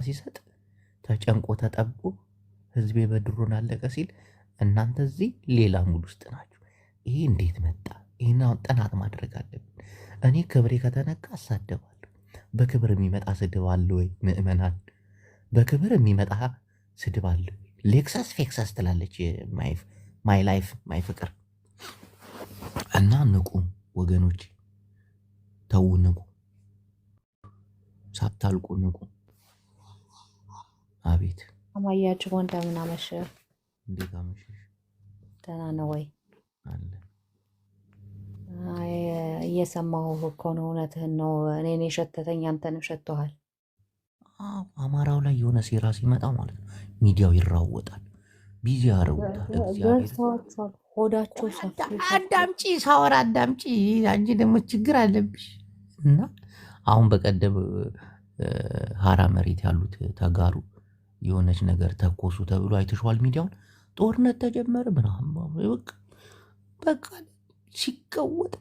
ሲሰጥ ተጨንቆ ተጠቦ ህዝቤ በድሮን አለቀ ሲል እናንተ እዚህ ሌላ ሙድ ውስጥ ናችሁ። ይሄ እንዴት መጣ? ይሄን አሁን ጥናት ማድረግ አለብን። እኔ ክብሬ ከተነካ አሳደባለሁ። በክብር የሚመጣ ስድብ አለ ወይ? ምእመናን በክብር የሚመጣ ስድብ አለ? ሌክሰስ ፌክሰስ ትላለች ማይ ላይፍ ማይ ፍቅር። እና ንቁ ወገኖች፣ ተው ንቁ፣ ሳታልቁ ንቁ። አቤት አማያችሁ እንደምን አመሸ? እንዴት አመሸሽ? ደህና ነው ወይ? አለ እየሰማሁ እኮ ነው። እውነትህን ነው። እኔን የሸተተኝ አንተንም ሸቶሃል። አማራው ላይ የሆነ ሴራ ሲመጣ ማለት ነው ሚዲያው ይራወጣል፣ ቢዚ ያረውታል። ገብተዋቸዋል። ሆዳቸው ሰፊ። አዳምጪ፣ ሳወራ አዳምጪ። አንቺ ደግሞ ችግር አለብሽ። እና አሁን በቀደም ሀራ መሬት ያሉት ተጋሩ የሆነች ነገር ተኮሱ ተብሎ አይተሽዋል? ሚዲያውን ጦርነት ተጀመረ ምናምን በቃ ሲቀወጥ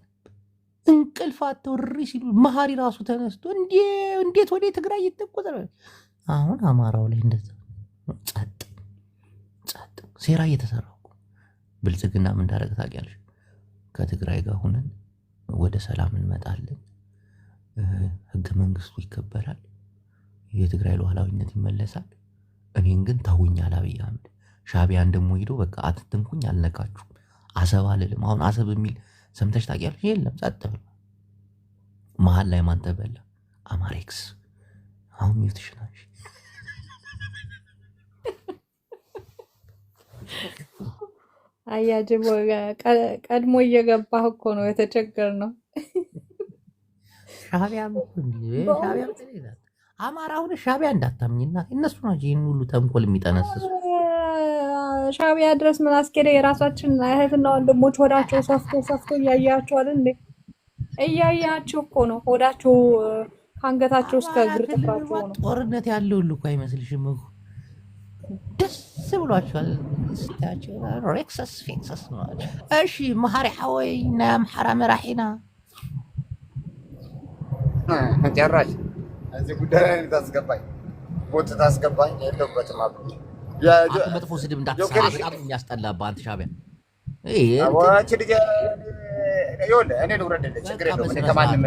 እንቅልፍ አትወሪ ሲሉ መሀሪ ራሱ ተነስቶ እንዴት ወደ ትግራይ ይተቆጠረ። አሁን አማራው ላይ እንደዛ ጸጥ ሴራ እየተሰራ ብልጽግና ምን እንዳደረገ ታውቂያለሽ? ከትግራይ ጋር ሆነን ወደ ሰላም እንመጣለን፣ ህገ መንግስቱ ይከበራል፣ የትግራይ ሉዓላዊነት ይመለሳል። እኔን ግን ተውኛል አብይ አህመድ። ሻዕቢያን ደግሞ ሂዶ በቃ አትንኩኝ፣ አልነካችሁም፣ አሰብ አልልም። አሁን አሰብ የሚል ሰምተሽ ታውቂያለሽ? የለም፣ ጸጥ ብሎ መሀል ላይ ማን ተበላ? አማሬክስ። አሁን ሚውትሽ ናሽ። አያጅቦ ቀድሞ እየገባህ እኮ ነው የተቸገር ነው። ሻዕቢያ አማራ አሁን ሻዕቢያ እንዳታምኝና እነሱ ናቸው ይህን ሁሉ ተንኮል የሚጠነስሱ። ሻዕቢያ ድረስ ምን አስኬደ? የራሳችን እህትና ወንድሞች ሆዳቸው ሰፍቶ እያያቸዋል እንዴ? እያያቸው እኮ ነው። ሆዳቸው ከአንገታቸው እስከ እግር ጥፍራቸው ነው። ጦርነት ያለው ሁሉ እኮ አይመስልሽም እኮ ደስ ብሏቸዋል ስታያቸው። ሬክሰስ ፌክሰስ ነው። እሺ መሀሪ ሓወይ ናይ አምሓራ መራሒና ጨራሽ እዚህ ጉዳይ ላይ ታስገባኝ ቦት ታስገባኝ የለበትም። መጥፎ ስድብ እንዳትሰራ በጣም የሚያስጠላብህ አንተ ሻዕቢያ። እኔ ልውረድልህ፣ ችግር የለውም። እኔ ከማንም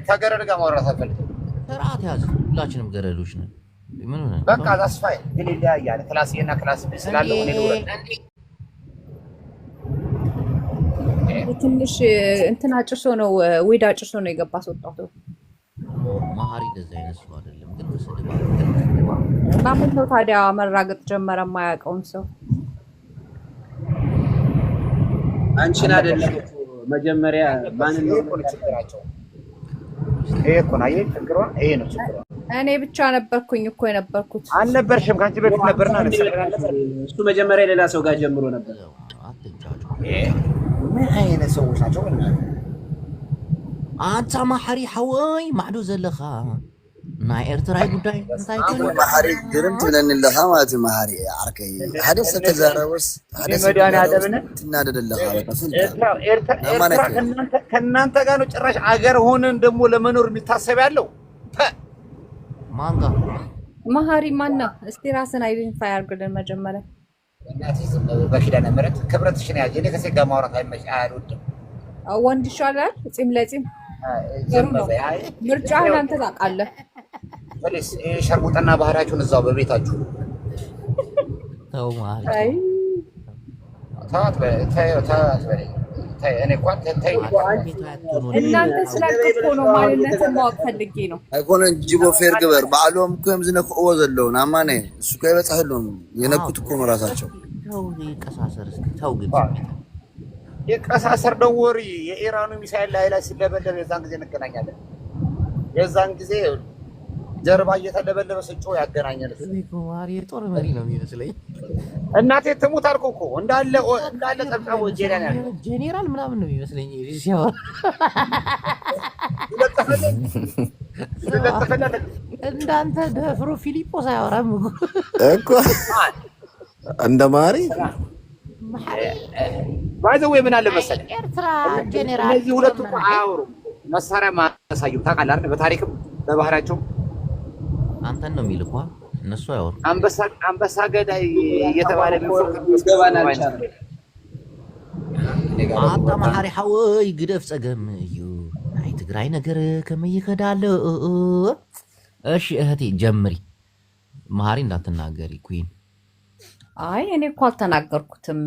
ከገረድ ጋር ማውራት አልፈልግም። ስርዓት ያዝ። ሁላችንም ገረዶች ነን። በቃ ተስፋዬ ግን ይለያያል። ክላስ ኤ እና ክላስ ቢ ስላለው እኔ ልውረድ። ትንሽ እንትን አጭሶ ነው ዊድ አጭሶ ነው የገባ አስወጣው። መሀሪ እንደዛ አይነት ሰው አይደለም ግን ስድብ ማምን ነው ታዲያ መራገጥ ጀመረ የማያውቀውን ሰው። አንቺን አይደለም መጀመሪያ ማንን ነው ችግራቸው? ይሄ እኮ ነው ችግሯ፣ ይሄ ነው ችግሯ። እኔ ብቻ ነበርኩኝ እኮ የነበርኩት። አልነበርሽም፣ ካንቺ በፊት ነበርና እሱ መጀመሪያ ሌላ ሰው ጋር ጀምሮ ነበር። ምን አይነት ሰዎች ናቸው? አንተ ማሐሪ ሓወይ ማዕዶ ዘለኻ ናይ ኤርትራይ ጉዳይ እንታይ ኮን ማሐሪ ግርም ትብለኒ ኣለኻ ማለት እዩ። ማሐሪ ዓርከይ ሓደ ሰብ ተዛረበስ ሓደ ሰብ ትናደደለኻ ኤርትራ ከእናንተ ጋር ነው ጭራሽ አገር ሆነን ደግሞ ለመኖር የሚታሰብ ያለው ማን ጋር? ማሐሪ ማን ነው? እስቲ ራስን አይደንቲፋይ አድርግልን መጀመሪያ። እናቴ በኪዳነ ምህረት ክብረትሽን ያዥ። እኔ ከሴት ጋር ማውራት አልወድም። ወንድ ይሻላል ጺም ለጺም ምርጫህን አንተ ታውቃለህ። ፕሊስ ሸርሙጠና ባህሪያችሁን እዛው በቤታችሁ ተው ማለት እኔ እንኳን እናንተ ስላልከፎ ነው ማንነትን ማወቅ ፈልጌ ነው። አይኮነን ጅቦ ፌር ግበር ባዕሎም እኮ ዝነክእዎ ዘለዉ ናማነ እሱ እኮ ይበፅሕሎም የነኩት እኮ ነው ራሳቸው። ተው ቀሳሰር እስኪ ተው ግን የቀሳሰር ደወሪ የኢራኑ ሚሳኤል ላይ ሲለበለብ የዛን ጊዜ እንገናኛለን። የዛን ጊዜ ጀርባ እየተለበለበ ስጮ ያገናኛል። ማሪ ጦር መሪ ነው የሚመስለኝ። እናቴ ትሙት አልኩ እኮ እንዳለ ጠብጣቦ ጄኔራል ምናምን ነው የሚመስለኝ ሲያወራ። እንዳንተ ደፍሮ ፊሊጶስ አያወራም እኮ እንደ ማሪ ባይዘው ምን አለ መሰለህ ኤርትራ ጄኔራል እነዚህ ሁለቱ አያወሩም። መሳሪያ ማያሳዩም ታውቃለህ አይደል? በታሪክም በባህሪያቸው አንተን ነው የሚልኳ እነሱ አይወሩ አንበሳ ገዳይ እየተባለ ገባና አልቻለም። አጣ መሐሪ ሓወይ ግደፍ ፀገም እዩ ናይ ትግራይ ነገር ከመይ ይከዳለ እሺ እህቴ ጀምሪ መሐሪ እንዳትናገሪ ኩይን አይ እኔ እኮ አልተናገርኩትም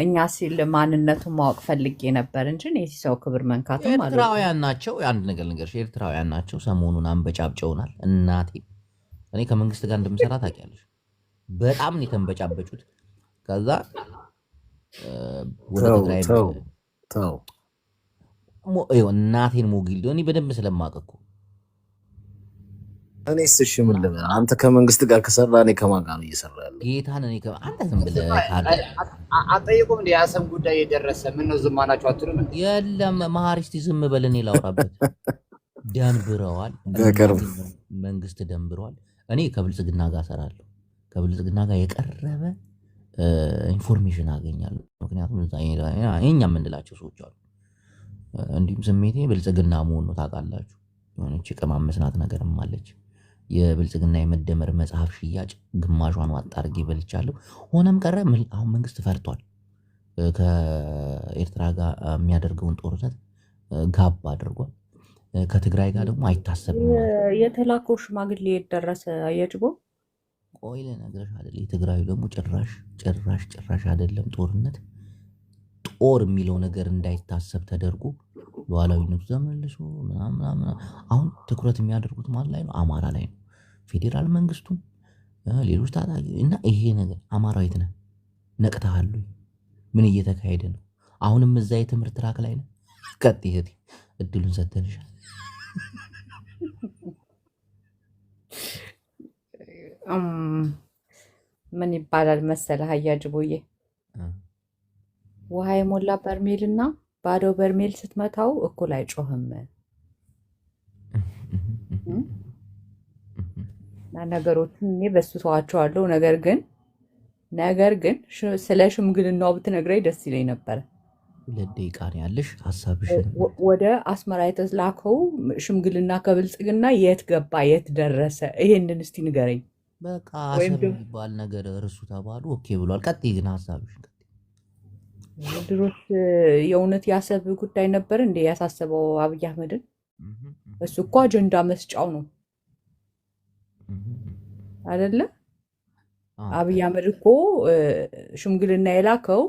እኛ ሲል ማንነቱን ማወቅ ፈልጌ ነበር እንጂ እኔ ሰው ክብር መንካትም ማለት ኤርትራውያን ናቸው አንድ ነገር ልንገርሽ ኤርትራውያን ናቸው ሰሞኑን አንበጫብጨውናል እናቴ እኔ ከመንግስት ጋር እንደምሰራ ታውቂያለሽ በጣም ነው የተንበጫበጩት ከዛ ወደ ትግራይ ተው እናቴን ሞጊል እኔ በደንብ ስለማቀቁ እኔ እሺ ምን ልበል አንተ ከመንግስት ጋር ከሰራ እኔ ከማን ጋር ነው እየሰራ ያለው ጌታን እኔ አንተ ዝም ብለህ አጠይቁም እንደ ያሰም ጉዳይ የደረሰ ምን ነው ዝም አላችሁ አትሉም የለም መሐሪ እስቲ ዝም በል እኔ ላውራበት ደንብረዋል መንግስት ደንብረዋል እኔ ከብልጽግና ጋር ሰራለሁ ከብልጽግና ጋር የቀረበ ኢንፎርሜሽን አገኛለሁ ምክንያቱም እኛ የምንላቸው ሰዎች አሉ እንዲሁም ስሜቴ ብልጽግና መሆን ነው ታውቃላችሁ የሆነች የቀማመስናት ነገርም አለች የብልጽግና የመደመር መጽሐፍ ሽያጭ ግማሿን ዋጥ አድርጌ በልቻለሁ ሆነም ቀረ አሁን መንግስት ፈርቷል ከኤርትራ ጋር የሚያደርገውን ጦርነት ጋብ አድርጓል ከትግራይ ጋር ደግሞ አይታሰብም የተላከው ሽማግሌ የደረሰ አያጅቦ ቆይ ለነገርሽ አይደል የትግራዩ ደግሞ ጭራሽ አይደለም ጦርነት ጦር የሚለው ነገር እንዳይታሰብ ተደርጎ ሉዓላዊነቱ ተመልሶ ምናምን አሁን ትኩረት የሚያደርጉት ማለት ላይ ነው አማራ ላይ ነው ፌዴራል መንግስቱም ሌሎች ታጣቂ እና ይሄ ነገር አማራው የት ነህ ነቅተሃል ምን እየተካሄደ ነው አሁንም እዛ የትምህርት ትራክ ላይ ነው ቀጥይ እህቴ እድሉን ሰጥተንሻል ምን ይባላል መሰለህ አያጅቦዬ ውሃ የሞላ በርሜልና ባዶ በርሜል ስትመታው እኩል አይጮህም እና ነገሮችን እኔ በሱ ተዋቸዋለሁ ነገር ግን ስለ ሽምግልናው ብትነግረኝ ደስ ይለኝ ነበር 2 ደቂቃ ነው ያለሽ ሐሳብሽን ወደ አስመራ የተላከው ሽምግልና ከብልጽግና የት ገባ የት ደረሰ ይሄንን እስቲ ንገረኝ በቃ አሰብ የሚባል ነገር እርሱ ተባሉ ኦኬ ብሏል ቀጥይ ግን ሐሳብሽን ድሮስ የእውነት ያሰብ ጉዳይ ነበር እንዴ ያሳሰበው አብይ አህመድን እሱ እኮ አጀንዳ መስጫው ነው አይደለ አብይ አህመድ እኮ ሽምግልና የላከው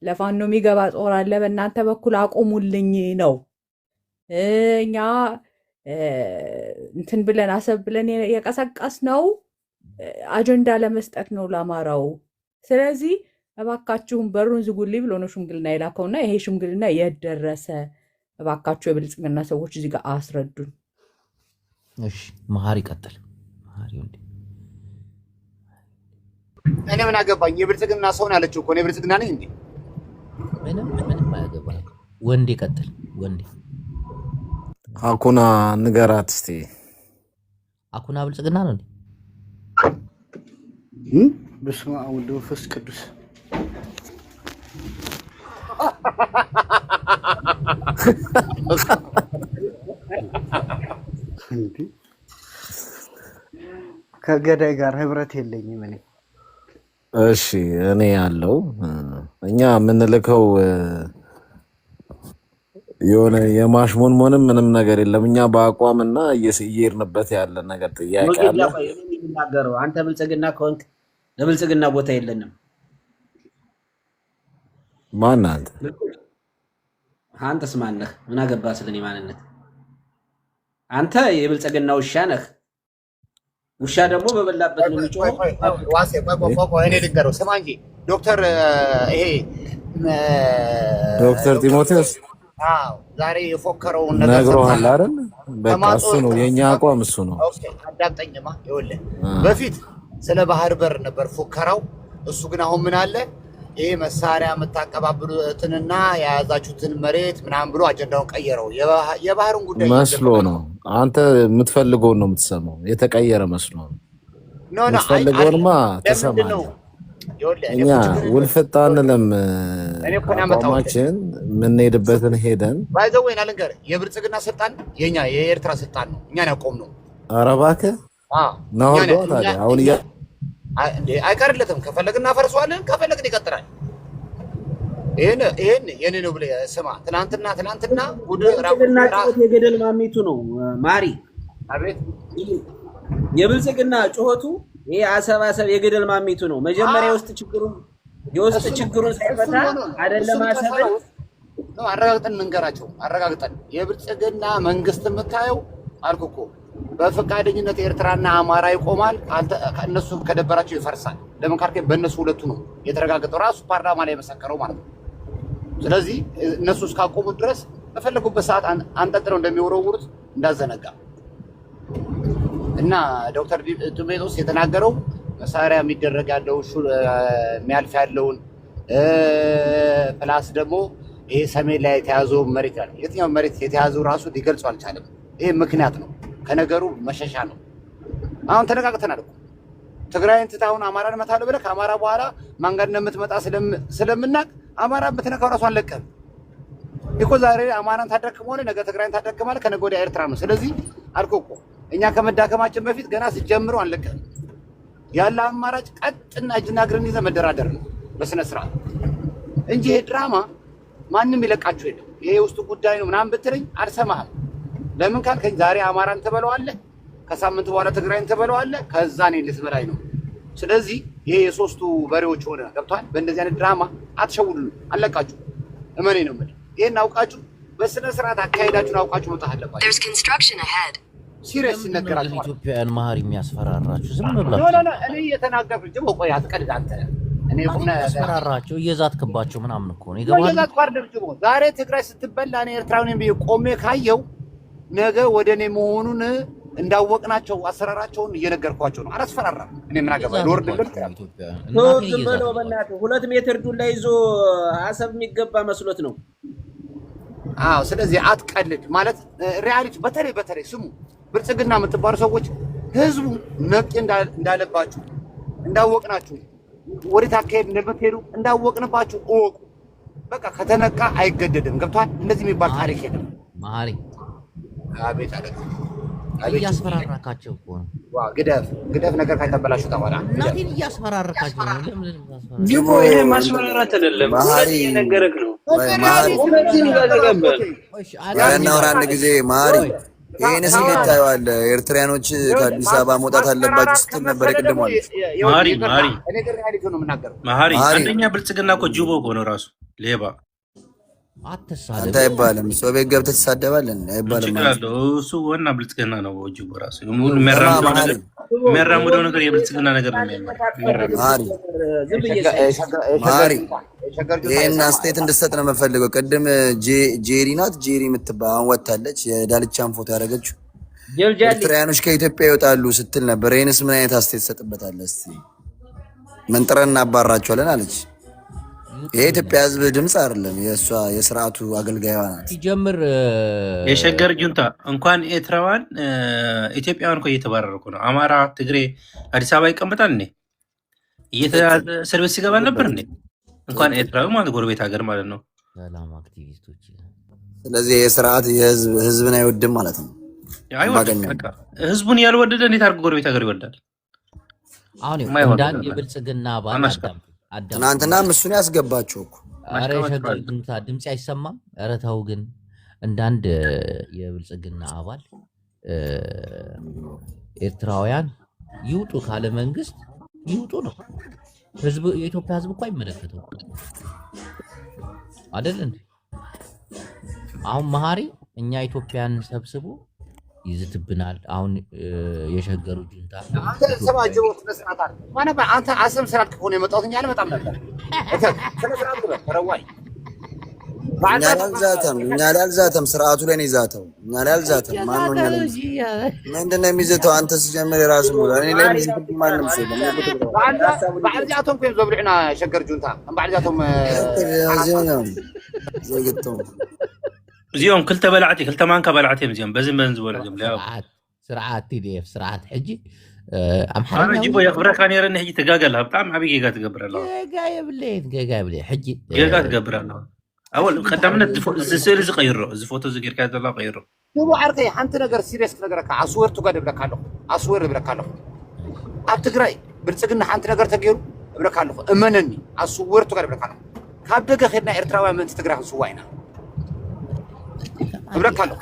ለፋኖ የሚገባ ጦር አለ በእናንተ በኩል አቆሙልኝ ነው እኛ እንትን ብለን አሰብ ብለን የቀሰቀስ ነው አጀንዳ ለመስጠት ነው ለአማራው ስለዚህ እባካችሁን በሩን ዝጉልኝ ብሎ ነው ሽምግልና የላከውና ይሄ ሽምግልና የደረሰ እባካችሁ የብልጽግና ሰዎች እዚህ ጋር አስረዱን እሺ መሐሪ ቀጥል መሐሪ እንዴ እኔ ምን አገባኝ የብልጽግና ሰው ነው ያለችው እኮ ነው የብልጽግና ነኝ እንዴ ምንም አያገባኝ ወንዴ ቀጥል ወንዴ አኩና ንገራት እስቲ አኩና ብልጽግና ነው እንዴ በስመ አብ ወወልድ ወመንፈስ ቅዱስ ከገዳይ ጋር ህብረት የለኝም እኔ እሺ እኔ ያለው እኛ የምንልከው የሆነ የማሽሞንሞንም ምንም ነገር የለም እኛ በአቋምና እየሄድንበት ያለ ነገር ጥያቄ አለ የሚናገረው አንተ ብልጽግና ከሆንክ ለብልጽግና ቦታ የለንም ማን አንተስ ማን ነህ ምን አገባህ ስለኔ ማንነት አንተ የብልጽግና ውሻ ነህ ውሻ ደግሞ በበላበት ነው የሚጮኸው ዋሴ ቆይ እኔ ልንገረው ስማ እንጂ ዶክተር ይሄ ዶክተር ጢሞቴዎስ ዛሬ የፎከረው ነግሮሃል አይደል በቃ እሱ ነው የኛ አቋም እሱ ነው አዳምጠኝማ ይኸውልህ በፊት ስለ ባህር በር ነበር ፎከራው እሱ ግን አሁን ምን አለ ይሄ መሳሪያ የምታቀባብሉትንና የያዛችሁትን መሬት ምናምን ብሎ አጀንዳውን ቀየረው የባህሩን ጉዳይ መስሎ ነው አንተ የምትፈልገውን ነው የምትሰማው የተቀየረ መስሎ ነው የምትፈልገውንማ ትሰማለህ እኛ ውልፍጣ አንልም አቋማችን የምንሄድበትን ሄደን ባይዘው ወይና ልንገርህ የብልጽግና ስልጣን የኛ የኤርትራ ስልጣን ነው እኛን ያቆም ነው ኧረ እባክህ ናወርዶ ታዲያ አሁን አይቀርለትም። ከፈለግን እናፈርሰዋለን፣ ከፈለግን ይቀጥላል። ይሄን የኔ ነው ብለህ ስማ። ትናንትና የገደል ማሚቱ ነው ማሪ። አቤት የብልጽግና ጩኸቱ ይሄ አሰባሰብ የገደል ማሚቱ ነው። መጀመሪያ የውስጥ ችግሩን ሳይፈታ አይደለም አሰበው ነው። አረጋግጠን እንንገራቸው። አረጋግጠን የብልጽግና መንግስት የምታየው አልኩ እኮ በፈቃደኝነት ኤርትራና አማራ ይቆማል። እነሱ ከደበራቸው ይፈርሳል። ለምን ካልከኝ በእነሱ ሁለቱ ነው የተረጋገጠው። ራሱ ፓርላማ ላይ የመሰከረው ማለት ነው። ስለዚህ እነሱ እስካቆሙ ድረስ በፈለጉበት ሰዓት አንጠጥረው እንደሚወረውሩት እንዳዘነጋ እና ዶክተር ጢሞቴዎስ የተናገረው መሳሪያ የሚደረግ ያለው የሚያልፍ ያለውን ፕላስ ደግሞ ይሄ ሰሜን ላይ የተያዘው መሬት ያለ የትኛው መሬት የተያዘው ራሱ ሊገልጹ አልቻለም። ይሄ ምክንያት ነው፣ ከነገሩ መሸሻ ነው። አሁን ተነቃቅተናል እኮ ትግራይን ትታውን አማራን መታለው ብለህ ከአማራ በኋላ ማን ጋር እንደምትመጣ ስለምናቅ አማራ በተነካው ራሱ አንለቀም እኮ። ዛሬ አማራን ታደክመዋለህ፣ ነገ ትግራይን ታደክማለህ፣ ከነገ ወዲያ ኤርትራ ነው። ስለዚህ አልኩህ እኮ እኛ ከመዳከማችን በፊት ገና ሲጀምሩ አንለቀም። ያለ አማራጭ ቀጥና እጅና እግርን ይዘህ መደራደር ነው በስነ ስርዓት እንጂ ይሄ ድራማ ማንም ይለቃችሁ የለም። ይሄ የውስጡ ጉዳይ ነው ምናምን ብትለኝ አልሰማህም። ለምን ካልከኝ ዛሬ አማራን ትበለዋለህ፣ ከሳምንት በኋላ ትግራይን ትበለዋለህ፣ ከዛ እኔን ልትበላኝ ነው። ስለዚህ ይሄ የሶስቱ በሬዎች ሆነ ገብቷል። በእንደዚህ አይነት ድራማ አትሸውዱን፣ አለቃችሁ። እመኔ ነው የምልህ። ይሄን አውቃችሁ በስነ ስርዓት አካሄዳችሁን አውቃችሁ መውጣት አለባችሁ። ሲሪየስ ሲነገራችሁ ኢትዮጵያውያን መሀሪ የሚያስፈራራችሁ ዝም ነው። ብላችሁ እኔ እየተናገርኩ እንጂ ቆይ አትቀልድ አንተ። እኔ ያስፈራራቸው እየዛትክባቸው ምናምን እኮ ነው ይገባል። እየዛትኩ አይደለም ጅቦ። ዛሬ ትግራይ ስትበላ እኔ ኤርትራዊ ነኝ ብዬ ቆሜ ካየው ነገ ወደ እኔ መሆኑን እንዳወቅናቸው አሰራራቸውን እየነገርኳቸው ነው። አላስፈራራም። እኔ ምን አገባኝ? ሎርድ ዝም በለው በእናትህ። 2 ሜትር ዱላ ይዞ አሰብ የሚገባ መስሎት ነው። አዎ፣ ስለዚህ አትቀልድ ማለት ሪያሊቲ። በተለይ ስሙ ብልጽግና የምትባሉ ሰዎች ህዝቡ ነቄ እንዳለባችሁ እንዳወቅናችሁ ወዴት አካሄድ እንደምትሄዱ እንዳወቅንባችሁ እወቁ። በቃ ከተነቃ አይገደድም። ገብቷል? እንደዚህ የሚባል ታሪክ የለም። መሀሪ አቤት አለ እያስፈራራካቸው እኮ ነው። ዋው ግደፍ ነገር ካይተበላሹ ተባላ እናቴን እያስፈራራካቸው ነው። ለምን ጅቦ ይሄ ማስፈራራት አይደለም፣ ነገርክ ነው። ያናወራ አንድ ጊዜ መሀሪ ይሄን እንዴት ታየዋለህ? ኤርትራኖች ከአዲስ አበባ መውጣት አለባቸው ስትል ነበር የቅድም ማለት መሀሪ አንደኛ ብልጽግና እኮ ጅቦ እኮ ነው ራሱ ሌባ። አንተ አይባልም። ሰው ቤት ገብተህ ትሳደባለህ አይባልም። እሱ ዋና ብልጽግና ነው ጅቦ ራሱ። የሚያራምደው ነገር የብልጽግና ነገር ነው። መሀሪ ይሄን አስተያየት እንድትሰጥ ነው የምፈልገው። ቅድም ጄሪ ናት ጄሪ የምትባል አሁን ወጣለች፣ የዳልቻን ፎቶ ያደረገችው ኤርትራውያኖች ከኢትዮጵያ ይወጣሉ ስትል ነበር። ይሄንስ ምን አይነት አስተያየት ትሰጥበታለህ? እስቲ መንጥረን እናባራቸዋለን አለች። የኢትዮጵያ ሕዝብ ድምፅ አይደለም፣ የእሷ የስርዓቱ አገልጋይዋ ናት። ሲጀምር የሸገር ጁንታ እንኳን ኤርትራውያን ኢትዮጵያውያን እኮ እየተባረሩ ነው። አማራ፣ ትግሬ አዲስ አበባ ይቀመጣል እንዴ? እየተያዘ እስር ቤት ሲገባ ነበር እንዴ? እንኳን ኤርትራዊ ማለት ጎረቤት ሀገር ማለት ነው። ሰላም አክቲቪስቶች። ስለዚህ የስርዓት ህዝብን አይወድም ማለት ነው። ህዝቡን ያልወደደ እንዴት አድርጎ ጎረቤት ሀገር ይወዳል? አሁን እንዳንድ የብልጽግና አባል ትናንትና እሱን ያስገባቸው እኮ ኧረ የሸገር ጁንታ ድምፅ አይሰማም። ኧረ ተው ግን እንዳንድ የብልጽግና አባል ኤርትራውያን ይውጡ ካለ መንግስት ይውጡ ነው። ህዝብ የኢትዮጵያ ህዝብ እኮ አይመለከተው አይደል እንዴ? አሁን መሀሪ እኛ ኢትዮጵያን ሰብስቦ ይዝትብናል። አሁን የሸገሩ ጁንታ አንተ አሰብ ስራት ከሆነ የመጣሁት እኛ አልመጣም ነበር። እኛ ላልዛተም ስርዓቱ ላይ ነው ይዛተው። እኛ ላልዛተም ማነው ምንድን ነው የሚዘተው? አንተ ሲጀምር የራሱ ሙሉ እኔ ላይ ምዝት ማንም ሰው ባዕድ ዛቶም ኮይም ዘብልዕና ሸገር ጁንታ ባዕድ ዛቶም ዘይገተው እዚኦም ክልተ በላዕቲ ክልተ ማንካ በላዕቲ እዚኦም በዝም ዝበሉ ስርዓት ቲዲኤፍ ስርዓት ሕጂ ኣምሓርኛ ጅቦ የኽብረካ ነይረኒ ሕጂ ትጋገላ ብጣዕሚ ዓብይ ጌጋ ትገብር ኣለዋ። ጌጋ የብለየት ጌጋ የብለየ ሕጂ ጌጋ ትገብር ኣለዋ። اول قدامنا السيل زغيره زفوتو زغير كذا لا غيره دبو عرقي حنت نجر سيريس نجرك عصور تقعد بلكالو عصور بلكالو اب تግራይ ብልጽግና حنت نجر تغيرو بلكالو امنني عصور تقعد بلكالو ካብ ደገ ኸድና ኤርትራውያን ምን ትግራይ ንስዋይና بلكالو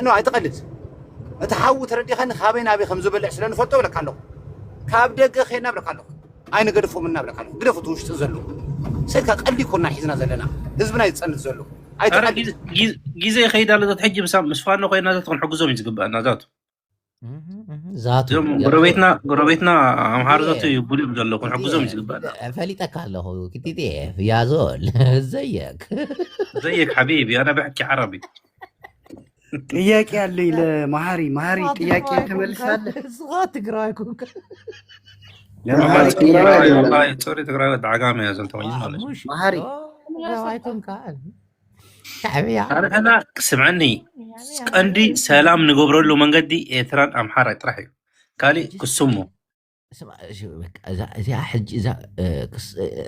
ኖ አይተቀልድ እተሓው ተረዲኸን ካበይና አበይ ከም ዝበልዕ ስለንፈቶ بلكالو ካብ ደገ ኸድና بلكالو አይነ ገድፎምና بلكالو ግደፉት ውሽጥ ዘሎ سيرك قلبي كنا حزنا زلنا حزبنا يتصنت زلو جيزي خيدا لذات حجي بس مسفانا خوينا ذات كون حقوزهم يزقبنا ذاته قربيتنا امهار ذاته يبولي بزلو كون حقوزهم يزقبنا فليتك الله كنت يا زول زيك حبيبي انا بحكي عربي ጥያቄ አለኝ ለማሃሪ ጥያቄ ተመልሳለህ صغات تقرايكم والله سوري تقرا دعقامه يا زلمه ማሃሪ رايكم قال شعبي انا سمعني قندي سلام نغبرو له منغدي ايتران امحار يطرحي قالي كسمو اسمع اذا حج اذا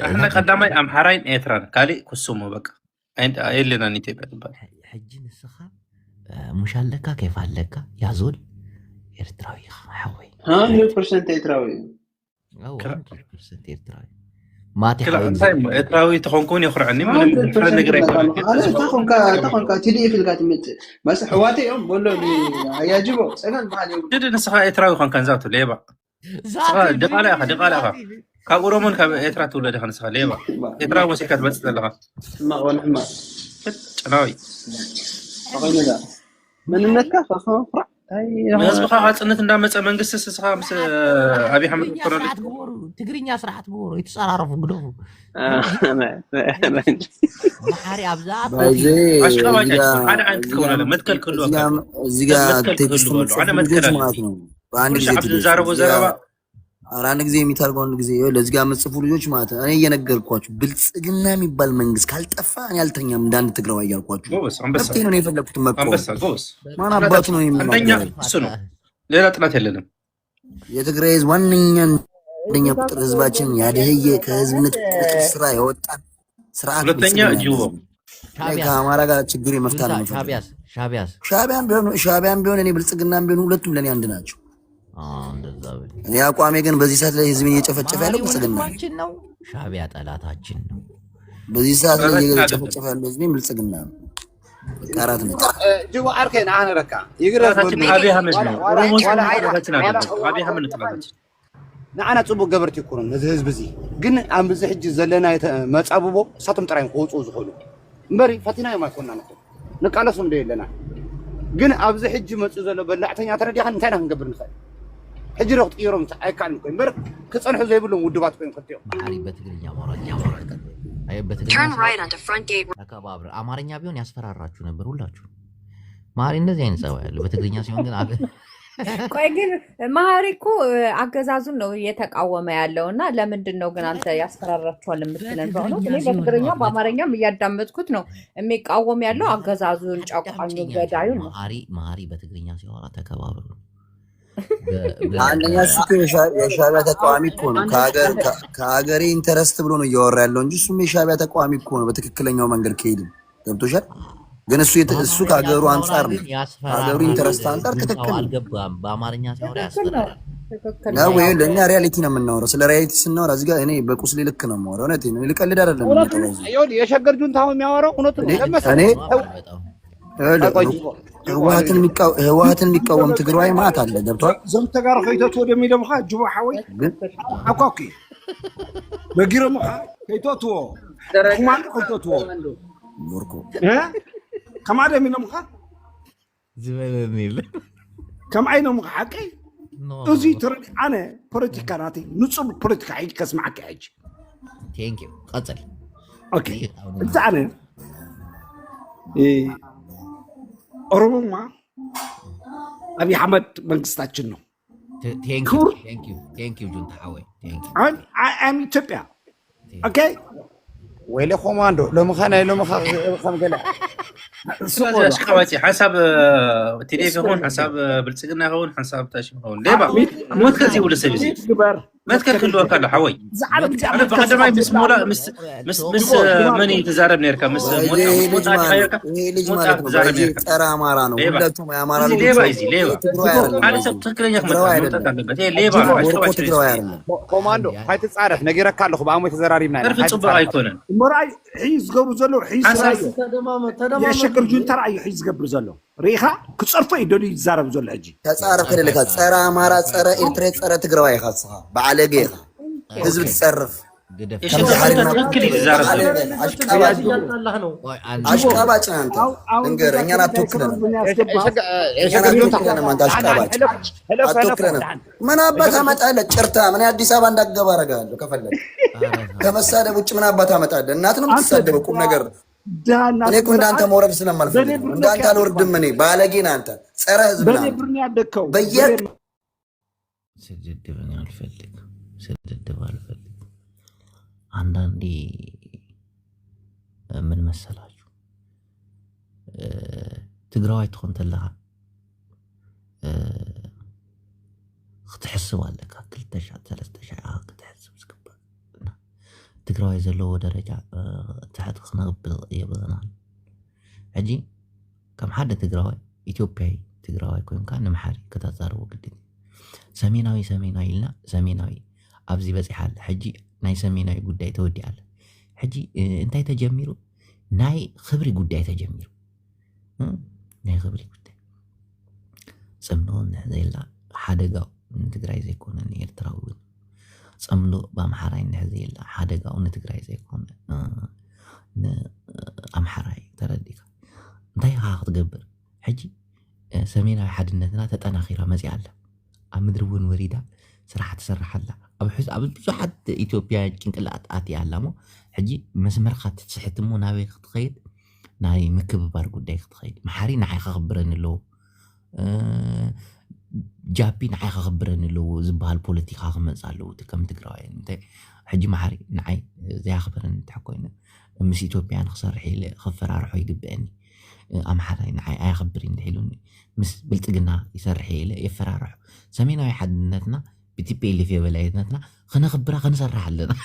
احنا قدامي امحارين ايتران قالي كسمو بقى انت قايل لنا انت تبقى حج السخا مش لك كيف لك يا زول ارتراوي حوي 100% ايتراوي أو 100% إيرتراوي ما تحاول إيرتراوي تخونكون يخرع عني من فرد نقرأ تخونك تدي في القاتمة بس حواتي يوم بقول له يجيبه سألنا بحالي جد نسخة إيرتراوي خان كان ذاته ليه بقى دقالة كأورومون كإيرترا تقول له نسخة ليه بقى إيرتراوي مسكت بس لها ما هو نحما شناوي أقول له من النكافة فرع مزبخ عصنت እንዳመጸ መንግስት ስስኻ ምስ አብይ አህመድ ኮሎኔል ትግርኛ ስራሕት ብሩ ይተጻራረፉ ግደፉ ማሐሪ አብዛት አሽቃባጭ ሓደ አንተ ከሆነ መትከል ከሉ እዚህ ጋር ቴክስት አነ መትከል ማለት ነው በአንድ ጊዜ ዛረቦ ዘረባ አራን ጊዜ የሚታርገው አንድ ጊዜ ለዚህ ጋር መጽፉ ልጆች ማለት እኔ እየነገርኳችሁ ብልጽግና የሚባል መንግስት ካልጠፋ እኔ አልተኛም እንዳንድ ትግራው ያያልኳችሁ አንበሳ ነው የፈለኩት መቆም አንበሳ ጎስ ማን አባቱ ነው አንደኛ እሱ ነው ሌላ ጥላት የለንም የትግራይ ህዝብ ዋነኛ ቁጥር ህዝባችን ያደህየ ከህዝብነት ስራ ያወጣ ስርዓት ሁለተኛ ጅቦ ከአማራ ጋር ችግር የመፍታት ነው ሻቢያን ቢሆን እኔ ብልጽግናም ቢሆን ሁለቱም ለኔ አንድ ናቸው እኔ አቋሜ ግን በዚህ ሰዓት ላይ ህዝብን እየጨፈጨፈ ያለው ብልጽግና ነው ሻቢያ ጠላታችን ነው በዚህ ሰዓት ላይ እየጨፈጨፈ ያለው ህዝብን ብልጽግና ነው ቃራት ነው ጅቦ አርከን አነ ረካ ይግረስ አብይ አህመድ ነው ኦሮሞስ አብይ አህመድ ተላላች ንዓና ጽቡቅ ገበርቲ ይኩኑ ነዚ ህዝብ እዚ ግን ኣብ እዚ ሕጂ ዘለና መጻብቦ ሳቶም ጥራይን ክወፁ ዝኽእሉ እምበሪ ፈቲናዮም ኣይኮንና ንቃለሶም ዶ የለና ግን ኣብዚ ሕጂ መፅኡ ዘሎ በላዕተኛ ተረዲኻ እንታይ ና ክንገብር ንኽእል ሕጂ ረኽ ጥይሮም ኣይከኣልን ኮይኑ እምበር ክፀንሑ ዘይብሎም ውድባት ኮይኖም ክልቲኦም ማሐሪ በትግርኛ አካባብረ አማርኛ ቢሆን ያስፈራራችሁ ነበር ሁላችሁ ማሐሪ እንደዚህ አይነት ጸባይ ያለው በትግርኛ ሲሆን ግን ቆይ ግን ማሐሪ እኮ አገዛዙን ነው እየተቃወመ ያለውና ለምንድን ነው ግን አንተ ያስፈራራችኋል የምትለን ነው? እኔ በትግርኛ በአማርኛም እያዳመጥኩት ነው የሚቃወም ያለው አገዛዙን ጨቋኙ ገዳዩ ነው። ማሐሪ በትግርኛ ሲያወራ ተከባብሩ አንደኛ እሱ የሻቢያ ተቃዋሚ እኮ ነው ከሀገሬ ኢንተረስት ብሎ ነው እያወራ ያለው እንጂ እሱም የሻቢያ ተቃዋሚ እኮ ነው በትክክለኛው መንገድ ከሄድን ገብቶሻል ግን እሱ ከሀገሩ አንጻር ነው ሀገሩ ኢንተረስት አንጻር ትክክል አልገባም በአማርኛ ሲያወራ ያስፈራራል ነው ወይ ለኛ ሪያሊቲ ነው የምናወራው ስለ ሪያሊቲ ስናወራ እዚህ ጋር እኔ በቁስሌ ልክ ነው የማወራው እውነቴን ነው ልቀልድ አይደለም የሸገር ጁንታው የሚያወራው እውነቱ ነው እኔ ህወሓትን የሚቃወም ትግራይ ማት አለ ገብቷል ዘም ተጋር ከይተት ወደሚደምኻ ጅቦ ሓወይ አቋቂ በጊረምኻ ከይተትዎ ኩማን ከይተትዎ ሞርኮ ከማደ ሚለምኻ ዝበለኒል ከም ዓይኖምኻ ሓቂ እዚ ትርኢ ኣነ ፖለቲካ ናተይ ንጹር ፖለቲካ ሕጂ ከስማዓካ ሕጂ ቴንክ ዩ ቀጽል ኦኬ እዚ ኣነ ኦሮሞማ አብይ አህመድ መንግስታችን ነው ቴንክ ዩ ጁንታ ሓወይ አም ኢትዮጵያ ኦኬ ወይለ ኮማንዶ ለምኻና ለምኻ ከም ገለ አሽቃባጭ ሐሳብ ቲዴፍ ይሁን ሐሳብ ብልጽግና ይሁን ሐሳብ ታሽ ይሁን ሌባ ሞት ከዚህ ወደ ሰብዚ ግበር ما تكلوا كله حوي انا بقدر ما مس مولا مس ماني تزارب نيركا مس موت حيركا موت تزارب نيركا ترى امارا ነው ሁለቱም ያማራ ነው ሌባ على سب ትክክለኛ መጣ አለበት ይሄ ሌባ ኮማንዶ ሃይ ተጻረፍ ነገረ ካለሁ በአሞ ተዘራሪብና ሃይ ጽባ አይኮነን ምራይ ሒዝ ገብሩ ዘሎ ሒዝ የሸገር ጁንታ ራይ ሒዝ ገብሩ ዘሎ ሪኻ ክጽርፎ ይደሉ ይዛረብ ዘሎ ሕጂ ተጻረፍ ከለካ ጸረ አማራ ጸረ ኤርትራ ጸረ ትግራዋይ ኻስኻ ባዓለገ ህዝብ ትጸርፍ ትክክል ይዛረብ አሽቃባጭ አንተ እንገረኛን አትወክለንም ምን አባት አመጣለህ ጭርታ ምን አዲስ አበባ እንዳትገባ አደርጋለሁ ከፈለክ ከመሳደብ ውጭ ምን አባት አመጣለህ እናት ነው የምትሳደበው ቁም ነገር እኔ እኮ እንዳንተ መውረድ ስለማልፈልግ እንዳንተ አልወርድም እኔ ባለጌን አንተ ጸረ ህዝብ ነህ ስድድብን አልፈልግም ስድድብ አልፈልግም አንዳንዴ ምን መሰላችሁ ትግራዋይ ትኾን ተለኻ ክትሕስብ ኣለካ 2,000 ክትሕስብ ዝግባእ ትግራዋይ ዘለዎ ደረጃ ትሕት ክነቕብል የብልናል ሕጂ ከም ሓደ ትግራዋይ ኢትዮጵያዊ ትግራዋይ ኮይንካ ንምሓሪ ከተዛረቦ ግድን ሰሜናዊ ኢልና ሰሜናዊ ኣብዚ በፂሓ ኣለ ሕጂ ናይ ሰሜናዊ ጉዳይ ተወዲ ኣለ ሕጂ እንታይ ተጀሚሩ ናይ ክብሪ ጉዳይ ተጀሚሩ ናይ ክብሪ ጉዳይ ጽምዶ ንሕዘይላ ሓደጋው ንትግራይ ዘይኮነ ንኤርትራዊ እውን ጽምዶ ብኣምሓራይ ንሕዘይላ ሓደጋው ንትግራይ ዘይኮነ ንኣምሓራይ ተረዲካ እንታይ ኻ ክትገብር ሕጂ ሰሜናዊ ሓድነትና ተጠናኺራ መፂኣ ኣላ ኣብ ምድሪ እውን ወሪዳ ስራሕ ትሰርሕ ኣላ ኣብ ብዙሓት ኢትዮጵያ ጭንቅላት ኣትያ ኣላ ሞ ሕጂ መስመርካ ትስሕት እሞ ናበይ ክትኸይድ ናይ ምክብባር ጉዳይ ክትኸይድ መሓሪ ንዓይ ከኽብረኒ ኣለዎ ጃፒ ንዓይ ከኽብረኒ ኣለዎ ዝበሃል ፖለቲካ ክመፅእ ኣለዎ ከም ትግራዋይ እንታይ ሕጂ መሓሪ ንዓይ ዘያኽብረኒ እንታይ ኮይኑ ምስ ኢትዮጵያ ንክሰርሕ ኢለ ክፈራርሖ ይግብአኒ ኣምሓራይ ንዓይ ኣያኽብር እንድሒሉኒ ምስ ብልፅግና ይሰርሕ ኢለ የፈራርሑ ሰሜናዊ ሓድነትና بتبيلي في ولايتنا خنا خبرة خنا نسرح لنا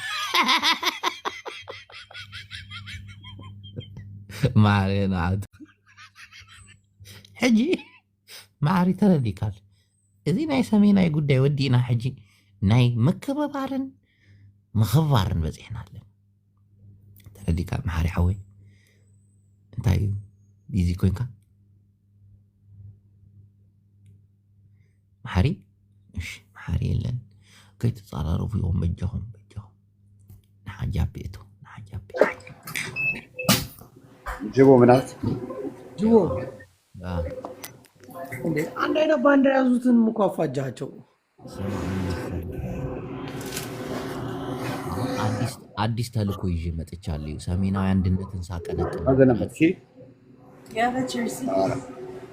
ما علينا عاد حجي ما عري ترى دي قال إذا ناي سمينا يقول دا يودينا حجي ناي مكببارن مخبارن بس إحنا لنا ترى دي قال محاري حوي انتايو بيزي كوينكا محاري مش محاري لن كي تتصارروا فيهم بجهم نحاجة بيتو جيبوا منات جيبوا عندنا باندرا يزوتن مكافأة جاتو አዲስ ተልኮ ይዤ መጥቻለሁ ሰሜናዊ አንድነትን ሳቀነቅን አዘነመት ሺ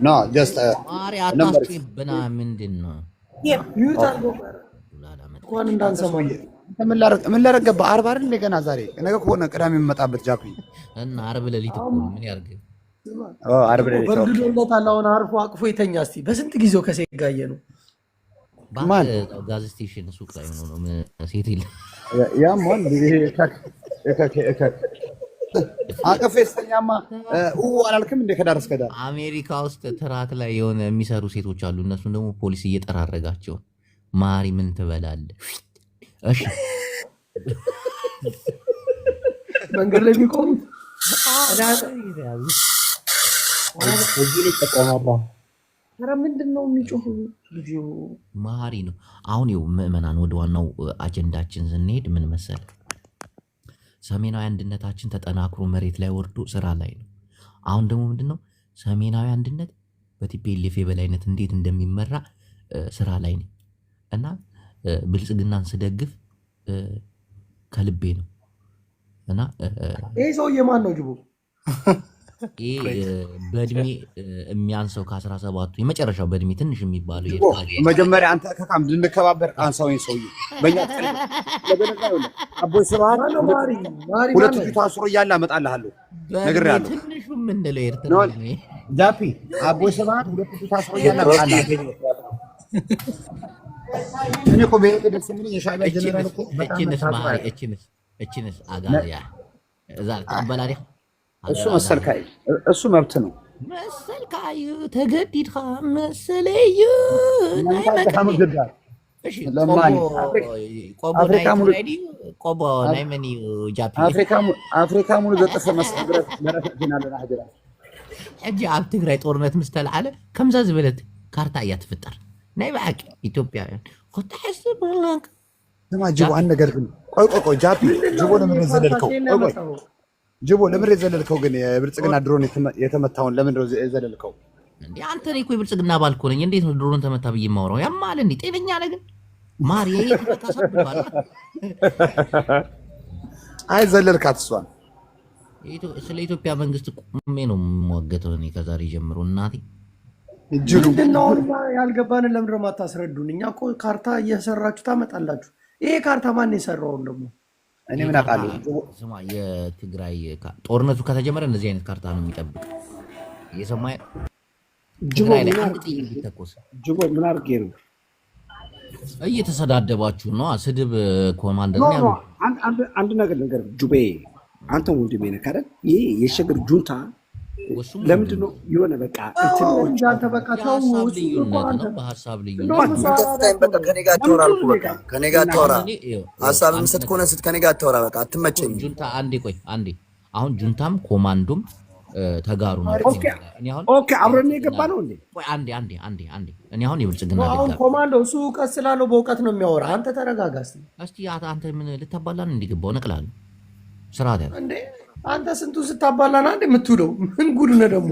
ኖ ጀስት ማሪ አታስጭብና ምንድነው እንኳን እንዳንሰማ ምን ላረገባ ዓርብ አይደል እንደገና ዛሬ ነገ ከሆነ ቅዳሜ የምመጣበት ጃፒ እና ዓርብ ሌሊት እኮ ምን ያርግ ዓርብ ሌሊት በርግዶለታል አሁን አርፎ አቅፎ ይተኛ እስቲ በስንት ጊዜው ከሴጋየ ነው ማን ጋዝ ስቴሽን ሱቅ ላይ ሆኖ ነው ሴት ይል ያም ወል ይሄ እከክ አቀፈስተኛማ አላልክም እንደ ከዳር እስከ ዳር አሜሪካ ውስጥ ትራክ ላይ የሆነ የሚሰሩ ሴቶች አሉ እነሱን ደግሞ ፖሊስ እየጠራረጋቸው ማሪ ምን ትበላለህ እሺ መንገድ ላይ ቢቆሙት እዚህ ላይ ተቆማባ ኧረ ምንድነው የሚጮኸው ልጅ ማሪ ነው አሁን ይኸው ምዕመናን ወደ ዋናው አጀንዳችን ስንሄድ ምን መሰለ ሰሜናዊ አንድነታችን ተጠናክሮ መሬት ላይ ወርዶ ስራ ላይ ነው አሁን ደግሞ ምንድነው ሰሜናዊ አንድነት በቲፒኤልኤፍ የበላይነት እንዴት እንደሚመራ ስራ ላይ ነው እና ብልጽግናን ስደግፍ ከልቤ ነው እና ይሄ ሰውዬ ማን ነው ጅቡ በእድሜ የሚያንሰው ከ17ቱ የመጨረሻው በእድሜ ትንሽ የሚባለው መጀመሪያ አንተ ከካም እንድንከባበር አንሳውኝ ሰውዬ በእኛ አቦይ ስብሐት ሁለት ፊቱ አስሮ እያለ አመጣልሃለሁ ነግሬሃለሁ ትንሹ የምንለው ኤርትራ ጃፒ አቦይ ስብሐት ሁለት ፊቱ አስሮ እያለ አመጣልሃለሁ እኔ እኮ በሄደ ደስ የሚለኝ የሻዕቢያ ጀነራል እኮ እችንስ አጋዚያ እዛ ተቀበላሪ እሱ መሰልካይ እሱ መብት ነው። መሰልካይ ተገዲድካ መሰለይ ናይ መቀዲ እሺ ቆቦ ናይ መኒ ጃፒ አፍሪካ ሙሉ ዘጠፈ መስድረስ መረፈትና ለናህደራ ሕጂ ኣብ ትግራይ ጦርነት ምስተልዓለ ከምዛ ዝበለት ካርታ እያ ትፍጠር ናይ ባዕቂ ኢትዮጵያውያን ክትሕስብ ስማ ጅቦ አንድ ነገር ግን ቆይ ጃፒ ጅቦ ለምን ዘለልከው ጅቦ ለምን ዘለልከው ግን የብልጽግና ድሮን የተመታውን ለምን ዘለልከው እንዴ አንተ ነህ እኮ የብልጽግና ባልኮ ነኝ እንዴት ነው ድሮን ተመታ ብዬ ማውራው ያማል እንዴ ጤነኛ ነህ ግን ማር ተሳብቷል አይ ዘለልካት እሷን ስለ ኢትዮጵያ መንግስት ቁሜ ነው የምሟገተው እኔ ከዛሬ ጀምሮ እናቴ እጅሉ ምንድነው ያልገባንን ለምን ነው የማታስረዱን? እኛ እኮ ካርታ እየሰራችሁ ታመጣላችሁ። ይሄ ካርታ ማን የሰራው ደግሞ? እኔ ምን አውቃለሁ? ስማ የትግራይ ጦርነቱ ከተጀመረ እንደዚህ አይነት ካርታ ነው የሚጠብቅ። እየሰማህ ትግራይ ላይ አንድ ጥይት ቢተኮስ ጅቦ ምን አድርጌ ነው? እየተሰዳደባችሁ ነው። ስድብ ኮማንደር ነው ያለው። አንድ ነገር ጁቤ አንተ ወንድሜ ነህ አይደል? ይሄ የሸገር ጁንታ ለምንድን ነው የሆነ በቃ አንተ በቃ ተው በሀሳብ ልዩነት ከኔ ጋር ተወራ ሀሳብ ምስት ከሆነ ስት ከኔ ጋር ተወራ በቃ አትመቸኝ። ጁንታ አንዴ አሁን ጁንታም ኮማንዶም ተጋሩ ነው። ኦኬ አብረን የገባ ነው እንዴ? ቆይ አንዴ እኔ አሁን የብልጽግና አሁን ኮማንዶ እሱ እውቀት ስላለው በእውቀት ነው የሚያወራ። አንተ ተረጋጋ እስቲ አንተ ምን ልታባላን እንዲገባው ነቅላለሁ ስርዓት ያለ እንዴ አንተ ስንቱ ስታባላና እንደ የምትውለው ምን ጉድ ነው ደግሞ?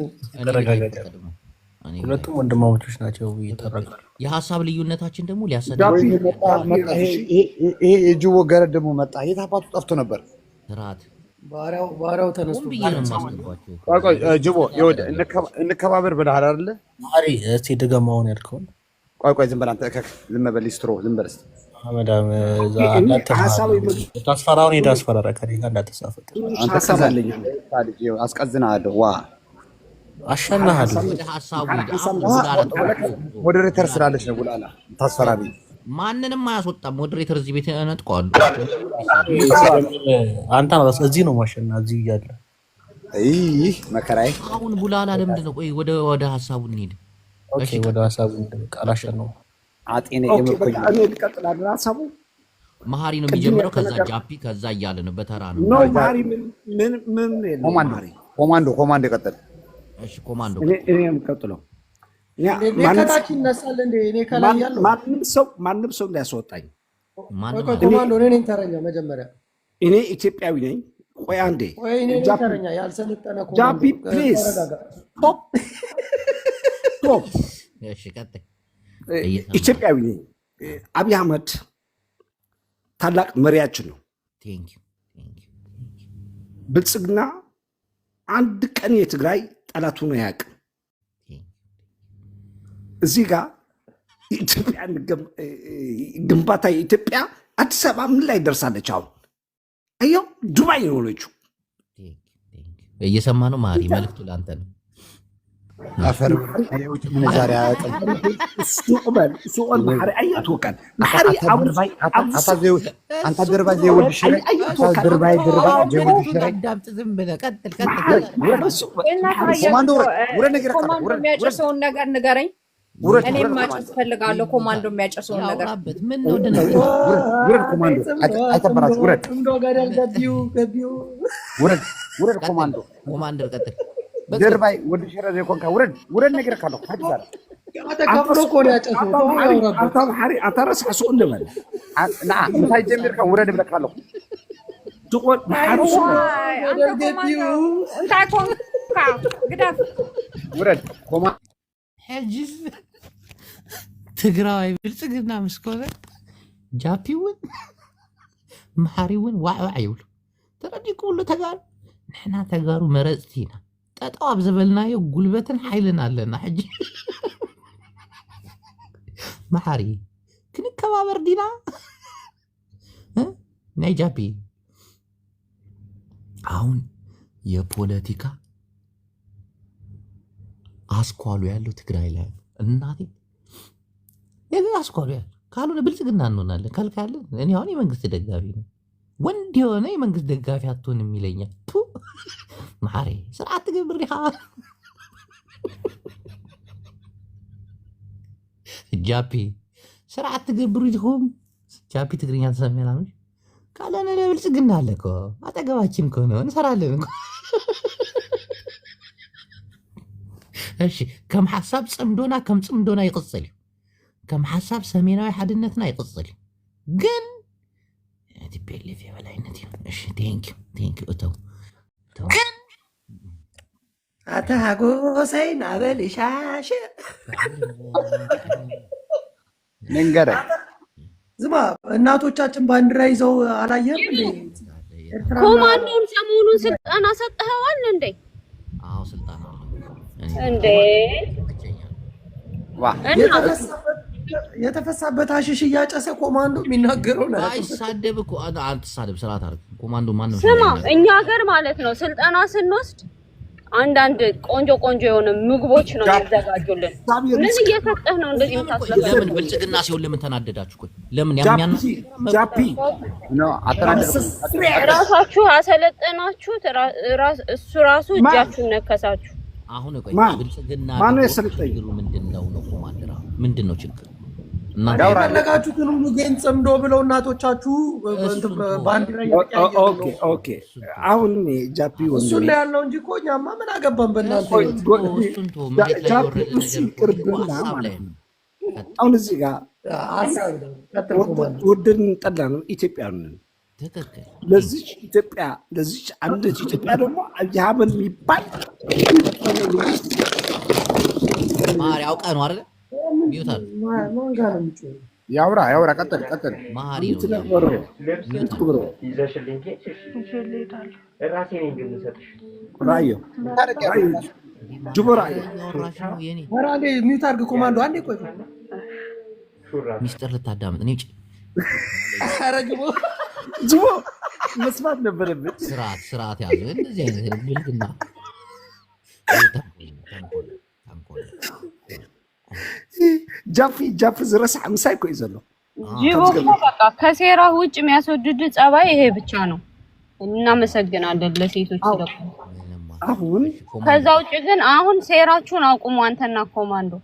ሁለቱም ወንድማማቾች ናቸው። እየተረጋጋ የሀሳብ ልዩነታችን ደግሞ ሊያሰዳ ይሄ የጅቦ ገረድ ደግሞ መጣ። የት አባቱ ጠፍቶ ነበር? ስርዓት ባሪያው ተነስቶ ብዬ ነው የማስገባቸው። ቆይ ጅቦ ይወደ እንከባበር ብለሃል አይደለ? ማሪ እስቲ ድገማውን ያልከውን ቆይ ዝም በል አንተ ዝም በል ሊስትሮ ዝም በል እስቲ አመዳም እዛ ታስፈራውን ሄዳስፈራራ ከኔ ጋር እንዳትሳፈጥ አስቀዝናለሁ። ዋ አሸናሃለሁ። ወደ ሀሳቡ ሞዴሬተር ስላለች ነው ጉላላ ታስፈራቢ። ማንንም አያስወጣም። ሞዴሬተር እዚህ ቤት ነጥቀዋል። አንተ ነው እዚህ ነው ማሸና እዚህ እያለ ይህ መከራዬ። አሁን ቡላላ ለምንድን ነው? ቆይ ወደ ሀሳቡ እንሂድ። ኦኬ ወደ ሀሳቡ ቃላሸን ነው አጤኔ ሀሳቡ መሀሪ ነው የሚጀምረው። ከዛ ጃፒ ከዛ እያለ ነው በተራ ነው። መሀሪ ኮማንዶ ይቀጥል። እሺ ኮማንዶ እኔ የምቀጥለው ከታች ይነሳል እንዴ? እኔ ከላይ ያለው ማንም ሰው እንዳያስወጣኝ። ኮማንዶ እኔ ነኝ ተረኛ መጀመሪያ። እኔ ኢትዮጵያዊ ነኝ። ቆይ አንዴ እኔ ነኝ ተረኛ ያልሰለጠነ ኮማንዶ ጃፒ ፕሊዝ ቶፕ እሺ ቀጥል። ኢትዮጵያዊ ነኝ። አብይ አህመድ ታላቅ መሪያችን ነው። ብልጽግና አንድ ቀን የትግራይ ጠላቱ ነው አያውቅም። እዚህ ጋር ኢትዮጵያ ግንባታ የኢትዮጵያ አዲስ አበባ ምን ላይ ደርሳለች? አሁን አየው ዱባይ ነው ሆነችው። እየሰማ ነው ማሪ፣ መልዕክቱ ለአንተ ነው። አፈር የውጭ ምንዛሪ አያውቅም። ሱቆል ባሕሪ አያትወቀን ባሕሪ አንተ ድርባይ ዘይወድ ሽረ ድርባይ ዘይወድ ሽረ ዳምጥ ዝም ብለህ ቀጥል። ኮማንዶ ውረድ ነገር ኮማንዶ የሚያጨሰውን ነገር ንገረኝ። እኔም ማጨስ ፈልጋለሁ። ኮማንዶ የሚያጨሰውን ነገር ምን ነው ደነ ውረድ ኮማንዶ አይተበራሽ ውረድ ገደል ገቢው ውረድ ኮማንዶ ቀጥል። ድርባይ ወድ ሽረ ዘይኮንካ ውረድ ነገር ካለው ታዲያ ተከፍሎ እኮ ነው ያጨሰው። አንተ ባሕሪ አታረስሐ ሱቅ እንበል ና ምሳይ ጀምርካ ውረድ ብለካለሁ ሱቆል ባሕሪ እንታይ ኮንካ ግዳፍ ውረድ ኮማንዶ ሕጂስ ትግራዋይ ብልጽግና ምስ ኮነ ጃፒ እውን መሓሪ እውን ዋዕዋዕ ይብሉ ተረዲኩ ብሉ ተጋሩ ንሕና ተጋሩ መረፅቲ ኢና ጠጠው ኣብ ዘበልናዮ ጉልበትን ሓይልን ኣለና ሕጂ መሓሪ ክንከባበር ዲና ናይ ጃፒ አሁን የፖለቲካ አስኳሉ ያለው ትግራይ ላይ እናቴ የዚህ አስኳሉ ያለው ካልሆነ ብልጽግና እንሆናለን። ካልካለን እኔ አሁን የመንግስት ደጋፊ ነው። ወንድ የሆነ የመንግስት ደጋፊ አትሆንም ይለኛል። ማሬ ስርዓት ትገብር ዲኻ ጃፒ ስርዓት ትገብሩ ይድኹም። ጃፒ ትግርኛ ተሰሚና ምሽ ካልሆነ ለብልጽግና አለ እኮ አጠገባችን ከሆነ እንሰራለን እኮ። እሺ ከም ሓሳብ ጽምዶና ከም ጽምዶና ይቅጽል እዩ። ከም ሓሳብ ሰሜናዊ ሓድነትና ይቅጽል ግን ቲፔሌፍ የበላይነት እዩ። እሺ ቴንክ እተው ግን አተ ሃጎሰይ ናበልሻሽ ንገረ ዝማ እናቶቻችን ባንዲራ ይዘው አላየም እንዴ? ኮማንዶን ሰሞኑን ስልጠና ሰጠኸዋል እንዴ? አዎ ስልጣን እንዴ ዋ የተፈሳበት አሽሽ እያጨሰ ኮማንዶ የሚናገረው ነው። አይሳደብ እኮ አትሳደብ። ስርዓት አድርግ። ኮማንዶ ማን ነው? ስማ እኛ ሀገር ማለት ነው ስልጠና ስንወስድ አንዳንድ ቆንጆ የሆነ ምግቦች ነው የሚዘጋጁልን። ምን እየሰጠህ ነው እንደዚህ የምታስለፈው? ለምን ብልጽግና ሲሆን ለምን ተናደዳችሁ? ለምን ያምኛና ጃፒ ነው አተናደድኩ። ራሳችሁ አሰለጠናችሁት፣ እሱ ራሱ እጃችሁን ነከሳችሁ። አሁን ቆይ ብልጽግና ማነው የሰለጠኝ? ምንድነው ነው ኮማንደር ምንድነው ችግር? ያፈለጋችሁትን ሁሉ ግን ጽምዶ ብለው እናቶቻችሁ ባንዲራ ኦኬ አሁን ጃፒ እሱ ላይ ያለው እንጂ እኮ እኛማ ምን አገባን በእናንተ። ጃፒ እሱ ይቅርብና ማለት ነው። አሁን እዚህ ጋር ወደን ጠላ ነው ኢትዮጵያውያን ለዚች ኢትዮጵያ ለዚች አንዲት ኢትዮጵያ ደግሞ አብይ አህመድ የሚባል ማሪ አውቃ ነው አይደል? ቢዩታል ያውራ ቀጥል ማሪ ሚዩት አድርግ ኮማንዶ አንዴ ቆይ ሚስጥር ልታዳምጥ ነው። ኧረ ጅቦ መስማት ነበረበት። ስርዓት ያዘ እንደዚህ አይነት ብልግና ጃፊ ዝረሳሕ ምሳይ እኮ እዩ ዘሎ። ጅቦ በቃ ከሴራ ውጭ የሚያስወድድ ጸባይ ይሄ ብቻ ነው። እናመሰግናለን ለሴቶች ደግሞ። አሁን ከዛ ውጭ ግን አሁን ሴራችሁን አቁሙ አንተና ኮማንዶ።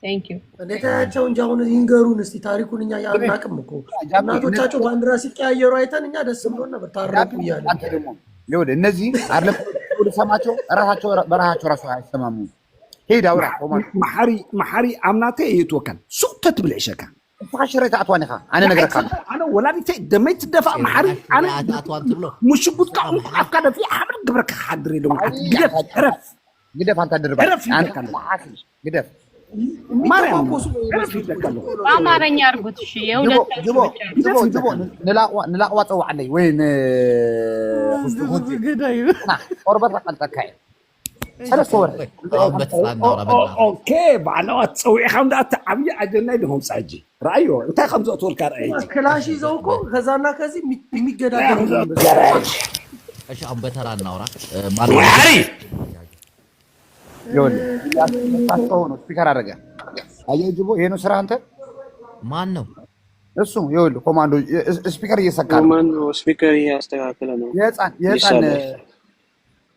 ቴንክ ዩ እንዴታቸው እንጂ አሁን ይንገሩን እስቲ ታሪኩን። እኛ ያናቅም እኮ እናቶቻቸው ባንዲራ ሲቀያየሩ አይተን እኛ ደስ ብሎን ነበር። ታረቁ እያለ ይኸውልህ እነዚህ አይደለም ሰማቸው ራሳቸው በራሳቸው ራሱ አይሰማሙ። ሄድ አውራ ማሐሪ አምናቴ ይትወከል ሱቅተት ብለሽካ فاشرت أتوانها أنا نقرأ أنا ولا بيت دميت دفع محري أنا أتوان تبلو مش بقول كم أفكار في حمل قبرك حدري لهم قدف عرف قدف أنت درب عرف قدف مريم عرف ما رني أربط شيء ولا جبو نلاقوا تو علي وين قربت رقلت كاي هذا صور اوكي بعلوات تسوي خمدة تعبي عجلنا لهم ساجي رايو انت خمسة طول كارعي كلاشي زوكو خزانا كذي ميجدا ايش ام بترى النورة ماري يقول يا تاسون سبيكر ارجع اي جيبو هنا سرا انت ما نو እሱ ይኸውልህ ኮማንዶ ስፒከር እየሰካ ነው ኮማንዶ ስፒከር እያስተካከለ ነው የህፃን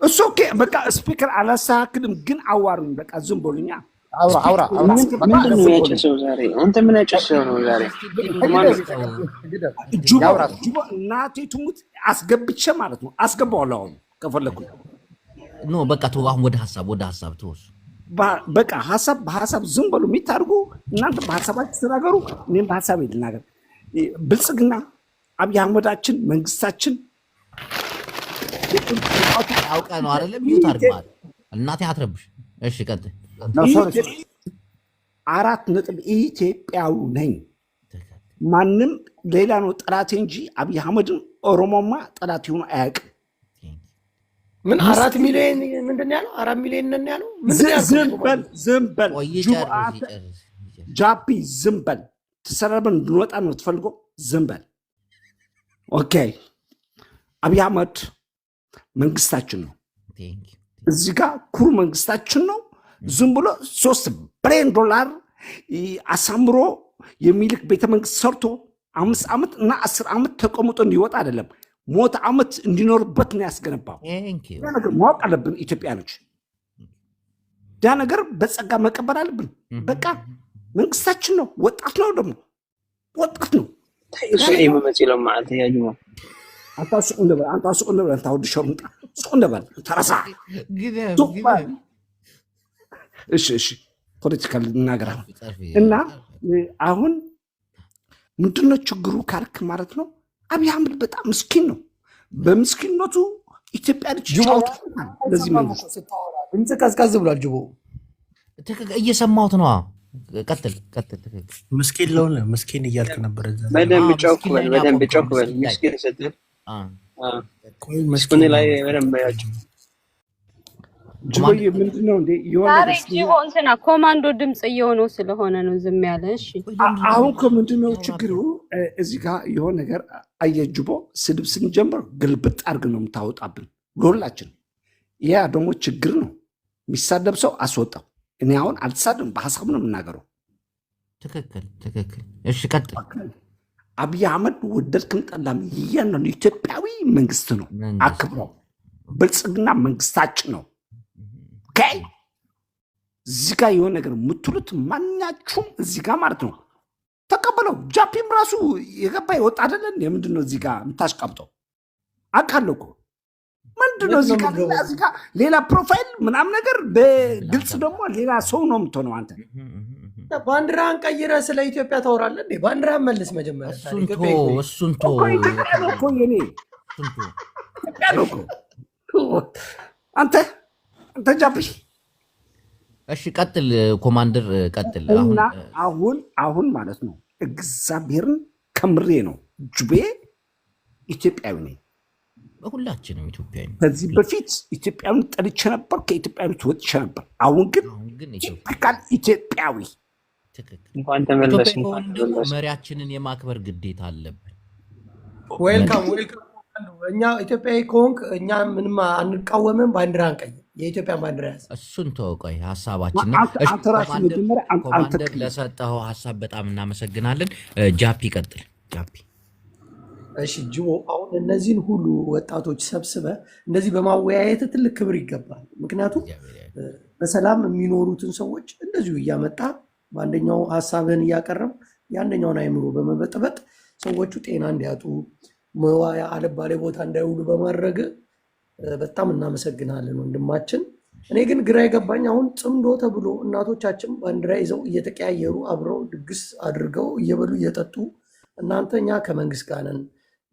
እሱ ኦኬ በቃ ስፒከር አላሳክልም ግን አዋሩኝ በቃ ዝም ብሎኛ አውራ ምንድን ነው ያጨሰው ዛሬ አንተ ምን ያጨሰው ነው ዛሬ ጁቦ እናቴ ትሙት አስገብቼ ማለት ነው አስገባዋለሁ አሁን ከፈለኩ ኖ በቃ ተው አሁን ወደ ሐሳብ ተወስ በቃ በሐሳብ ዝም ብሎ የሚታርጉ እናንተ በሐሳባችሁ ተናገሩ እኔም በሐሳቤ ልናገር ብልጽግና አብይ አህመዳችን መንግስታችን አውቃ ነው አይደለም ሚዩት አድርገዋል እናቴ አትረብሽ እሺ ቀጥል አራት ነጥብ ኢትዮጵያው ነኝ ማንም ሌላ ነው ጠላቴ እንጂ አብይ አህመድን ኦሮሞማ ጠላት ይሁን አያውቅም ምን 4 ሚሊዮን ምንድነው ያለው 4 ሚሊዮን ነን ያለው ዝም በል ጃፒ ዝም በል ተሰረበን እንድንወጣ ነው ትፈልገው ዝም በል ኦኬ አብይ አህመድ መንግስታችን ነው እዚህ ጋር ኩሩ መንግስታችን ነው ዝም ብሎ $3 ቢሊዮን አሳምሮ የሚልክ ቤተመንግስት ሰርቶ 5 ዓመት እና 10 ዓመት ተቀምጦ እንዲወጣ አይደለም ሞት ዓመት እንዲኖርበት ነው ያስገነባው። ያ ነገር ማወቅ አለብን ኢትዮጵያኖች። ያ ነገር በጸጋ መቀበል አለብን። በቃ መንግስታችን ነው፣ ወጣት ነው፣ ደግሞ ወጣት ነው። እሱ የመመጽለው ማለት ያጅማ አንተ ሱቅ እንደበል አንተ ወድ ሸርምጣ ሱቅ እንደበል ተራሳ እሺ ፖለቲካል እናገራለን እና አሁን ምንድነው ችግሩ ካልክ ማለት ነው አብይ አህመድ በጣም ምስኪን ነው። በምስኪንነቱ ኢትዮጵያ ልጅ ጫውታል። ለዚህ መንግስት ድምጽ ቀዝቀዝ ብሏል። ጅቦ እየሰማሁት ነው። ቀጥል። ምስኪን ለሆነ ምስኪን እያልክ ነበር። በደንብ ጮክ በል ምስኪን ስትል ምስኪን ላይ በደንብ ያጭ ጅቦዬ ምንድነው እንዴ እንትና ኮማንዶ ድምጽ እየሆነው ስለሆነ ነው ዝም ያለ። እሺ አሁን ከምንድነው ችግሩ? እዚህ ጋር የሆነ ነገር አየጅቦ ስድብ ስንጀምር ግልብጥ አድርግ ነው የምታወጣብን ለሁላችን። ያ ደግሞ ችግር ነው። የሚሳደብ ሰው አስወጣው። እኔ አሁን አልተሳደብም፣ በሐሳብ ነው የምናገረው። ትክክል። እሺ ቀጥል። አብይ አህመድ ወደድክም ጠላም እያንዳንዱ ኢትዮጵያዊ መንግስት ነው፣ አክብረው። ብልጽግና መንግስታችን ነው። እዚህ ጋር የሆነ ነገር የምትሉት ማናችሁም እዚህ ጋር ማለት ነው ተቀበለው። ጃፒም ራሱ የገባ የወጣ አይደለን? የምንድነው እዚህ ጋር የምታሽቃብጠው? አውቃለሁ እኮ ምንድነው እዚህ ጋር ሌላ ፕሮፋይል ምናምን ነገር፣ በግልጽ ደግሞ ሌላ ሰው ነው የምትሆነው አንተ። ባንዲራን ቀይረ ስለ ኢትዮጵያ ታወራለህ እንዴ? ባንዲራን መልስ መጀመሪያ። እሱን ኢትዮጵያ ነው እኮ የኔ ኢትዮጵያ ነው እኮ አንተ ጃፒ። እሺ ቀጥል ኮማንደር ቀጥል። አሁን ማለት ነው እግዚአብሔርን ከምሬ ነው ጁቤ ኢትዮጵያዊ ነኝ። ሁላችንም ኢትዮጵያዊ ነን። ከዚህ በፊት ኢትዮጵያዊ ጠልቼ ነበር፣ ከኢትዮጵያዊ ወጥቼ ነበር። አሁን ግን ቲፒካል ኢትዮጵያዊ። እንኳን ተመለስ። ደግሞ መሪያችንን የማክበር ግዴታ አለብን። ዌልካም። እኛ ኢትዮጵያዊ ከሆንክ እኛ ምንም አንቃወምም። ባንዲራ አንቀይም። የኢትዮጵያ ባንዲራ ያዝ። እሱን ተወቀይ ሀሳባችን ነው። ኮማንደር ለሰጠኸው ሀሳብ በጣም እናመሰግናለን። ጃፒ ቀጥል። ጃፒ እሺ ጅቦ፣ አሁን እነዚህን ሁሉ ወጣቶች ሰብስበ እንደዚህ በማወያየት ትልቅ ክብር ይገባል። ምክንያቱም በሰላም የሚኖሩትን ሰዎች እንደዚሁ እያመጣ በአንደኛው ሀሳብህን እያቀረብ የአንደኛውን አይምሮ በመበጥበጥ ሰዎቹ ጤና እንዲያጡ መዋያ አለባሌ ቦታ እንዳይውሉ በማድረግ በጣም እናመሰግናለን ወንድማችን። እኔ ግን ግራ የገባኝ አሁን ጽምዶ ተብሎ እናቶቻችን ባንዲራ ይዘው እየተቀያየሩ አብረው ድግስ አድርገው እየበሉ እየጠጡ እናንተ እኛ ከመንግስት ጋር ነን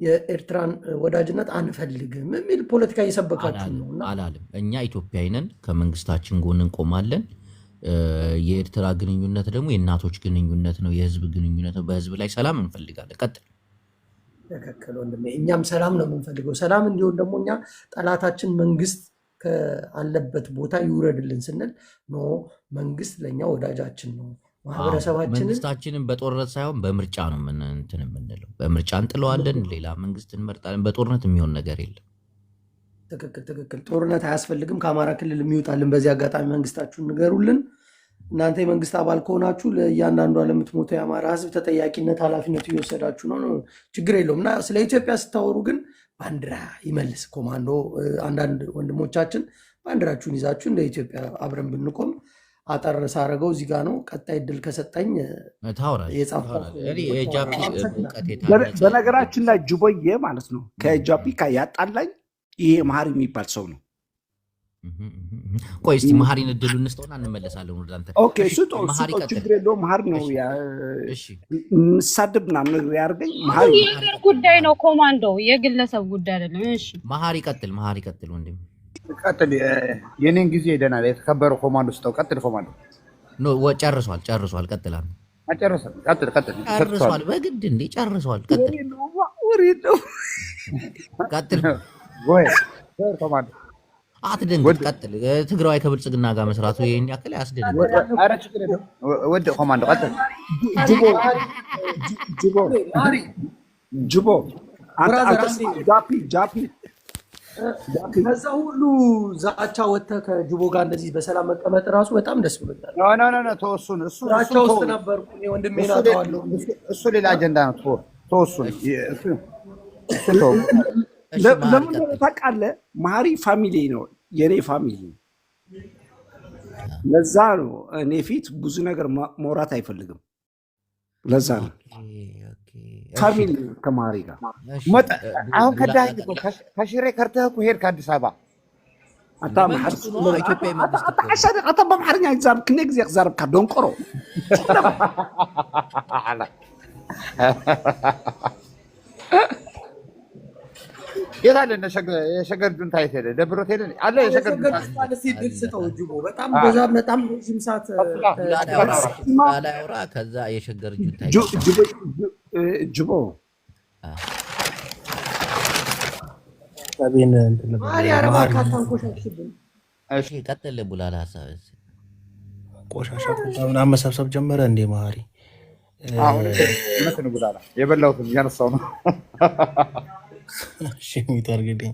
የኤርትራን ወዳጅነት አንፈልግም የሚል ፖለቲካ እየሰበካችሁ ነው። አላለም። እኛ ኢትዮጵያዊ ነን፣ ከመንግስታችን ጎን እንቆማለን። የኤርትራ ግንኙነት ደግሞ የእናቶች ግንኙነት ነው፣ የህዝብ ግንኙነት ነው። በህዝብ ላይ ሰላም እንፈልጋለን። ቀጥል። ተከከለ ወንድሜ፣ እኛም ሰላም ነው የምንፈልገው። ሰላም እንዲሆን ደግሞ እኛ ጠላታችን መንግስት ካለበት ቦታ ይውረድልን ስንል ኖ መንግስት ለእኛ ወዳጃችን ነው። መንግስታችንን በጦርነት ሳይሆን በምርጫ ነው እንትን የምንለው። በምርጫ እንጥለዋለን፣ ሌላ መንግስት እንመርጣለን። በጦርነት የሚሆን ነገር የለም። ትክክል። ጦርነት አያስፈልግም። ከአማራ ክልል የሚወጣልን በዚህ አጋጣሚ መንግስታችሁን ንገሩልን። እናንተ የመንግስት አባል ከሆናችሁ ለእያንዳንዷ ለምትሞተው የአማራ ህዝብ ተጠያቂነት ኃላፊነቱ እየወሰዳችሁ ነው። ችግር የለውም። እና ስለ ኢትዮጵያ ስታወሩ ግን ባንዲራ ይመልስ ኮማንዶ። አንዳንድ ወንድሞቻችን ባንዲራችሁን ይዛችሁ እንደ ኢትዮጵያ አብረን ብንቆም አጠር ሳረገው እዚህ ጋር ነው። ቀጣይ እድል ከሰጠኝ በነገራችን ላይ ጅቦዬ ማለት ነው ከጃፒ ያጣላኝ ይሄ መሀሪ የሚባል ሰው ነው። ቆይ እስቲ መሀሪን እድሉ እንስጠውና እንመለሳለን ወደ አንተ። ኦኬ ችግር የለውም። መሀሪ ነው ምሳድብ ምናምን ነገር ያደርገኝ። የሀገር ጉዳይ ነው ኮማንዶ፣ የግለሰብ ጉዳይ አይደለም። እሺ መሀሪ ቀጥል ወንድም ቀጥል። የኔን ጊዜ ሄደናል። የተከበረው ኮማንዶ ስጠው። ቀጥል ኮማንዶ። ጨርሷል። ቀጥል። ጨርሷል። በግድ እንዴ ጨርሷል። ቀጥል። ኮማንዶ አትደንግጥ። ቀጥል። ትግራዋይ ከብልጽግና ጋር መስራቱ ይሄን ያክል ያስደንግጥ። ወደ ኮማንዶ ቀጥል። ጅቦ ጃፒ ከዛ ሁሉ ዛቻ ወጥተህ ከጅቦ ጋር እንደዚህ በሰላም መቀመጥ ራሱ በጣም ደስ ብሎኛል። ኖ ተወሱን እሱ ዛቻ ውስጥ ነበርኩ እኔ ወንድሜን አውቀዋለሁ። እሱ ሌላ አጀንዳ ነው። ተወሱን ለምን ታውቃለህ? ማሪ ፋሚሊ ነው የኔ ፋሚሊ። ለዛ ነው እኔ ፊት ብዙ ነገር ማውራት አይፈልግም። ለዛ ነው ፋሚሊ ከማሪ ጋር አሁን ከዳኝ ከሽሬ ከርተህ እኮ ሄድክ አዲስ አበባ። አታ በአማርኛ ይዛረብ ክኔ ጊዜ ክዛረብካ ደንቆሮ የት አለ የሸገር ጁንታ የት ሄደ? ደብሮት ሄደ አለ የሸገር ጁንታ ስጠው ጅቦ በጣም ረዥም ሰዓት ላውራ። ከዛ የሸገር ጁንታ ጅቦ ቀጥል ቡላላ ሀሳብ ቆሻሻ ምናምን መሰብሰብ ጀመረ እንዴ ማሪ? እውነት ነው ቡላላ የበላሁትን እያነሳው ነው። እሺ የሚታርግልኝ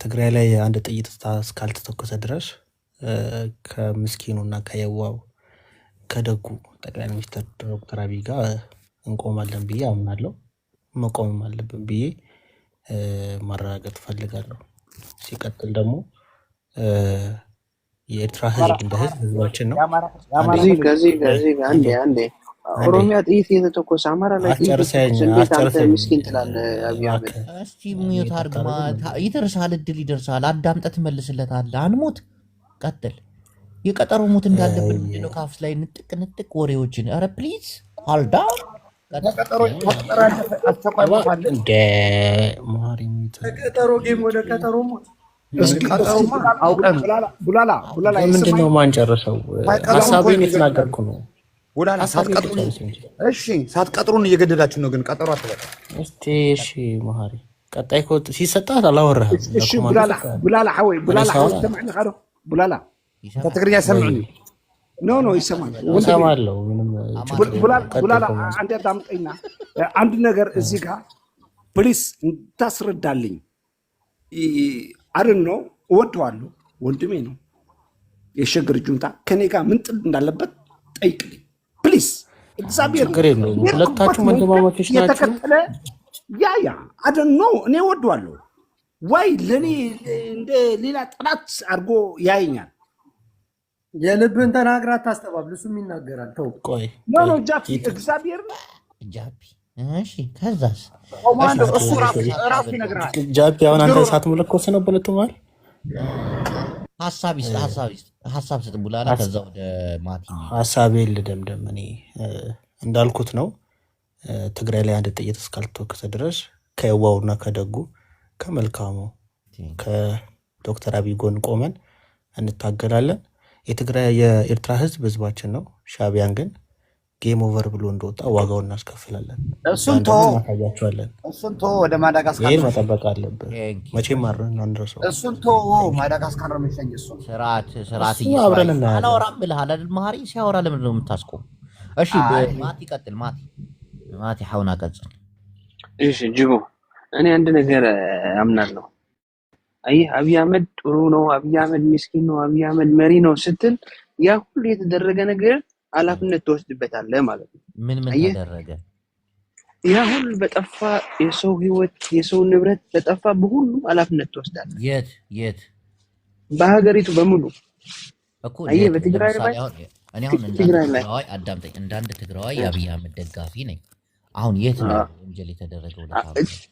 ትግራይ ላይ አንድ ጥይት እስካልተተኮሰ ድረስ ከምስኪኑና ከየዋው ከደጉ ጠቅላይ ሚኒስትር ዶክተር አብይ ጋር እንቆማለን ብዬ አምናለሁ። መቆምም አለብን ብዬ ማረጋገጥ ፈልጋለሁ። ሲቀጥል ደግሞ የኤርትራ ህዝብ እንደ ህዝብ ህዝባችን ነው። ከዚህ አንዴ ኦሮሚያ ጥይት እየተተኮሰ አማራ ላይ ምስኪን ትላለህ። አብይ አህመድ እስቲ ሚዩት አድርግ። ይደርሳል፣ እድል ይደርሳል። አዳምጠህ ትመልስለታለህ። አንሞት፣ ቀጥል። የቀጠሮ ሞት እንዳለብን ምንድነው ካፍስ ላይ ንጥቅ ወሬዎችን። ኧረ ፕሊዝ ሆልድ ዳውን። ቀጠሮ ጌም ወደ ቀጠሮ ሞት ቡላላ ምንድነው ማንጨርሰው? ሀሳቤን የተናገርኩ ነው። ሳትቀጥሩን እየገደላችሁ ነው። ግን ቀጠሮ አትበል እስቲ። እሺ መሀሪ ቀጣይ ኮት ሲሰጣት አላወራህም። እሺ ቡላላ ሐወይ ሰማዕኒ ካዶ ቡላላ ከትግርኛ ሰምዕኒ ኖ ይሰማል። እሰማለሁ። ምንም ቡላላ አንድ አዳምጠኝና አንድ ነገር እዚህ ጋር ፕሊስ እንታስረዳልኝ። ነው እወደዋለሁ፣ ወንድሜ ነው። የሸገር ጁንታ ከኔ ጋር ምን ጥል እንዳለበት ጠይቅልኝ ፕሊስ። እግዚአብሔር ሁለታችሁ ወንድማማቾች ናችሁ። የተከተለ ያ ነው እኔ እወደዋለሁ ወይ ለኔ እንደ ሌላ ጠላት አድርጎ ያየኛል። የልብን ተናግራ ታስተባብል፣ እሱም ይናገራል። ተው ቆይ ኖ ጃፒ እግዚአብሔር ነው ጃፒ። እሺ ከዛስ እሱ ራሱ ይነግራል። ጃፒ አሁን አንተ ሳትመለኮስ ነው በለቱማል ሀሳብ ስጥ ቡላላ። ከዛ ወደ ማቲ ሀሳቤን ልደምደም። እኔ እንዳልኩት ነው። ትግራይ ላይ አንድ ጥይት እስካልተወከሰ ድረስ ከየዋውና ከደጉ ከመልካሙ ከዶክተር አብይ ጎን ቆመን እንታገላለን። የኤርትራ ህዝብ ህዝባችን ነው። ሻቢያን ግን ጌም ኦቨር ብሎ እንደወጣ ዋጋውን እናስከፍላለን። እሱን እናሳያቸዋለን። ወደ ማዳጋስካር ይሄን መጠበቅ አለብን። መቼም አንረሳው። እሱን ማዳጋስካር ነው የሚሸኝ። እሱ ስርዓት አብረን እናያለን። አላወራም ብለሃል አይደል መሀሪ? ሲያወራ ለምንድን ነው የምታስቆም? እሺ ማቲ ቀጥል። ማቲ ሐውና ቀጥል። እሺ ጅቦ፣ እኔ አንድ ነገር አምናለሁ። አየህ አብይ አህመድ ጥሩ ነው፣ አብይ አህመድ ምስኪን ነው፣ አብይ አህመድ መሪ ነው ስትል ያ ሁሉ የተደረገ ነገር ኃላፊነት ትወስድበታለህ ማለት ነው። ምን ተደረገ? ያ ሁሉ በጠፋ የሰው ህይወት የሰው ንብረት በጠፋ በሁሉ ኃላፊነት ትወስዳለህ። የት በሀገሪቱ በሙሉ እኮ አየህ። በትግራይ ላይ እኔ አሁን ትግራይ አዳምጠኝ፣ እንዳንድ ትግራዋይ የአብይ አህመድ ደጋፊ ነኝ። አሁን የት ነው ወንጀል የተደረገው?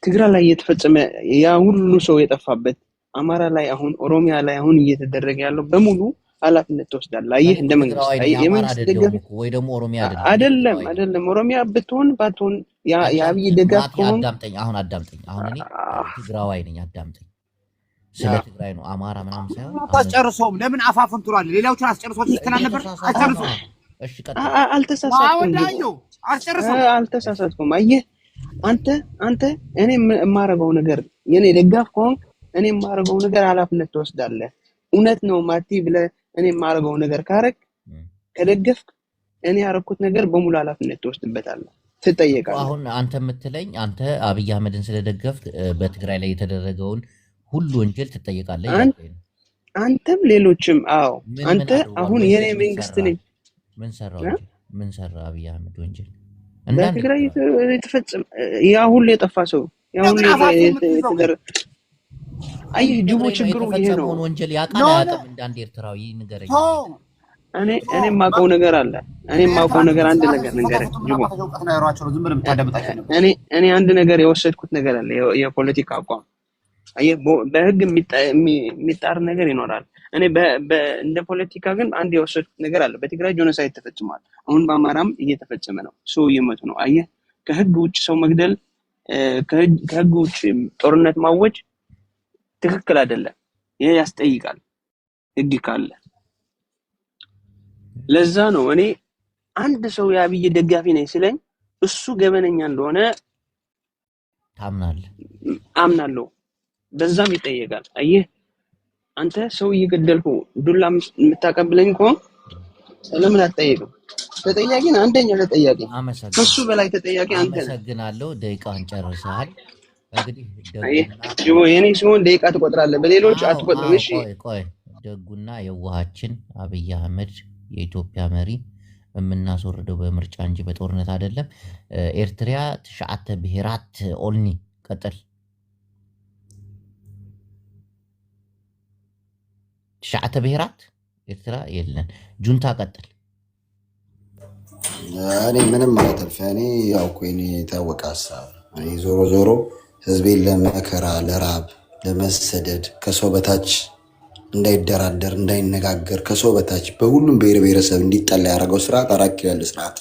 ትግራይ ላይ የተፈጸመ ያ ሁሉ ሰው የጠፋበት አማራ ላይ አሁን ኦሮሚያ ላይ አሁን እየተደረገ ያለው በሙሉ ኃላፊነት ትወስዳለህ። አየህ እንደ መንግስት የመንግስት ደጋፊ ወይ ደግሞ ኦሮሚያ አይደለም ኦሮሚያ ብትሆን ባትሆን የአብይ ደጋፊ ሆኖ አዳምጠኝ። አሁን እኔ ትግራዋይ ነኝ፣ አዳምጠኝ። ስለ ትግራይ ነው አማራ ምናምን ሳይሆን አስጨርሰውም። ለምን አፋፍን ትሏል? ሌላዎችን አስጨርሶት ይከናል ነበር። አስጨርሰው። እሺ አልተሳሳትኩም። አየህ አንተ እኔ የማረገው ነገር የኔ ደጋፍ ከሆንክ እኔ የማረገው ነገር ኃላፊነት ትወስዳለህ። እውነት ነው ማቲ ብለህ እኔ የማረገው ነገር ካረክ ከደገፍክ እኔ ያረኩት ነገር በሙሉ ኃላፊነት ትወስድበታለህ። ትጠየቃለህ። አሁን አንተ የምትለኝ አንተ አብይ አህመድን ስለደገፍክ በትግራይ ላይ የተደረገውን ሁሉ ወንጀል ትጠየቃለህ እያልከኝ ነው። አንተም ሌሎችም። አዎ ምን አንተ አድርጓል? አሁን የኔ ወንጀል ምን መንግስት ሰራ? ነኝ ምን ሰራ እ? ወንጀል? ምን ሰራ አብይ አህመድ ወንጀል? እንዳንድ በትግራይ ንገረኝ። የተፈጸመ ያ ሁሉ የጠፋ ሰው ያ ሁሉ የተደረገ አየህ፣ ጅቦ በትግራይ ላይ ችግሩ ይሄ ነው። የተፈጸመውን ወንጀል ያውቃል አያውቅም? እንዳንድ ኤርትራዊ ንገረኝ። እኔ የማውቀው ነገር አለ። እኔ የማውቀው ነገር አንድ ነገር ንገረኝ ጅቦ። እኔ አንድ ነገር የወሰድኩት ነገር አለ፣ የፖለቲካ አቋም። አየህ፣ በህግ የሚጣር ነገር ይኖራል። እኔ እንደ ፖለቲካ ግን አንድ የወሰድኩት ነገር አለ። በትግራይ ጆኖሳይድ ተፈጽሟል። አሁን በአማራም እየተፈጸመ ነው። ሰው እየሞቱ ነው። አየህ፣ ከህግ ውጭ ሰው መግደል፣ ከህግ ውጭ ጦርነት ማወጅ ትክክል አይደለም። ይሄ ያስጠይቃል ህግ ካለ። ለዛ ነው እኔ አንድ ሰው የአብይ ደጋፊ ነኝ ስለኝ እሱ ገበነኛ እንደሆነ ታምናለህ? አምናለሁ። በዛም ይጠየቃል። አየህ አንተ ሰው እየገደልኩ ዱላ የምታቀብለኝ ከሆነ ለምን አትጠይቅም? ተጠያቂ ነህ። አንደኛ ተጠያቂ፣ ከሱ በላይ ተጠያቂ አንተ ነህ። አመሰግናለሁ። ደቂቃን ጨርሰሃል። እንግዲህ ጅቦ የኔ ሲሆን ደቂቃ ትቆጥራለህ፣ በሌሎች አትቆጥርም። እሺ ቆይ ደጉና የዋሃችን አብይ አህመድ የኢትዮጵያ መሪ የምናስወርደው በምርጫ እንጂ በጦርነት አይደለም። ኤርትሪያ ትሽዓተ ብሔራት ኦልኒ ቀጥል። ትሽዓተ ብሔራት ኤርትራ የለን። ጁንታ ቀጥል። እኔ ምንም ማለት አልፈ እኔ ያው እኮ እኔ የታወቀ ሀሳብ እኔ ዞሮ ዞሮ ህዝቤን ለመከራ ለራብ ለመሰደድ ከሰው በታች እንዳይደራደር እንዳይነጋገር ከሰው በታች በሁሉም ብሔር ብሔረሰብ እንዲጠላ ያደረገው ስርዓት 4 ኪሎ ያለ ስርዓት።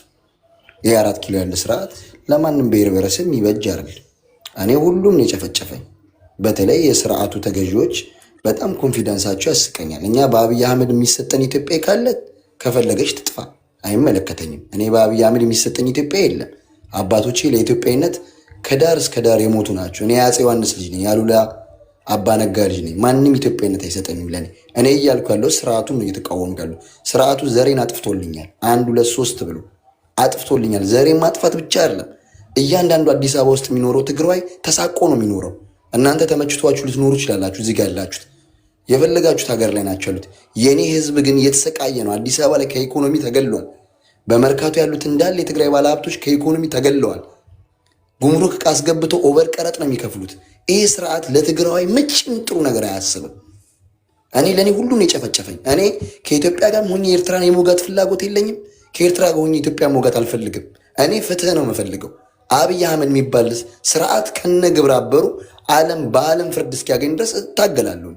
ይሄ 4 ኪሎ ያለ ስርዓት ለማንም ብሔር ብሔረሰብ የሚበጅ አይደል። እኔ ሁሉም ነው የጨፈጨፈኝ። በተለይ የስርዓቱ ተገዢዎች በጣም ኮንፊደንሳቸው ያስቀኛል። እኛ በአብይ አህመድ የሚሰጠን ኢትዮጵያ ካለ ከፈለገች ትጥፋ፣ አይመለከተኝም። እኔ በአብይ አህመድ የሚሰጠኝ ኢትዮጵያ የለም። አባቶቼ ለኢትዮጵያዊነት ከዳር እስከ ዳር የሞቱ ናቸው። እኔ የአፄ ዮሐንስ ልጅ ነኝ፣ ያሉላ አባ ነጋ ልጅ ነኝ። ማንም ኢትዮጵያዊነት አይሰጠኝም ለኔ። እኔ እያልኩ ያለው ስርዓቱን ነው እየተቃወምኩ ያለው። ስርዓቱ ዘሬን አጥፍቶልኛል። 1 2 3 ብሎ አጥፍቶልኛል። ዘሬን ማጥፋት ብቻ አይደለም፣ እያንዳንዱ አዲስ አበባ ውስጥ የሚኖረው ትግራዋይ ተሳቆ ነው የሚኖረው። እናንተ ተመችቷችሁ ልትኖሩ ይችላላችሁ፣ እዚህ ጋር ያላችሁት የፈለጋችሁት ሀገር ላይ ናቸው ያሉት። የኔ ህዝብ ግን እየተሰቃየ ነው። አዲስ አበባ ላይ ከኢኮኖሚ ተገለዋል። በመርካቶ ያሉት እንዳለ የትግራይ ባለሀብቶች ከኢኮኖሚ ተገለዋል። ጉምሩክ ዕቃ አስገብተው ኦቨር ቀረጥ ነው የሚከፍሉት። ይሄ ስርዓት ለትግራዋይ መቼም ጥሩ ነገር አያስብም። ለእኔ ሁሉም የጨፈጨፈኝ። እኔ ከኢትዮጵያ ጋር ሆኜ ኤርትራን የመውጋት ፍላጎት የለኝም። ከኤርትራ ጋር ሆኜ ኢትዮጵያ መውጋት አልፈልግም። እኔ ፍትህ ነው የምፈልገው። አብይ አህመድ የሚባል ስርዓት ከነ ግብረ አበሩ በዓለም ፍርድ እስኪያገኝ ድረስ እታገላለሁ።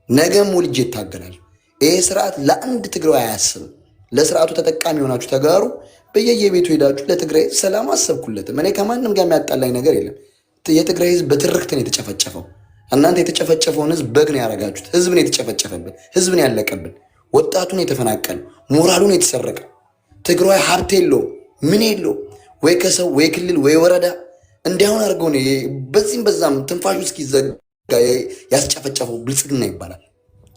ነገም ወልጄ እታገላለሁ። ይሄ ስርዓት ለአንድ ትግራዋይ አያስብም። ለስርዓቱ ተጠቃሚ የሆናችሁ ተጋሩ። በየቤቱ ሄዳችሁ ለትግራይ ሰላም አሰብኩለትም። እኔ ከማንም ጋር የሚያጣላኝ ነገር የለም። የትግራይ ህዝብ በትርክት ነው የተጨፈጨፈው። እናንተ የተጨፈጨፈውን ህዝብ በግ ነው ያደረጋችሁት። ህዝብ ነው የተጨፈጨፈብን፣ ህዝብ ነው ያለቀብን፣ ወጣቱን የተፈናቀለ፣ ሞራሉን የተሰረቀ። ትግራይ ሀብት የለው ምን የለው ወይ ከሰው ወይ ክልል ወይ ወረዳ እንዲያሁን አድርገው ነው በዚህም በዛም ትንፋሹ እስኪዘጋ ያስጨፈጨፈው ብልጽግና ይባላል።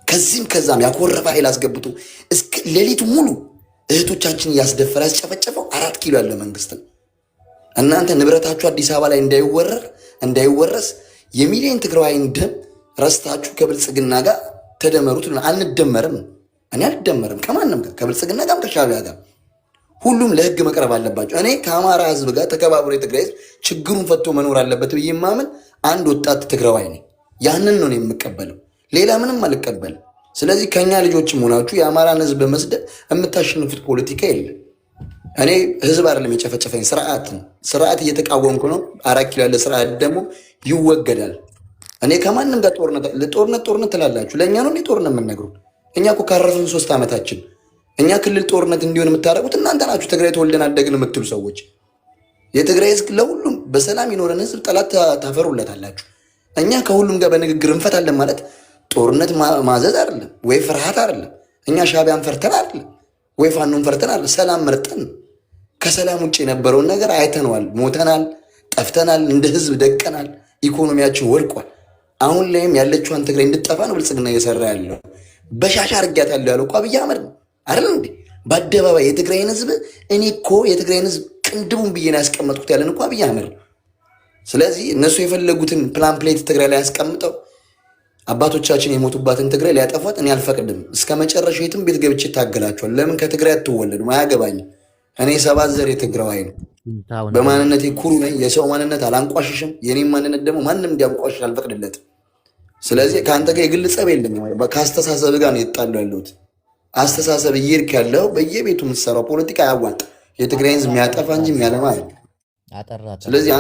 ከዚህም ከዛም ያኮረፈ ኃይል አስገብቶ እስከ ሌሊቱ ሙሉ እህቶቻችን እያስደፈረ ያስጨፈጨፈው 4 ኪሎ ያለ መንግስት ነው። እናንተ ንብረታችሁ አዲስ አበባ ላይ እንዳይወረስ የሚሊዮን ትግራዋይን ደም ረስታችሁ ከብልጽግና ጋር ተደመሩት። አንደመርም። እኔ አልደመርም ከማንም ጋር፣ ከብልጽግና ጋር ከሻዕቢያ ጋር። ሁሉም ለህግ መቅረብ አለባቸው። እኔ ከአማራ ህዝብ ጋር ተከባብሮ የትግራይ ህዝብ ችግሩን ፈቶ መኖር አለበት ብዬ የማምን አንድ ወጣት ትግራዋይ ነኝ። ያንን ነው የምቀበለው፣ ሌላ ምንም አልቀበልም። ስለዚህ ከኛ ልጆችም ሆናችሁ የአማራን ህዝብ በመስደብ የምታሸንፉት ፖለቲካ የለም። እኔ ህዝብ አይደለም የጨፈጨፈኝ፣ ስርዓት ነው። ስርዓት እየተቃወምኩ ነው። 4 ኪሎ ያለ ስርዓት ደግሞ ይወገዳል። እኔ ከማንም ጋር ጦርነት ትላላችሁ። ለእኛ ነው ጦርነት የምንነግሩት። እኛ እኮ ካረፍን 3 ዓመታችን። እኛ ክልል ጦርነት እንዲሆን የምታደርጉት እናንተ ናችሁ። ትግራይ ተወልደን አደግን የምትሉ ሰዎች። የትግራይ ህዝብ ለሁሉም በሰላም ይኖረን ህዝብ ጠላት ታፈሩለታላችሁ። እኛ ከሁሉም ጋር በንግግር እንፈታለን ማለት ጦርነት ማዘዝ አይደለም ወይ ፍርሃት አይደለም። እኛ ሻዕቢያን ፈርተን አይደለም ወይ ፋኖን ፈርተን አይደለም። ሰላም መርጠን ከሰላም ውጭ የነበረውን ነገር አይተነዋል። ሞተናል፣ ጠፍተናል፣ እንደ ህዝብ ደቀናል። ኢኮኖሚያችን ወድቋል። አሁን ላይም ያለችዋን ትግራይ እንድጠፋ ነው ብልጽግና እየሰራ ያለው። በሻሻ አርጊያታለሁ ያለው እኮ አብይ አህመድ ነው አይደል እንዴ? በአደባባይ የትግራይን ህዝብ እኔ እኮ የትግራይን ህዝብ ቅንድቡን ብዬ ነው ያስቀመጥኩት ያለን እኮ አብይ አህመድ። ስለዚህ እነሱ የፈለጉትን ፕላን ፕሌት ትግራይ ላይ ያስቀምጠው አባቶቻችን የሞቱባትን ትግራይ ሊያጠፏት እኔ አልፈቅድም። እስከ መጨረሻው የትም ቤት ገብቼ ታገላቸዋል። ለምን ከትግራይ አትወለዱም? አያገባኝም። እኔ 7 ዘር የትግራዋይ ነው። በማንነቴ ኩሩ ነኝ። የሰው ማንነት አላንቋሽሽም። የኔም ማንነት ደግሞ ማንም እንዲያንቋሽሽ አልፈቅድለትም። ስለዚህ ከአንተ ጋር የግል ጸብ የለም። ከአስተሳሰብ ጋር ነው የጣሉ ያለሁት። አስተሳሰብ እየሄድክ ያለው በየቤቱ የምትሰራው ፖለቲካ ያዋጣ የትግራይ ህዝብ የሚያጠፋ እንጂ የሚያለማ አይደለም። ስለዚህ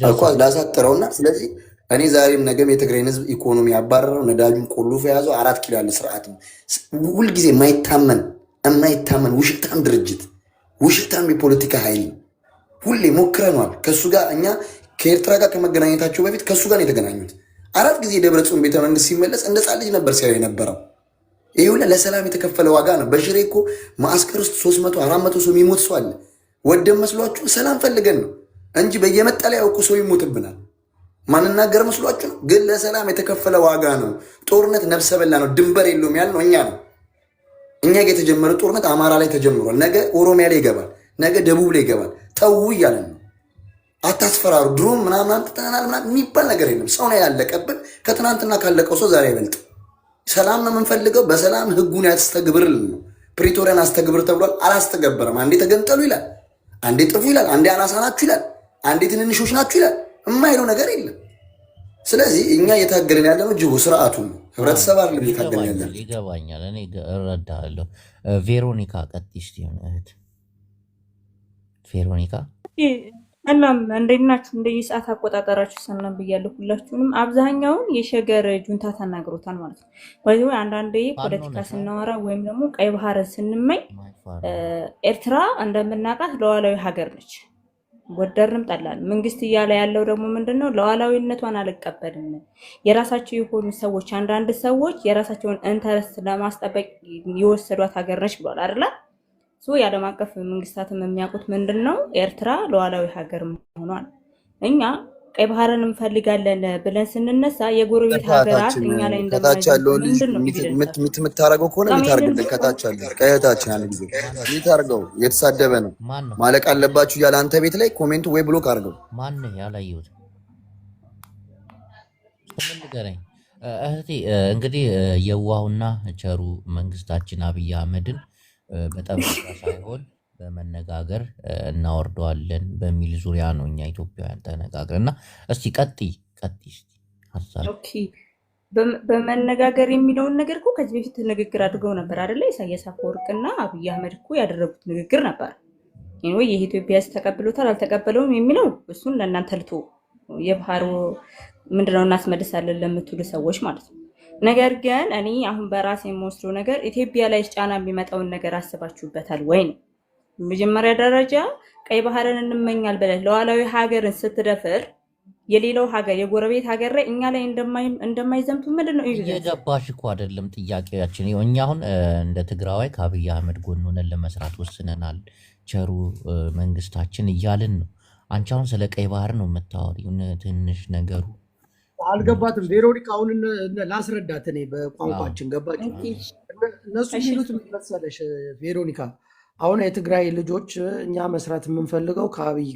እኮ ላሳጥረውና ስለዚህ እኔ ዛሬም ነገም የትግራይን ህዝብ ኢኮኖሚ ያባረረው ነዳጁን ቆልፎ የያዘው 4 ኪሎ ያለ ስርዓት ነው። ሁልጊዜ የማይታመን ውሽጣም ድርጅት ውሽጣም የፖለቲካ ኃይል ነው። ሁሌ ሞክረነዋል ከእሱ ጋር እኛ ከኤርትራ ጋር ከመገናኘታቸው በፊት ከእሱ ጋር ነው የተገናኙት። 4 ጊዜ ደብረጽዮን ቤተመንግስት ሲመለስ እንደ ህፃን ልጅ ነበር ሲያዩ የነበረው። ይህ ሁላ ለሰላም የተከፈለ ዋጋ ነው። በሽሬ እኮ ማዕስከር ውስጥ 300-400 ሰው የሚሞት ሰው አለ። ወደም መስሏችሁ ሰላም ፈልገን ነው እንጂ በየመጠለያው እኮ ሰው ይሞትብናል። ማንናገር መስሏችሁ ነው? ግን ለሰላም የተከፈለ ዋጋ ነው። ጦርነት ነፍሰ በላ ነው፣ ድንበር የለውም ያልነው እኛ ነው። እኛ ጋር የተጀመረ ጦርነት አማራ ላይ ተጀምሯል። ነገ ኦሮሚያ ላይ ይገባል፣ ነገ ደቡብ ላይ ይገባል። ተው እያለን ነው። አታስፈራሩ። ድሮም ምናምን አምጥተናል ምናምን የሚባል ነገር የለም። ሰው ነው ያለቀብን። ከትናንትና ካለቀው ሰው ዛሬ አይበልጥ። ሰላም ነው የምንፈልገው። በሰላም ህጉን ያስተግብርልን ነው። ፕሪቶሪያን አስተግብር ተብሏል፣ አላስተገበረም። አንዴ ተገንጠሉ ይላል፣ አንዴ ጥፉ ይላል፣ አንዴ አናሳ ናችሁ ይላል፣ አንዴ ትንንሾች ናችሁ ይላል። የማይለው ነገር የለም። ስለዚህ እኛ እየታገልን ያለ ነው ጅቡ ስርዓቱ ነው። ህብረተሰብ አይደለም እየታገልን ያለ። ይገባኛል፣ እኔ እረዳለሁ። ቬሮኒካ ቀጥይስ እህት ቬሮኒካ። እናም እንዴት ናችሁ? እንደየሰዓት አቆጣጠራችሁ ሰላም ብያለሁ ሁላችሁንም። አብዛኛውን የሸገር ጁንታ ተናግሮታል ማለት ነው። በዚህ አንዳንዴ ፖለቲካ ስናወራ ወይም ደግሞ ቀይ ባህርን ስንመኝ ኤርትራ እንደምናውቃት ሉዓላዊ ሀገር ነች። ወደድንም ጠላን መንግስት እያለ ያለው ደግሞ ምንድነው? ሉዓላዊነቷን አልቀበልም። የራሳቸው የሆኑ ሰዎች አንዳንድ ሰዎች የራሳቸውን ኢንተረስት ለማስጠበቅ የወሰዷት ሀገር ነች ብሏል አይደል? የዓለም አቀፍ መንግስታትም የሚያውቁት ምንድነው? ኤርትራ ሉዓላዊ ሀገር መሆኗን። እኛ ቀይ ባህርን እንፈልጋለን ብለን ስንነሳ የጎረቤት ሀገራት እኛ ላይ ከታች ያለው ልጅ የምታረገው ከሆነ የምታርግልን ከታች ያለ ቀየታችን አንድ ጊዜ የምታርገው የተሳደበ ነው ማለቅ አለባችሁ እያለ አንተ ቤት ላይ ኮሜንቱ ወይ ብሎክ አድርገው። ማን ያላየሁት ምን ንገረኝ እህቴ። እንግዲህ የዋሁና ቸሩ መንግስታችን አብይ አህመድን በጠበቃ ሳይሆን በመነጋገር እናወርደዋለን በሚል ዙሪያ ነው እኛ ኢትዮጵያውያን ተነጋግረን እና እስቲ ቀጥይ ኦኬ። በመነጋገር የሚለውን ነገር እኮ ከዚህ በፊት ንግግር አድርገው ነበር አይደለ? ኢሳያስ አፈወርቅና አብይ አህመድ እኮ ያደረጉት ንግግር ነበር። ወይ የኢትዮጵያ ሕዝብ ተቀብሎታል አልተቀበለውም የሚለው እሱን ለእናንተ ልቶ የባህሩ ምንድነው እናስመልሳለን ለምትሉ ሰዎች ማለት ነው። ነገር ግን እኔ አሁን በራሴ የምወስደው ነገር ኢትዮጵያ ላይ ጫና የሚመጣውን ነገር አስባችሁበታል ወይ ነው። መጀመሪያ ደረጃ ቀይ ባህርን እንመኛል ብለህ ሉዓላዊ ሀገርን ስትደፍር የሌላው ሀገር የጎረቤት ሀገር ላይ እኛ ላይ እንደማይዘምቱ ምንድነው እየገባሽ እኮ አይደለም ጥያቄያችን። እኛ አሁን እንደ ትግራዋይ ከአብይ አህመድ ጎን ሆነን ለመስራት ወስነናል ቸሩ መንግስታችን እያልን ነው። አንቺ አሁን ስለ ቀይ ባህር ነው የምታወሪው። ትንሽ ነገሩ አልገባትም ቬሮኒካ። አሁን ላስረዳት እኔ በቋንቋችን ገባች። እነሱ የሚሉት ምን መሰለሽ ቬሮኒካ፣ አሁን የትግራይ ልጆች እኛ መስራት የምንፈልገው ከአብይ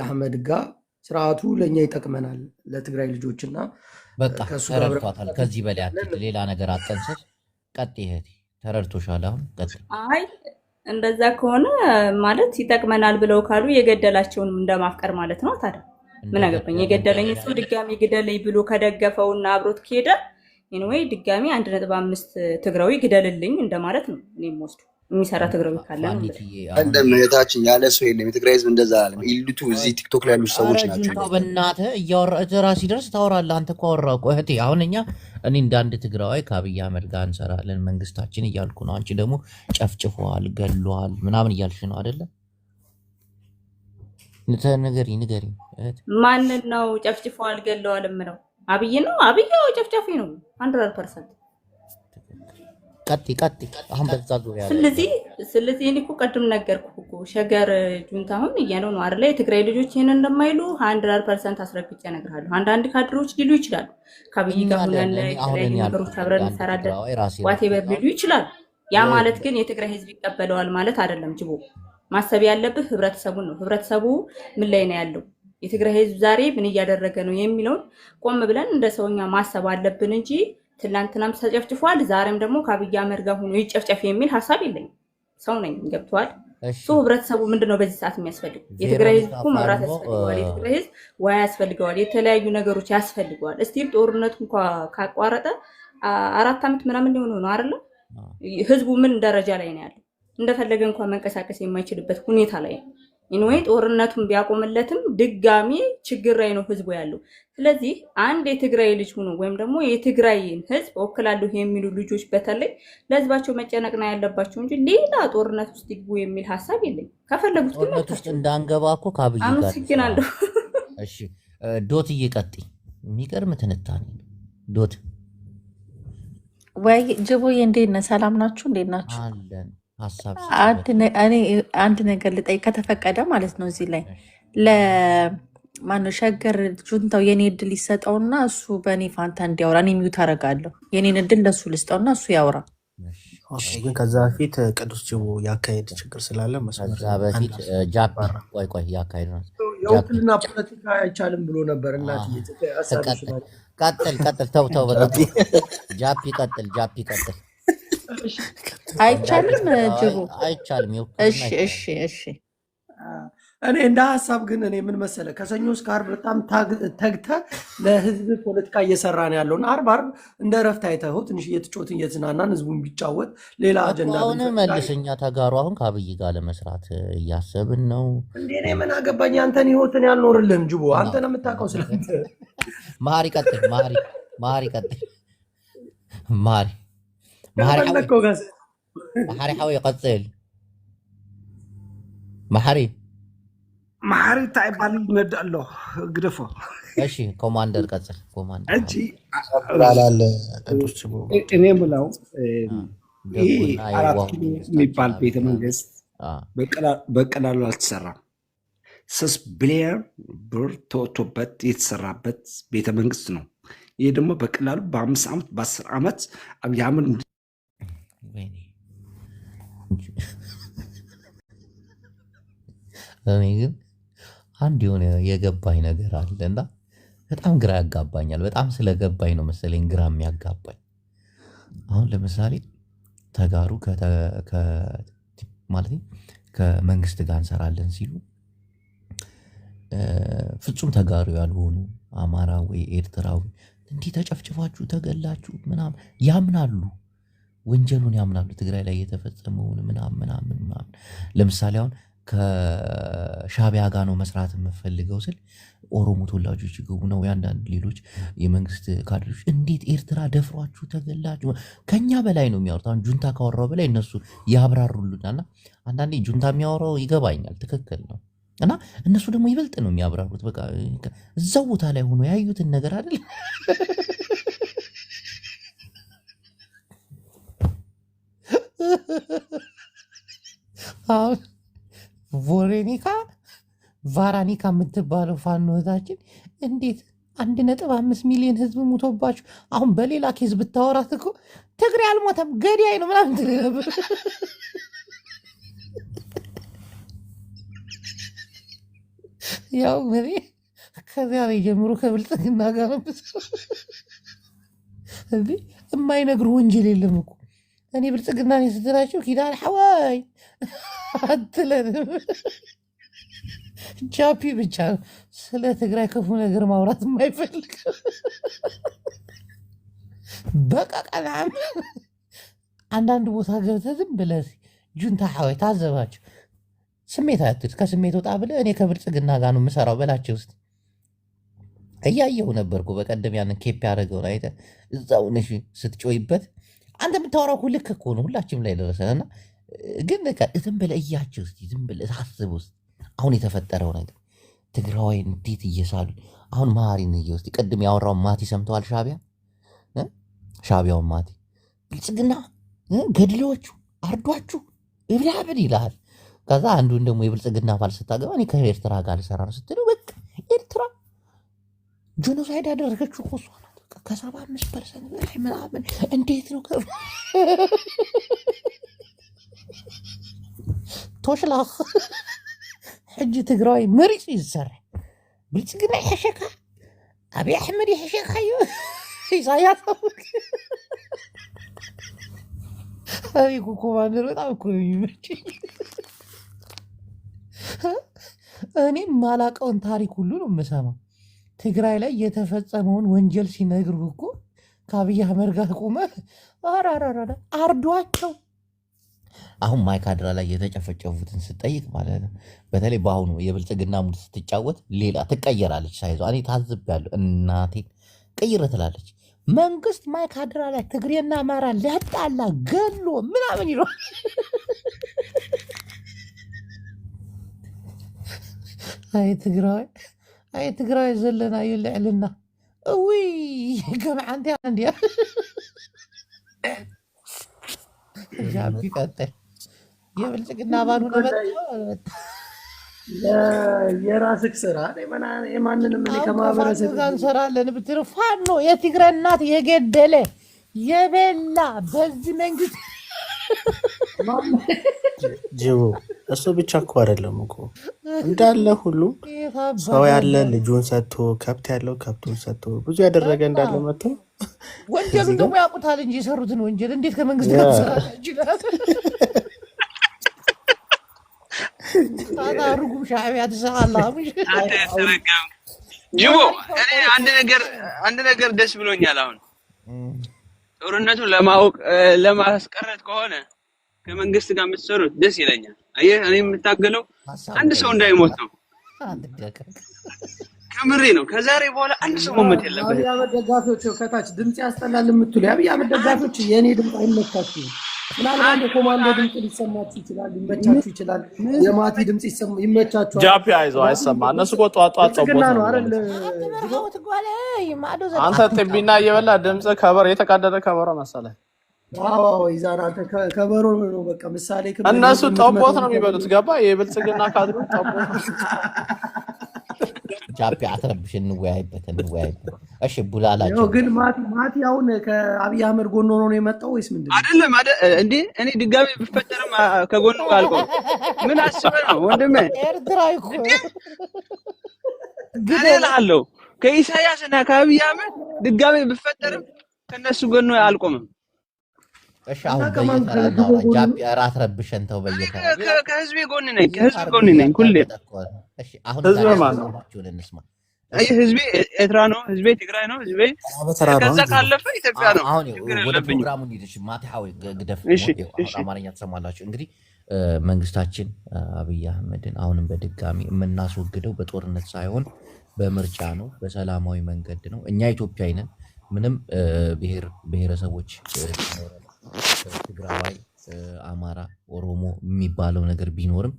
አህመድ ጋር ስርዓቱ ለእኛ ይጠቅመናል ለትግራይ ልጆች እና በቃ ተረድቷታል። ከዚህ በላይ ሌላ ነገር አጠንሰት። ቀጥይ እህቴ ተረድቶሻል። አሁን ቀጥይ። አይ እንደዛ ከሆነ ማለት ይጠቅመናል ብለው ካሉ የገደላቸውን እንደማፍቀር ማለት ነው ታዲያ ምን አገባኝ? የገደለኝ ሰው ድጋሚ ግደለኝ ብሎ ከደገፈውና አብሮት ከሄደ ኤኒዌይ ድጋሚ 1.5 ትግራዊ ግደልልኝ እንደማለት ነው። እኔም ወስዱ የሚሰራ ትግራዊ ካለ ነው እንደምነታችን ያለ ሰው የለም። የትግራይ ህዝብ እንደዛ አለ። ኢሉቱ እዚህ ቲክቶክ ላይ ያሉ ሰዎች ናቸው። በእናትህ እያወራህ ራስህ ደርስ ታወራለህ። አንተ እኮ አወራህ እኮ እህቴ። አሁን እኔ እንደ አንድ ትግራዋይ ከአብይ አህመድ ጋር እንሰራለን መንግስታችን እያልኩ ነው። አንቺ ደግሞ ጨፍጭፈዋል ገለዋል ምናምን እያልሽ ነው አይደለ? ንገሪኝ። ማንን ነው ጨፍጭፈዋል ገለዋል የምለው? አብይ ነው። አብይ ጨፍጫፊ ነው 100%። ቀጥይ። አሁን በዛ ዙሪያ ስለዚህ እኔ እኮ ቀድም ነገርኩህ እኮ ሸገር ጁንታ አሁን እያለው ነው አይደለ? የትግራይ ልጆች ይሄን እንደማይሉ 100% አስረግጬ እነግርሃለሁ። አንዳንድ ካድሮች ሊሉ ይችላሉ ከአብይ ጋር ሆነን የተለያዩ ነገሮች አብረን እንሰራለን ዋቴቨር ሊሉ ይችላሉ። ያ ማለት ግን የትግራይ ህዝብ ይቀበለዋል ማለት አይደለም። ጅቦ ማሰብ ያለብህ ህብረተሰቡን ነው። ህብረተሰቡ ምን ላይ ነው ያለው? የትግራይ ህዝብ ዛሬ ምን እያደረገ ነው የሚለውን ቆም ብለን እንደ ሰውኛ ማሰብ አለብን እንጂ ትላንትናም ተጨፍጭፏል፣ ዛሬም ደግሞ ከአብይ አህመድ ጋር ሆኖ ይጨፍጨፍ የሚል ሀሳብ የለኝም። ሰው ነኝ፣ ገብቷል። እሱ ህብረተሰቡ ምንድነው በዚህ ሰዓት የሚያስፈልግ? የትግራይ ህዝብ እኮ መብራት ያስፈልገዋል። የትግራይ ህዝብ ውሃ ያስፈልገዋል። የተለያዩ ነገሮች ያስፈልገዋል። እስቲል ጦርነቱ እንኳ ካቋረጠ 4 ዓመት ምናምን ሊሆን ነው አይደለ? ህዝቡ ምን ደረጃ ላይ ነው ያለው? እንደፈለገ እንኳን መንቀሳቀስ የማይችልበት ሁኔታ ላይ ነው። ኢንዌይ ጦርነቱን ቢያቆምለትም ድጋሚ ችግር ላይ ነው ህዝቡ ያለው። ስለዚህ አንድ የትግራይ ልጅ ሆኖ ወይም ደግሞ የትግራይን ህዝብ ወክላለሁ የሚሉ ልጆች በተለይ ለህዝባቸው መጨነቅ ነው ያለባቸው እንጂ ሌላ ጦርነት ውስጥ ይግቡ የሚል ሀሳብ የለኝም። ከፈለጉት ግን ጦርነት ውስጥ እንዳንገባ እኮ ከአብይ ጋር አመሰግናለሁ። እሺ ዶት እየቀጥይ የሚገርም ትንታኔ ዶት ወይ ጅቦዬ፣ እንዴት ነህ? ሰላም ናችሁ? እንዴት ናችሁ? አለን ሀሳብ እኔ አንድ ነገር ልጠይቅ ከተፈቀደ ማለት ነው። እዚህ ላይ ለማነው ሸገር ጁንታው የኔ እድል ይሰጠውና እሱ በእኔ ፋንታ እንዲያወራ እኔ ሚዩት አደርጋለሁ። የኔን እድል ለሱ ልስጠውና እሱ ያውራ። ግን ከዛ በፊት ቅዱስ ጅቦ ያካሄድ ችግር ስላለ ከዛ በፊት ጃፒ ቆይ ያካሄድ ነው የውክልና ፖለቲካ አይቻልም ብሎ ነበር። እናት ቀጥል ተው በቃ ጃፒ ቀጥል አይቻልም ጅቦ አይቻልም። እሺ እኔ እንደ ሀሳብ ግን እኔ ምን መሰለ ከሰኞ እስከ ዓርብ በጣም ተግተ ለህዝብ ፖለቲካ እየሰራ ነው ያለውን ዓርብ እንደ ረፍት አይተኸው ትንሽ እየተጫወትን እየተዝናናን ህዝቡን ቢጫወት ሌላ አጀንዳ አሁን መልሰኛ ተጋሩ አሁን ከአብይ ጋር ለመስራት እያሰብን ነው። እንዴ እኔ ምን አገባኝ? አንተን ህይወትን ያልኖርልህም ጅቦ አንተ ነው የምታውቀው። ስለአንተ ማሪ ቀጥል ማሪ ሓዊ ቀጥል ማሐሪ እንታይ ባል ይነድ ኣሎ ግደፎ። እሺ ኮማንደር ቀጥል። ኮማንደር እጂ እኔ የምለው ይህ 4 ኪሎ የሚባል ቤተመንግስት በቀላሉ አልተሰራም። 6 ቢሊዮን ብር ተወጥቶበት የተሰራበት ቤተመንግስት ነው። ይህ ደግሞ በቀላሉ በ5 ዓመት በ10 ዓመት አብይ አህመድ እኔ ግን አንድ የሆነ የገባኝ ነገር አለና በጣም ግራ ያጋባኛል። በጣም ስለገባኝ ነው መሰለኝ ግራ የሚያጋባኝ። አሁን ለምሳሌ ተጋሩ ማለት ከመንግስት ጋር እንሰራለን ሲሉ ፍጹም ተጋሩ ያልሆኑ አማራ ወይ ኤርትራዊ እንዲህ ተጨፍጭፋችሁ ተገላችሁ ምናምን ያምናሉ፣ ወንጀሉን ያምናሉ፣ ትግራይ ላይ የተፈጸመውን ምናምን። ለምሳሌ አሁን ከሻቢያ ጋር ነው መስራት የምፈልገው ስል ኦሮሞ ተወላጆች ይገቡ ነው የአንዳንድ ሌሎች የመንግስት ካድሬዎች እንዴት ኤርትራ ደፍሯችሁ ተገላችሁ ከኛ በላይ ነው የሚያወሩት። አሁን ጁንታ ካወራው በላይ እነሱ ያብራሩልናልና አንዳንዴ ጁንታ የሚያወራው ይገባኛል፣ ትክክል ነው። እና እነሱ ደግሞ ይበልጥ ነው የሚያብራሩት። በቃ እዛው ቦታ ላይ ሆኖ ያዩትን ነገር አይደል አሁን ቫራኒካ የምትባለው ፋኖ እህታችን እንዴት 1.5 ሚሊዮን ህዝብ ሞቶባችሁ አሁን በሌላ ኬዝ ብታወራት እኮ ትግሬ አልሞተም ገዳይ ነው ምናምን ትል ነበር። ያው እኔ ከዚያ ላይ ጀምሮ ከብልጽግና ጋር እንዴ የማይነግሩ ወንጀል የለም እኮ። እኔ ብልጽግና ስትላቸው ኪዳን ሐዋይ አትለንም። ጃፒ ብቻ ነው ስለ ትግራይ ክፉ ነገር ማውራት የማይፈልግ። በቃ ቀናም አንዳንድ ቦታ ገብተህ ዝም ብለህ ጁንታ ሐዋይ ታዘባቸው። ስሜት አያትት ከስሜት ወጣ ብለህ እኔ ከብልጽግና ጋር ነው የምሰራው በላቸው ውስጥ እያየው ነበርኩ። በቀደም ያንን ኬፕ ያደረገውን አይተህ እዛው ነሽ ስትጮይበት አንተ የምታወራው እኮ ልክ እኮ ነው፣ ሁላችንም ላይ ደረሰና ግን ዝም ብለህ እያቸው እስኪ ዝም ብለህ ታስብ ውስጥ አሁን የተፈጠረው ነገር ትግራዋይ እንዴት እየሳሉ አሁን መሀሪን ውስጥ ቅድም ያወራውን ማቲ ሰምተዋል። ሻቢያውን ማቲ ብልጽግና ገድሌዎቹ አርዷችሁ እብላብል ይልሃል። ከዛ አንዱን ደግሞ የብልጽግና ባል ስታገባ እኔ ከኤርትራ ጋር ልሰራ ነው ስትለው በቃ ኤርትራ ጆኖሳይድ ያደረገችው እኮ እሷ ናት። ከ75% በላይ ምናምን እንዴት ነው توشلاخ حج تقراي مريض يزرع بلتقنا يحشكها أبي أحمد يحشكها يصير أبي كوكو ما نروح أكو يمشي እኔ ማላቀውን ታሪክ ሁሉ ነው የምሰማው። ትግራይ ላይ የተፈጸመውን ወንጀል ሲነግሩህ እኮ ከአብይ አህመድ ጋር ቆመህ አርዷቸው። አሁን ማይካድራ ላይ የተጨፈጨፉትን ስጠይቅ ማለት ነው፣ በተለይ በአሁኑ የብልጽግና ሙድ ስትጫወት ሌላ ትቀየራለች። ሳይዟ እኔ ታዝቤያለሁ። እናቴ ቅይር ትላለች። መንግስት ማይካድራ ላይ ትግሬና አማራ ሊያጣላ ገሎ ምናምን ይሏል። አይ ትግራይ ዘለና ይልዕልና እዊ ገምዓንቲ እንዲያ ጃቢ ቀጥል። የብልጽግና ባሉ የራስህ ስራ የማንንም ከማህበረሰብ ጋር እንሰራለን ብትል ፋኖ የትግራይ እናት የገደለ የበላ በዚህ መንግስት ጅቡ እሱ ብቻ እኮ አይደለም እኮ እንዳለ ሁሉም ሰው ያለ ልጁን ሰጥቶ ከብት ያለው ከብቱን ሰጥቶ ብዙ ያደረገ እንዳለ መጥቶ ወንጀሉን ደግሞ ያውቁታል እንጂ የሰሩትን ወንጀል እንዴት ከመንግስት ጋር ትሰራለህ? ታታሩጉም ሻዕቢያ ትሰራለህ። ጅቡ እኔ አንድ ነገር ደስ ብሎኛል። አሁን ጦርነቱን ለማስቀረት ከሆነ ከመንግስት ጋር የምትሰሩት ደስ ይለኛል። አየህ እኔ የምታገለው አንድ ሰው እንዳይሞት ነው። ከምሬ ነው። ከዛሬ በኋላ አንድ ሰው መሞት የለበትም። አብይ አህመድ ደጋፊዎች ከታች ድምጽ ያስጠላል የምትሉ የአብይ አህመድ ደጋፊዎች የኔ ድምጽ አይመታችሁም። ምናልባት የኮማንዶ ድምጽ ሊሰማችሁ ይችላል፣ ሊመቻችሁ ይችላል። የማቲ ድምጽ ይመቻችኋል። ጃፒ አይዞህ አይሰማ። እነሱ እኮ ጧጧ ጾቦት ነው አይደል? አንተ ጥቢና እየበላ ድምጽ ከበር የተቃደደ ከበሮ መሰለህ። ዋው ይዛና ከበሮ ነው በቃ ምሳሌ እነሱ ጦቦት ነው የሚበሉት። ገባ የብልጽግና ካድሩ ጦቦት። ጃፒ አትረብሽ፣ እንወያይበት። እሺ ቡላላቸው ግን ማቲ አሁን ከአብይ አህመድ ጎን ሆኖ ነው የመጣው ወይስ ምንድነው? አይደለም እንዴ እኔ ድጋሜ ብፈጠርም ከጎኑ አልቆም። ምን አስበህ ነው ወንድሜ? ኤርትራ እኮ ግደላለሁ። ከኢሳያስና ከአብይ አህመድ ድጋሜ ብፈጠርም ከነሱ ጎን አልቆምም። እሺ አሁን ጃፒ ራት ረብሸን ተው። ከህዝቤ ጎን ነኝ ሁሌ። እሺ አሁን ህዝቤ ማን ነው? እንስማ። ህዝቤ ኤርትራ ነው፣ ህዝቤ ትግራይ ነው፣ ህዝቤ ከዛ ካለፈ ኢትዮጵያ ነው። አሁን ወደ ፕሮግራሙ እንሂድ። ማቲሃዊ ግደፍ አማርኛ ትሰማላችሁ። እንግዲህ መንግስታችን አብይ አህመድን አሁንም በድጋሚ የምናስወግደው በጦርነት ሳይሆን በምርጫ ነው፣ በሰላማዊ መንገድ ነው። እኛ ኢትዮጵያዊ ነን። ምንም ብሔረሰቦች ትግራዋይ፣ አማራ፣ ኦሮሞ የሚባለው ነገር ቢኖርም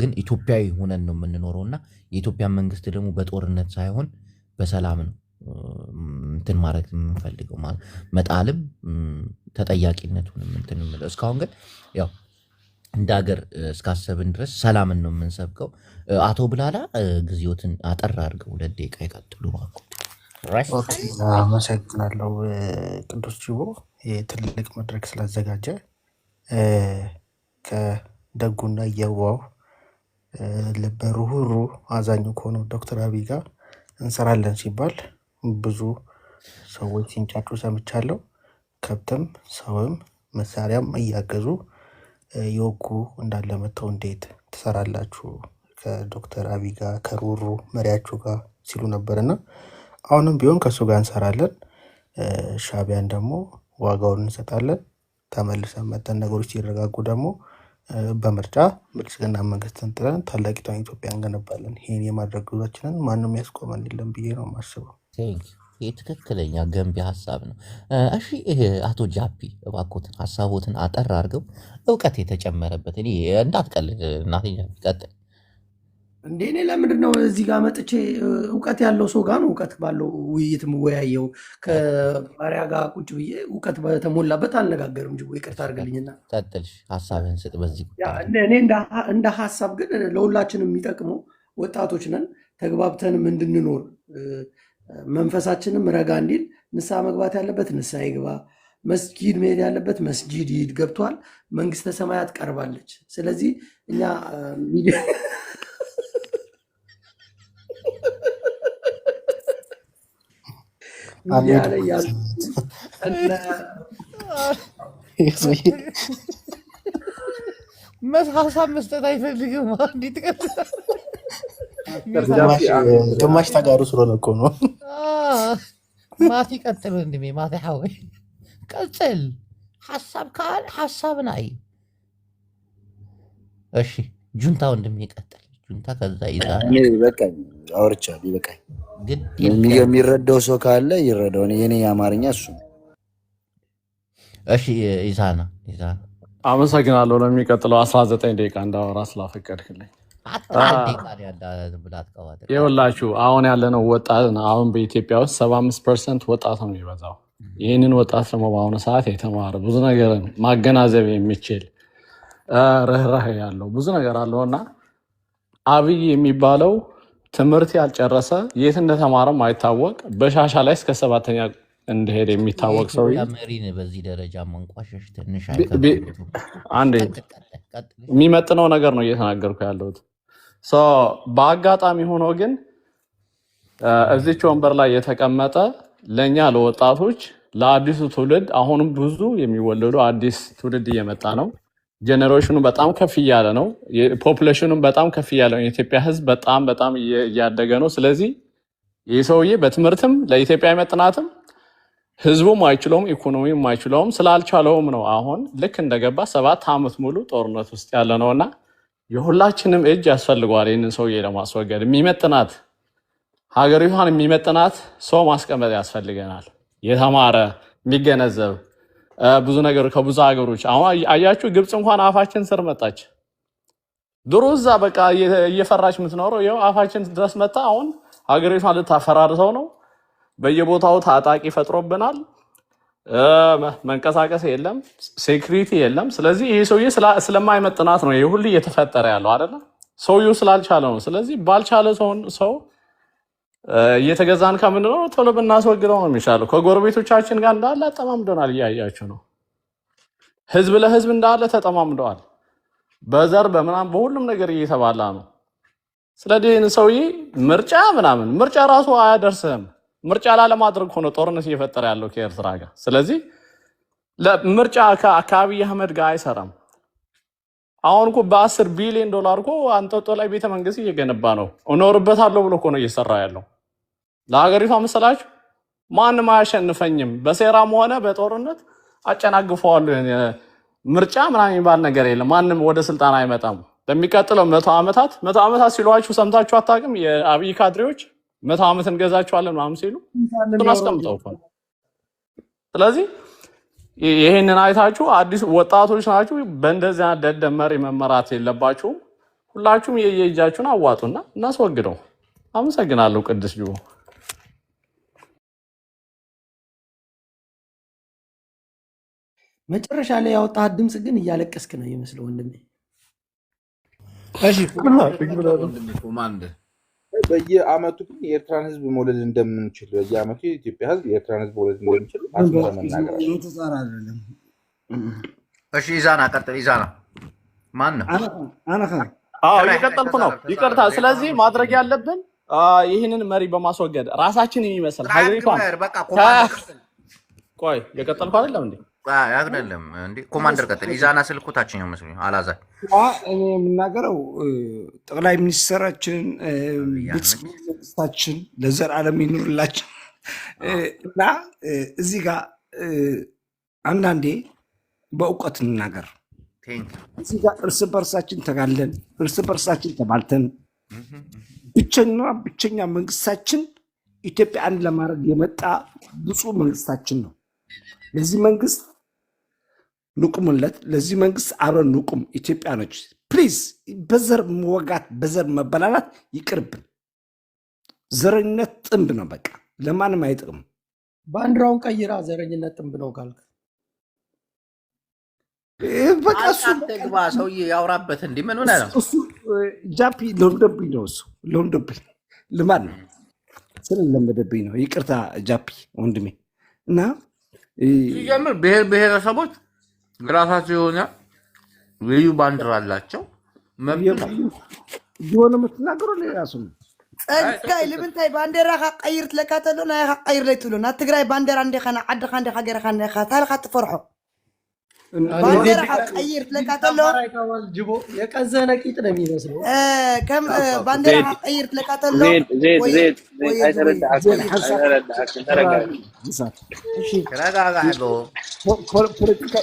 ግን ኢትዮጵያዊ ሆነን ነው የምንኖረው እና የኢትዮጵያ መንግስት ደግሞ በጦርነት ሳይሆን በሰላም ነው እንትን ማድረግ የምንፈልገው ማለት መጣልም ተጠያቂነቱን እንትን የምንለው። እስካሁን ግን ያው እንደ ሀገር እስካሰብን ድረስ ሰላምን ነው የምንሰብከው። አቶ ብላላ ጊዜዎትን አጠር አድርገው 2 ደቂቃ ይቀጥሉ። አመሰግናለሁ ቅዱስ ጅቦ ትልቅ መድረክ ስላዘጋጀ። ከደጉና የዋው ልበ ሩህሩህ አዛኙ ከሆነው ዶክተር አብይ ጋር እንሰራለን ሲባል ብዙ ሰዎች ሲንጫጩ ሰምቻለሁ። ከብትም ሰውም መሳሪያም እያገዙ የወጉ እንዳለ መጥተው እንዴት ትሰራላችሁ ከዶክተር አብይ ጋር ከሩህሩህ መሪያችሁ ጋር ሲሉ ነበርና አሁንም ቢሆን ከእሱ ጋር እንሰራለን። ሻዕቢያን ደግሞ ዋጋውን እንሰጣለን። ተመልሰን መጠን ነገሮች ሲረጋጉ ደግሞ በምርጫ ብልጽግና መንግስትን ጥለን ታላቂቷን ኢትዮጵያ እንገነባለን። ይህን የማድረግ ጉዟችንን ማንም ያስቆመን የለም ብዬ ነው የማስበው። ይህ ትክክለኛ ገንቢ ሀሳብ ነው። እሺ አቶ ጃፒ እባክዎትን ሀሳቦትን አጠር አድርገው እውቀት የተጨመረበት እኔ እንዳትቀልድ እናቴ ጃፒ ቀጥል። እንዴ እኔ ለምንድን ነው እዚህ ጋር መጥቼ እውቀት ያለው ሰው ጋር ነው እውቀት ባለው ውይይት የምወያየው? ከባሪያ ጋር ቁጭ ብዬ እውቀት በተሞላበት አልነጋገርም። እንጂ ይቅርታ አድርግልኝና ቀጥል፣ ሀሳብህን ስጥ። በዚህ እኔ እንደ ሀሳብ ግን ለሁላችንም የሚጠቅመው ወጣቶች ነን፣ ተግባብተንም እንድንኖር መንፈሳችንም ረጋ እንዲል ንስሐ መግባት ያለበት ንስሐ ይግባ፣ መስጊድ መሄድ ያለበት መስጊድ ይሂድ። ገብቷል። መንግስተ ሰማያት ቀርባለች። ስለዚህ እኛ ሚዲያ ላይ ያሉ ሀሳብ መስጠት አይፈልግም። እንዴት ግማሽ ተጋሩ ስለሆነ እኮ ነው። ማቲ ቀጥል ወንድሜ፣ ማቲ ሐወይ ቀጥል። ሐሳብ ካል ሐሳብን አይ እሺ፣ ጁንታ ወንድሜ ቀጥል። ጁንታ ከዛ ይዛ በቃኝ፣ አውርቻለሁ፣ ይበቃኝ። የሚረዳው ሰው ካለ ይረዳው። የኔ አማርኛ እሱ ነው። እሺ ይዛና አመሰግናለሁ። ለሚቀጥለው 19 ደቂቃ እንዳወራ ስላፈቀድክልኝ። ይኸውላችሁ አሁን ያለነው ወጣት አሁን በኢትዮጵያ ውስጥ 75% ወጣት ነው የሚበዛው። ይህንን ወጣት ደግሞ በአሁኑ ሰዓት የተማረ ብዙ ነገር ማገናዘብ የሚችል ርህራሄ ያለው ብዙ ነገር አለው እና አብይ የሚባለው ትምህርት ያልጨረሰ የት እንደተማረም አይታወቅ በሻሻ ላይ እስከ 7ኛ እንደሄደ የሚታወቅ ሰው መሪን በዚህ ደረጃ መንቋሸሽ ትንሽ አንዴ የሚመጥነው ነገር ነው እየተናገርኩ ያለሁት። በአጋጣሚ ሆኖ ግን እዚች ወንበር ላይ የተቀመጠ ለእኛ ለወጣቶች ለአዲሱ ትውልድ አሁንም ብዙ የሚወለዱ አዲስ ትውልድ እየመጣ ነው። ጄኔሬሽኑ በጣም ከፍ እያለ ነው። ፖፑሌሽኑም በጣም ከፍ እያለ ነው። የኢትዮጵያ ሕዝብ በጣም እያደገ ነው። ስለዚህ ይህ ሰውዬ በትምህርትም ለኢትዮጵያ አይመጥናትም፣ ህዝቡም አይችለውም፣ ኢኮኖሚም አይችለውም። ስላልቻለውም ነው አሁን ልክ እንደገባ 7 ዓመት ሙሉ ጦርነት ውስጥ ያለ ነውና የሁላችንም እጅ ያስፈልገዋል ይህንን ሰውዬ ለማስወገድ። የሚመጥናት ሀገሪቷን የሚመጥናት ሰው ማስቀመጥ ያስፈልገናል። የተማረ የሚገነዘብ ብዙ ነገር ከብዙ ሀገሮች አሁን አያችሁ፣ ግብፅ እንኳን አፋችን ስር መጣች። ድሮ እዛ በቃ እየፈራች የምትኖረው ይኸው አፋችን ድረስ መጣ። አሁን ሀገሪቷን ልታፈራርሰው ነው። በየቦታው ታጣቂ ፈጥሮብናል። መንቀሳቀስ የለም፣ ሴኩሪቲ የለም። ስለዚህ ይህ ሰውዬ ስለማይመጥናት ነው ይህ ሁሉ እየተፈጠረ ያለው አይደለ? ሰውዬው ስላልቻለ ነው። ስለዚህ ባልቻለ ሰው እየተገዛን ከምንድነው ቶሎ ብናስወግደው ነው የሚሻለው። ከጎረቤቶቻችን ጋር እንዳለ አጠማምደናል፣ እያያችሁ ነው። ህዝብ ለህዝብ እንዳለ ተጠማምደዋል። በዘር በምናም በሁሉም ነገር እየተባላ ነው። ስለዚህ ይህን ሰውዬ ምርጫ ራሱ አያደርስህም። ምርጫ ላለማድረግ ሆነ ጦርነት እየፈጠረ ያለው ከኤርትራ ጋር። ስለዚህ ምርጫ ከአብይ አህመድ ጋር አይሰራም። አሁን እኮ $10 ቢሊዮን እኮ አንጦጦ ላይ ቤተ መንግስት እየገነባ ነው። እኖርበታለሁ ብሎ እኮ ነው እየሰራ ያለው። ለሀገሪቷ መሰላችሁ ማንም አያሸንፈኝም፣ በሴራም ሆነ በጦርነት አጨናግፈዋለሁ። ምርጫ ምናምን የሚባል ነገር የለም። ማንም ወደ ስልጣን አይመጣም። በሚቀጥለው 100 ዓመታት ሲሏችሁ ሰምታችሁ አታውቅም? የአብይ ካድሬዎች 100 ዓመት እንገዛቸዋለን ምናምን ሲሉ እሱን አስቀምጠው እኮ። ስለዚህ ይሄንን አይታችሁ አዲስ ወጣቶች ናችሁ፣ በእንደዚያ ደደብ መሪ መመራት የለባችሁም። ሁላችሁም የየእጃችሁን አዋጡና እናስወግደው። አመሰግናለሁ። ቅድስ ጅቦ መጨረሻ ላይ ያወጣት ድምፅ ግን እያለቀስክ ነው ይመስለው ወንድሜ። በየአመቱ ግን የኤርትራን ህዝብ መውለድ እንደምንችል በየአመቱ የኢትዮጵያ ህዝብ የኤርትራን ህዝብ መውለድ እንደምንችል መናገር እሺ፣ ኢዛና ቀጥል። ኢዛና ማን ነው? እየቀጠልኩ ነው። ይቅርታ። ስለዚህ ማድረግ ያለብን ይህንን መሪ በማስወገድ ራሳችን የሚመስል ሀገሪቷን ቆይ፣ የቀጠልኩ አይደለም እንዴ? አይደለም እንዴ? ኮማንደር ቀጥል። ኢዛና ስልኩ ታችኛው መስሎኝ አላዛር። እኔ የምናገረው ጠቅላይ ሚኒስትራችን መንግስታችን ለዘላለም ይኑርላችን እና እዚህ ጋር አንዳንዴ በእውቀት እንናገር። እዚህ ጋር እርስ በርሳችን ተጋለን፣ እርስ በርሳችን ተባልተን ብቸኛ መንግስታችን ኢትዮጵያ አንድ ለማድረግ የመጣ ብፁዕ መንግስታችን ነው። ለዚህ መንግስት ንቁምለት፣ ለዚህ መንግስት አብረን ንቁም። ኢትዮጵያኖች ፕሊዝ፣ በዘር መወጋት በዘር መበላላት ይቅርብን። ዘረኝነት ጥንብ ነው፣ በቃ ለማንም አይጥቅም። ባንዲራውን ቀይራ ዘረኝነት ጥንብ ነው ካልክ በቃ እሱ ተግባ ሰውዬ ያውራበት። እንዲህ ምን ሆነ ነው እሱ ጃፒ ለምደብኝ ነው፣ እሱ ለምደብኝ ልማድ ነው። ስለለመደብኝ ነው። ይቅርታ ጃፒ ወንድሜ። እና ሲጀምር ብሔረሰቦች ራሳቸው የሆነ ልዩ ባንዲራ አላቸው። የሆነ የምትናገረው ሌላ ሰው ነው። ጸጋይ ልምንታይ ባንዴራ ቀይርት ለካተሎ ናይ ቀይር ላይ ትብሎ ና ትግራይ ባንዴራ እንደኸና ዓድኻ እንደኻ ገረኻ እንደኻ ታልኻ ትፈርሖ ባንዴራ ቀይርት ለካተሎ ጅቦ የቀዘነ ቂጥ ነው የሚመስለው ከም ባንዴራ ቀይርት ለካተሎ زيد ፖለቲካ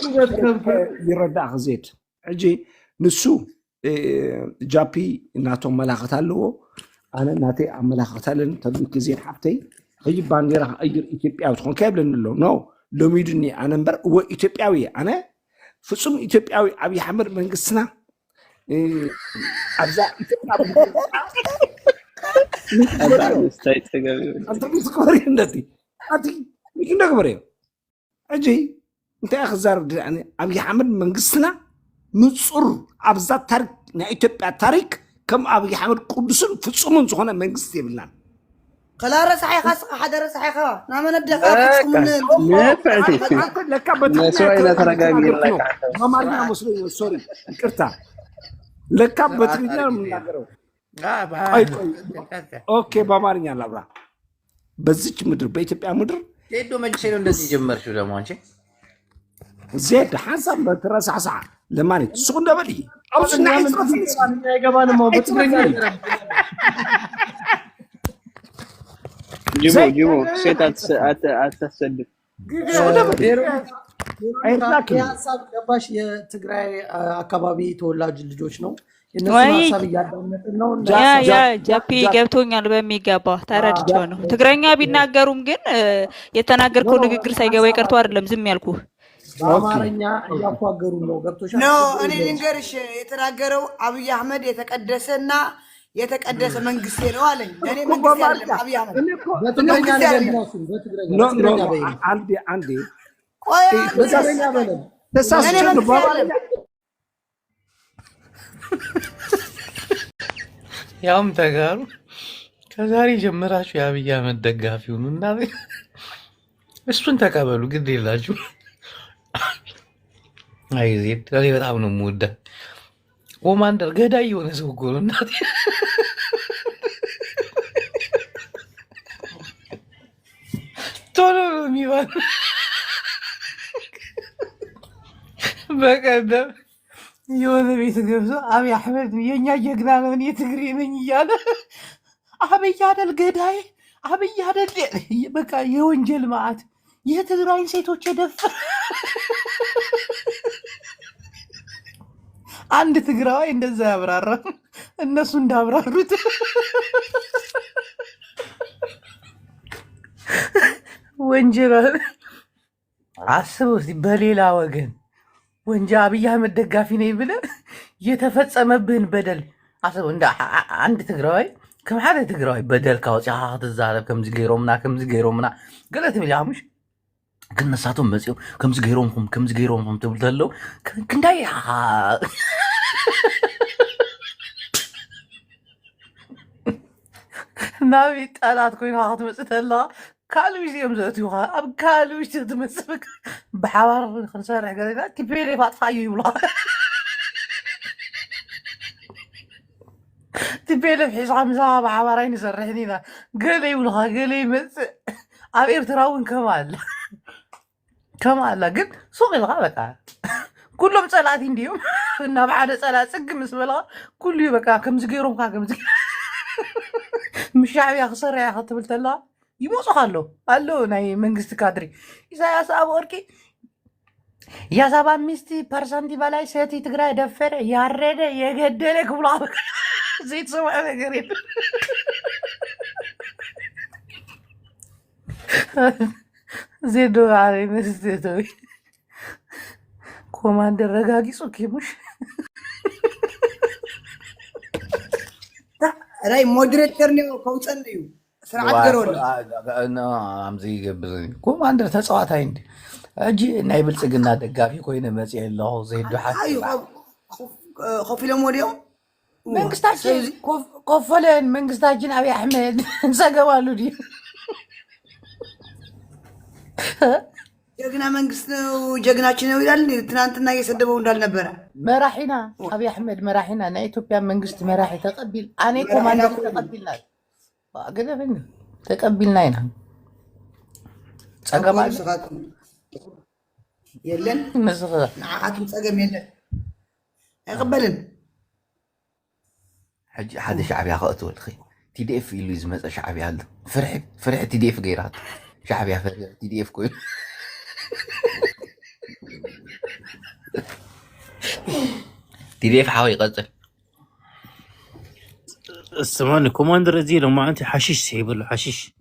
ይረዳእኽ ዜድ ሕጂ ንሱ ጃፒ እናቶም መላኸት ኣለዎ ኣነ ናተይ ኣመላኽት ኣለኒ ተግቲ ዜድ ሓፍተይ ሕጂ ባንዴራ ቀይር ኢትዮጵያዊ ትኾንካ የብለኒ ኣሎ ኖ ሎሚዱኒ ኣነ እምበር እወ ኢትዮጵያዊ ኣነ ፍጹም ኢትዮጵያዊ ኣብይ ኣሕመድ መንግስትና ኣብዛ ኢትዮጵያ أنت بتقولي ندتي أنتي مش نقبريه أجي أنت أخذ زارب يعني أبي حمد من قصنا نصر أبزات تاريخ نأتبع تاريخ كم أبي حمد قدسن في صمون زخنا من قصتي بالله خلا رسحي خاص حدا رسحي خا نعم نبدأ لك نسوي ترقاقي لك ما مارنا مسلم سوري كرتا لك بترينا من نقرأ ኦኬ በአማርኛ ላብራ። በዚች ምድር በኢትዮጵያ ምድር ሄዶ መቼ ነው እንደዚህ ጀመርሽው? ደግሞ አንቺ ዜድ ሐሳብ በተረሳሳ ለማለት ሱቅ እንደበል አውስና ይጽረፍ አይገባንም ነው በትግርኛ ጅቦ ሴት አትሰድብ ሀሳብ ገባሽ? የትግራይ አካባቢ ተወላጅ ልጆች ነው ያ ጃፒ ገብቶኛል በሚገባ ተረድቼው ነው። ትግረኛ ቢናገሩም ግን የተናገርከው ንግግር ሳይገባ ይቀርቶ አይደለም ዝም ያልኩህ። በአማርኛ እያኳገሩ ነው። ገብቶሻል? ኖ እኔ ልንገርሽ የተናገረው አብይ አህመድ የተቀደሰና የተቀደሰ መንግስቴ ነው አለኝ። እኔ መንግስቴ አይደለም አብይ አህመድ በትግረኛ ነው። በትግረኛ በይኝ አንዴ ቆይ በትግረኛ በለም ተሳስቼ ነው በአማርኛ ያውም ተጋሩ ከዛሬ ጀምራችሁ የአብይ አህመድ ደጋፊ ሁኑ እና እሱን ተቀበሉ። ግድ የላችሁ። አይ ዜድ እኔ በጣም ነው የምወዳት። ኮማንደር ገዳይ የሆነ ሰው እኮ ነው እናቴ። ቶሎ ነው የሚባል በቀደም የሆነ ቤት ገብቶ አብይ አህመድ የኛ ጀግና ነው እኔ ትግሬ ነኝ እያለ አብይ አይደል ገዳይ፣ አብይ አይደል በቃ የወንጀል ማዕት የትግራይን ሴቶች የደፈረ አንድ ትግራዋይ እንደዛ ያብራራ እነሱ እንዳብራሩት ወንጀል አስበው እስኪ በሌላ ወገን ወንጀል አብይ አህመድ ደጋፊ ነኝ ብለህ የተፈጸመብህን በደል አስበው። እንደ አንድ ትግራዋይ ከም ሓደ ትግራዋይ በደል ካወፅኻ ክትዛረብ ከምዚ ገይሮምና ከምዚ ገይሮምና ገለ ትብል ሓሙሽ ግን ንሳቶም መፅኦም ከምዚ ገይሮምኩም ከምዚ ገይሮምኩም ትብል ተለው ክንዳይ ናብይ ጠላት ኮይንካ ክትመፅእ ተለካ ካልእ እዚኦም ዘእትዩካ ኣብ ካልእ ውሽጢ ክትመፅእ ብሓባር ክንሰርሕ ገለና ቲፔሌፍ ኣጥፋዩ ይብሉካ ቲፔሌፍ ሒዝካ ምሳኻ ብሓባር ኣይንሰርሕን ኢና ገለ ይብሉካ ገለ ይመፅእ ኣብ ኤርትራ እውን ከማ ኣላ ግን ሱቅ ኢልካ በቃ ኩሎም ፀላእቲ እንዲዮም ናብ ሓደ ፀላእ ፅግ ምስ በልካ ኩሉ በቃ ከምዚ ገይሮምካ ከምዚ ምሻዕብያ ክሰርሕ ኢኻ ክትብል ተለካ ይመፁካ ኣሎ ናይ መንግስቲ ካድሪ ኢሳያስ አፈወርቂ የ75% በላይ ሴት ትግራይ ደፈረ ያረደ የገደለ ክብሎ ዘይት ሰማዕ ነገር የለ ዜዶ አሬ መስቴቶይ ኮማንደር ረጋጊጹ ኪሙሽ ራይ ሞዴሬተር ነው ከውፀንዩ ስርዓት ገሮል አምዚ ይገብዝ ኮማንደር ተጻዋታይ እንዲ እጂ ናይ ብልጽግና ደጋፊ ኮይነ መጽ የለው ዘይዱ አዩ ኮፊሎም ወዲኦም መንግስታችን ኮፈለን መንግስታችን አብይ አህመድ እንሰገባሉ ዲ ጀግና መንግስት ነው ጀግናችን ነው ይላል። ትናንትና እየሰደበው እንዳልነበረ መራሒና አብይ አሕመድ መራሒና ናይ ኢትዮጵያ መንግስት መራሒ ተቀቢል ኣነ ኮማንደር ተቀቢልና ገደብን ተቀቢልና ኢና ፀገም የለን ንዓኻትም ፀገም የለን ኣይቕበልን ሕጂ ሓደ ሻዕብያ ከእትወል ኸ ቲዲኤፍ ኢሉ ዝመፀ ሻዕብያ ኣሎ ፍርሒ ቲዲኤፍ ገይራት ሻዕብያ ፈርሒ ቲዲኤፍ ኮይኑ ቲዲኤፍ ሓዊ ይቀፅል اسمعني كوماندر زي لما انت حشيش سيبل حشيش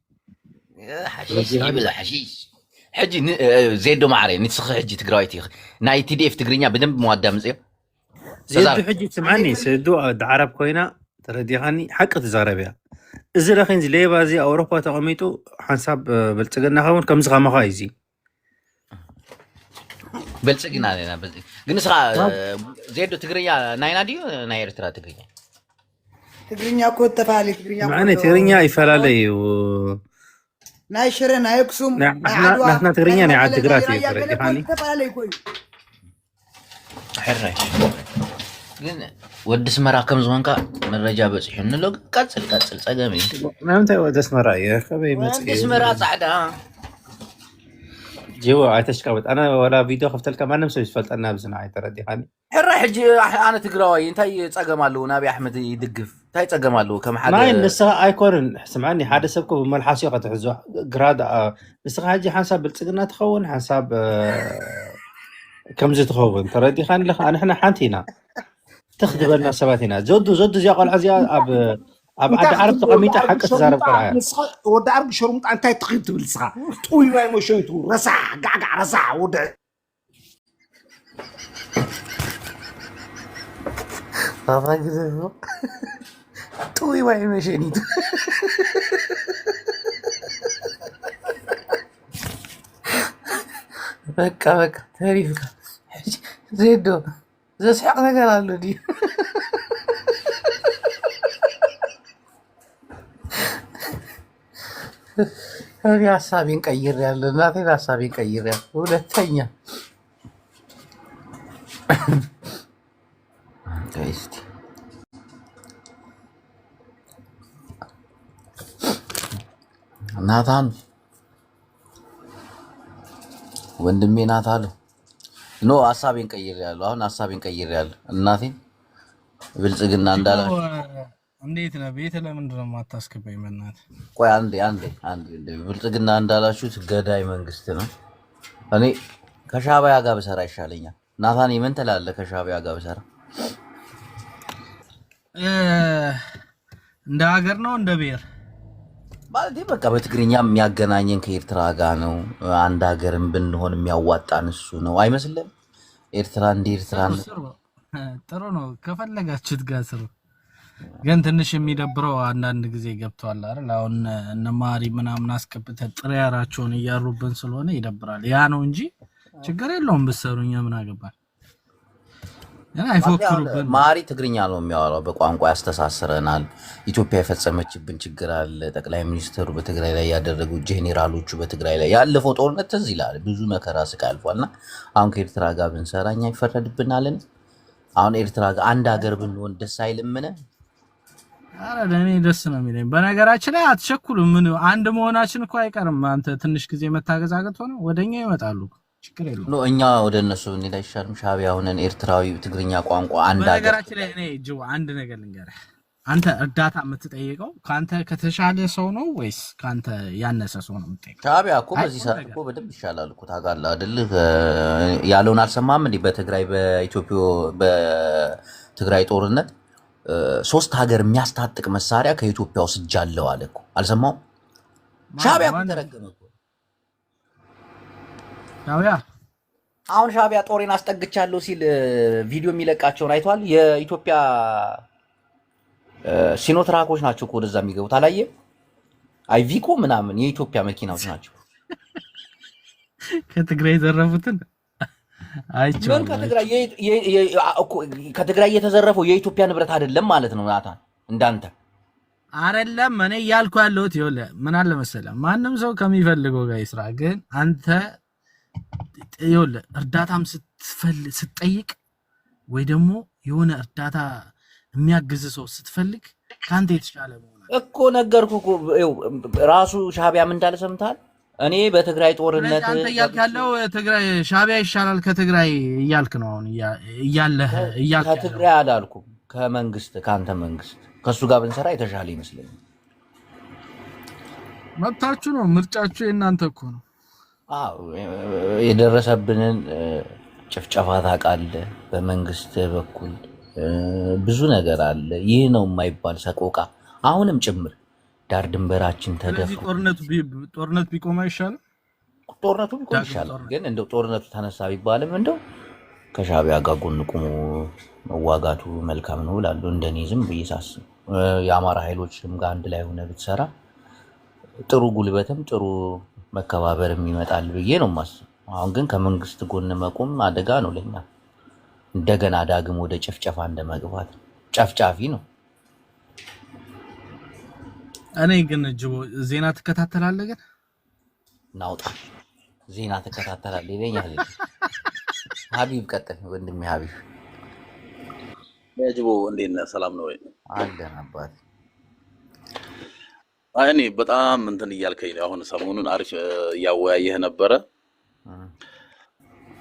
يبل حشيش حجي زيدو معري نسخ حجي تقرايتي ناي TDF تقرينيا بدم مواد مزيو زيدو حجي سمعني سيدو عرب كوينا ترديخاني حق تزاربيا اذا لخين زي بازي اوروبا تقميتو حساب بلصقنا خون كم زغا مخايزي بلصقنا لنا بلصق غنسخ زيدو تقرينيا ناينا ديو ناي ارترا تقرينيا تقرينيا كو تفالي تقرينيا معنى تقرينيا يفلالي و ناي شرن ناي اكسوم نحن تقرينيا ناي عاد تقراتي تفالي تفالي كوي حرش ግን ወድ ስመራ ከም ዝሆንካ መረጃ በጽሑ እንሎ ቀጽል ጸገም እዩ ናምታይ ወድ ስመራ የኸበይ መጽእ ወድ ስመራ ጻዕዳ ጀዋ አይተሽቀበጥ አና ወላ ቪዲዮ ከፍተልካ ማንም ሰው ይፈልጠና ብዝና አይተረዲኻኒ ሕራ ሕጂ ኣነ ትግራዋይ እንታይ ጸገም ኣለዎ ናቢ ኣሕመድ ይድግፍ እንታይ ጸገም ኣለዎ ከም ሓደ ናይ ንስኻ ኣይኮንን ስምዓኒ ሓደ ሰብኮ ብመልሓስዮ ከተሕዞ ግራድ ንስኻ ሕጂ ሓንሳብ ብልጽግና ትኸውን ሓንሳብ ከምዚ ትኸውን ተረዲኻኒ ለኻ ንሕና ሓንቲ ኢና تخدبنا سباتنا زود زي قال عزيا اب عاد عرب تقميت حق تزارب قرايا ود عرب شرمط انت تخيت بالصح طوي واي مشيتو رسع قعقع رسع ود بابا كده طوي واي مشيتو بقى تعريفك زيدو زسحق ነገር አለ ዲ እኔ ሀሳቤን ቀይሬያለሁ እናቴን ሀሳቤን ቀይሬያለሁ ሁለተኛ እስቲ ናታን ወንድሜ ናታን ኖ ሀሳቤን ቀይሬያለሁ አሁን ሀሳቤን ቀይሬያለሁ እናቴን ብልጽግና እንዳላችሁ እንዴት ነው ቤት ለምንድን ነው የማታስገባኝ በእናትህ ቆይ አንዴ ብልጽግና እንዳላችሁት ገዳይ መንግስት ነው እኔ ከሻዕቢያ ጋር ብሰራ ይሻለኛል ናታን ምን ትላለህ ከሻዕቢያ ጋር ብሰራ እንደ ሀገር ነው እንደ ብሔር ማለት በቃ በትግርኛ የሚያገናኘን ከኤርትራ ጋር ነው አንድ ሀገርም ብንሆን የሚያዋጣን እሱ ነው አይመስልም ኤርትራ እንደ ኤርትራ ጥሩ ነው ከፈለጋችሁት ጋር ስሩ ግን ትንሽ የሚደብረው አንዳንድ ጊዜ ገብቷል አይደል አሁን እነማሪ ምናምን አስከብተ ጥሪያራቸውን እያሩብን ስለሆነ ይደብራል ያ ነው እንጂ ችግር የለውም ብሰሩኛ ምን አገባል አይፎክሩብን ማሪ ትግርኛ ነው የሚያወራው በቋንቋ ያስተሳስረናል ኢትዮጵያ የፈጸመችብን ችግር አለ ጠቅላይ ሚኒስትሩ በትግራይ ላይ ያደረጉ ጄኔራሎቹ በትግራይ ላይ ያለፈው ጦርነት ትዝ ይላል ብዙ መከራ ስቃይ አልፏልና አሁን ከኤርትራ ጋር ብንሰራኛ ይፈረድብናልን አሁን ኤርትራ ጋር አንድ ሀገር ብንሆን ደስ አይልምነ አረ ለኔ ደስ ነው የሚለኝ በነገራችን ላይ አትቸኩሉ ምን አንድ መሆናችን እኮ አይቀርም አንተ ትንሽ ጊዜ መታገዛገት ሆነ ወደኛ ይመጣሉ ችግር የለውም ነው እኛ ወደ እነሱ እንዴት አይሻልም ሻዕቢያ ሆነን ኤርትራዊ ትግርኛ ቋንቋ አንድ ሀገር በነገራችን ላይ እኔ ጅው አንድ ነገር ልንገርህ አንተ እርዳታ የምትጠይቀው ካንተ ከተሻለ ሰው ነው ወይስ ካንተ ያነሰ ሰው ነው የምትጠይቀው ሻዕቢያ እኮ በዚህ ሰዓት እኮ በደንብ ይሻላል እኮ ታውቃለህ አይደል ያለውን አልሰማህም እንዴ በትግራይ በኢትዮጵያ በትግራይ ጦርነት 3 ሀገር የሚያስታጥቅ መሳሪያ ከኢትዮጵያ ወስጃለሁ አለ እኮ አልሰማሁም ሻዕቢያ እኮ ተረገመ እኮ ሻዕቢያ አሁን ሻዕቢያ ጦሬን አስጠግቻለሁ ሲል ቪዲዮ የሚለቃቸውን አይቷል የኢትዮጵያ ሲኖትራኮች ናቸው እኮ ወደዛ የሚገቡት አላየህ አይቪኮ ምናምን የኢትዮጵያ መኪናዎች ናቸው ከትግራይ ዘረፉትን አይቻልም ከትግራይ የተዘረፈው የኢትዮጵያ ንብረት አይደለም ማለት ነው ናታን እንዳንተ አይደለም እኔ እያልኩ ያለሁት ይኸውልህ ምን አለ መሰለህ ማንም ሰው ከሚፈልገው ጋር ይስራ። ግን አንተ ይኸውልህ እርዳታም ስትጠይቅ ወይ ደግሞ የሆነ እርዳታ የሚያግዝ ሰው ስትፈልግ ካንተ የተሻለ መሆን እኮ ነገርኩህ እኮ ራሱ ሻዕቢያ ምን እንዳለ ሰምተሃል? እኔ በትግራይ ጦርነት አንተ እያልክ ያለው ትግራይ ሻዕቢያ ይሻላል ከትግራይ እያልክ ነው አሁን እያለህ ከትግራይ አላልኩም ከመንግስት ከአንተ መንግስት ከሱ ጋር ብንሰራ የተሻለ ይመስለኛል። መብታችሁ ነው፣ ምርጫችሁ የእናንተ እኮ ነው። አዎ የደረሰብንን ጭፍጨፋ ታውቃለህ። በመንግስት በኩል ብዙ ነገር አለ። ይህ ነው የማይባል ሰቆቃ አሁንም ጭምር ዳር ድንበራችን ተደፍሮ ጦርነት ቢቆም አይሻልም? ጦርነቱ ቢቆም ይሻላል። ግን እንደው ጦርነቱ ተነሳ ቢባልም እንደው ከሻዕቢያ ጋር ጎን ቆሞ መዋጋቱ መልካም ነው እላለሁ። እንደኔ ዝም ብዬ ሳስብ የአማራ ኃይሎችም ጋር አንድ ላይ ሆነ ብትሰራ ጥሩ ጉልበትም ጥሩ መከባበርም ይመጣል ብዬ ነው የማስበው። አሁን ግን ከመንግስት ጎን መቆም አደጋ ነው ለኛ። እንደገና ዳግም ወደ ጭፍጨፋ እንደመግባት ጨፍጫፊ ነው። እኔ ግን ጅቦ ዜና ትከታተላለህ? ግን ናውጣ ዜና ትከታተላለህ ይለኛል። ሀቢብ ቀጥል ወንድሜ ሀቢብ። ጅቦ እንዴት ነህ? ሰላም ነው ወይ? አለን አባት። እኔ በጣም እንትን እያልከኝ ነው። አሁን ሰሞኑን አሪፍ እያወያየህ ነበረ።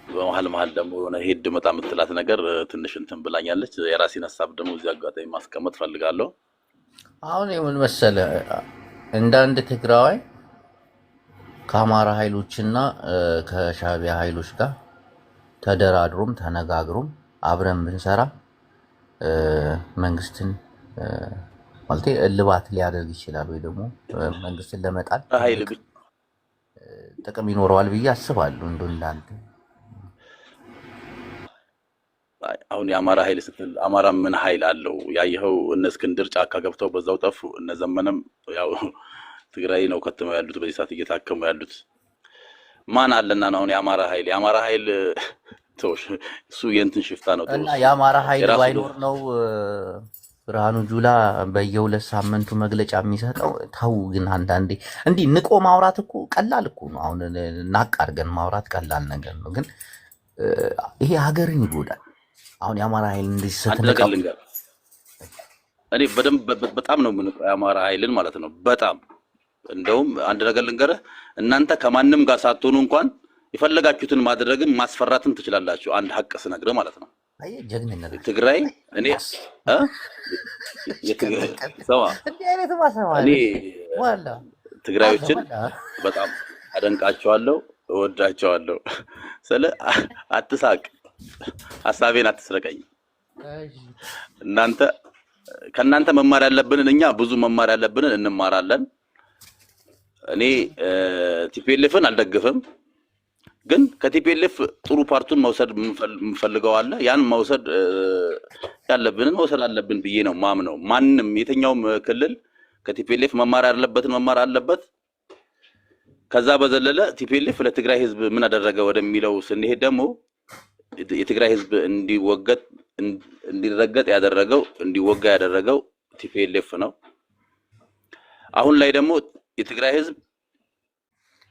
በመሀል መሀል ደግሞ የሆነ ሄድ መጣ የምትላት ነገር ትንሽ እንትን ብላኛለች። የራሴን ሀሳብ ደግሞ እዚህ አጋጣሚ ማስቀመጥ ፈልጋለሁ። አሁን የምን መሰለህ እንደ አንድ ትግራዋይ ከአማራ ኃይሎችና ከሻዕቢያ ኃይሎች ጋር ተደራድሮም ተነጋግሮም አብረን ብንሰራ መንግስትን ማለት እልባት ሊያደርግ ይችላል ወይ ደግሞ መንግስትን ለመጣል ጥቅም ይኖረዋል ብዬ አስባለሁ። እንዳንተ አሁን የአማራ ኃይል ስትል አማራ ምን ኃይል አለው? ያየኸው እነ እስክንድር ጫካ ገብተው በዛው ጠፉ። እነ ዘመነም ያው ትግራይ ነው ከተማው ያሉት፣ በዚህ ሰዓት እየታከሙ ያሉት። ማን አለና ነው አሁን የአማራ ኃይል ተውሽ፣ እሱ የእንትን ሽፍታ ነው ተውሽ። እና የአማራ ኃይል ባይኖር ነው ብርሃኑ ጁላ በየሁለት ሳምንቱ መግለጫ የሚሰጠው። ተው ግን አንዳንዴ እንዲህ ንቆ ማውራት እኮ ቀላል እኮ ነው። አሁን ናቅ አድርገን ማውራት ቀላል ነገር ነው፣ ግን ይሄ ሀገርን ይጎዳል። አሁን የአማራ ኃይል እንደዚህ ስትነቀው እኔ በጣም ነው የምንቀው የአማራ ኃይልን ማለት ነው። በጣም እንደውም አንድ ነገር ልንገርህ፣ እናንተ ከማንም ጋር ሳትሆኑ እንኳን የፈለጋችሁትን ማድረግን ማስፈራትን ትችላላችሁ። አንድ ሀቅ ስነግርህ ማለት ነው። ጀግንነት ትግራይ እኔ ትግራዮችን በጣም አደንቃቸዋለሁ፣ እወዳቸዋለሁ። ስለ አትሳቅ፣ ሀሳቤን አትስረቀኝ። ከእናንተ መማር ያለብንን እኛ ብዙ መማር ያለብንን እንማራለን። እኔ ቲፒኤልኤፍን አልደግፍም፣ ግን ከቲፒኤልኤፍ ጥሩ ፓርቱን መውሰድ የምፈልገው አለ። ያን መውሰድ ያለብንን መውሰድ አለብን ብዬ ነው ማምነው። ማንም የትኛውም ክልል ከቲፒኤልኤፍ መማር ያለበትን መማር አለበት። ከዛ በዘለለ ቲፒኤልኤፍ ለትግራይ ህዝብ ምን አደረገ ወደሚለው ስንሄድ ደግሞ የትግራይ ህዝብ እንዲረገጥ ያደረገው እንዲወጋ ያደረገው ቲፒኤልኤፍ ነው። አሁን ላይ ደግሞ የትግራይ ህዝብ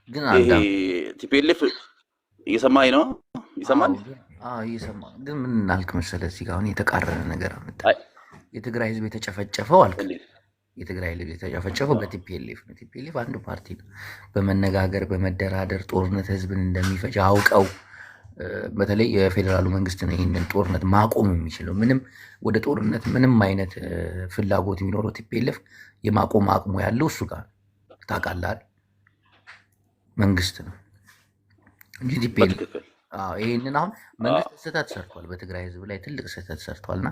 ግን ቲፒኤልኤፍ እየሰማኝ ነው? ይሰማል? እየሰማ ግን ምን አልክ መሰለህ፣ እዚህ ጋር አሁን የተቃረነ ነገር አመጣ። የትግራይ ህዝብ የተጨፈጨፈው አልክ። የትግራይ ህዝብ የተጨፈጨፈው በቲፒኤልኤፍ ነው። ቲፒኤልኤፍ አንዱ ፓርቲ ነው። በመነጋገር በመደራደር ጦርነት ህዝብን እንደሚፈጅ አውቀው በተለይ የፌዴራሉ መንግስት ነው ይህንን ጦርነት ማቆም የሚችለው። ምንም ወደ ጦርነት ምንም አይነት ፍላጎት የሚኖረው ቲፒኤልኤፍ የማቆም አቅሙ ያለው እሱ ጋር ታውቃለህ፣ መንግስት ነው እንጂ ቲፒኤልኤፍ። ይህንን አሁን መንግስት ስህተት ሰርቷል፣ በትግራይ ህዝብ ላይ ትልቅ ስህተት ሰርቷል። እና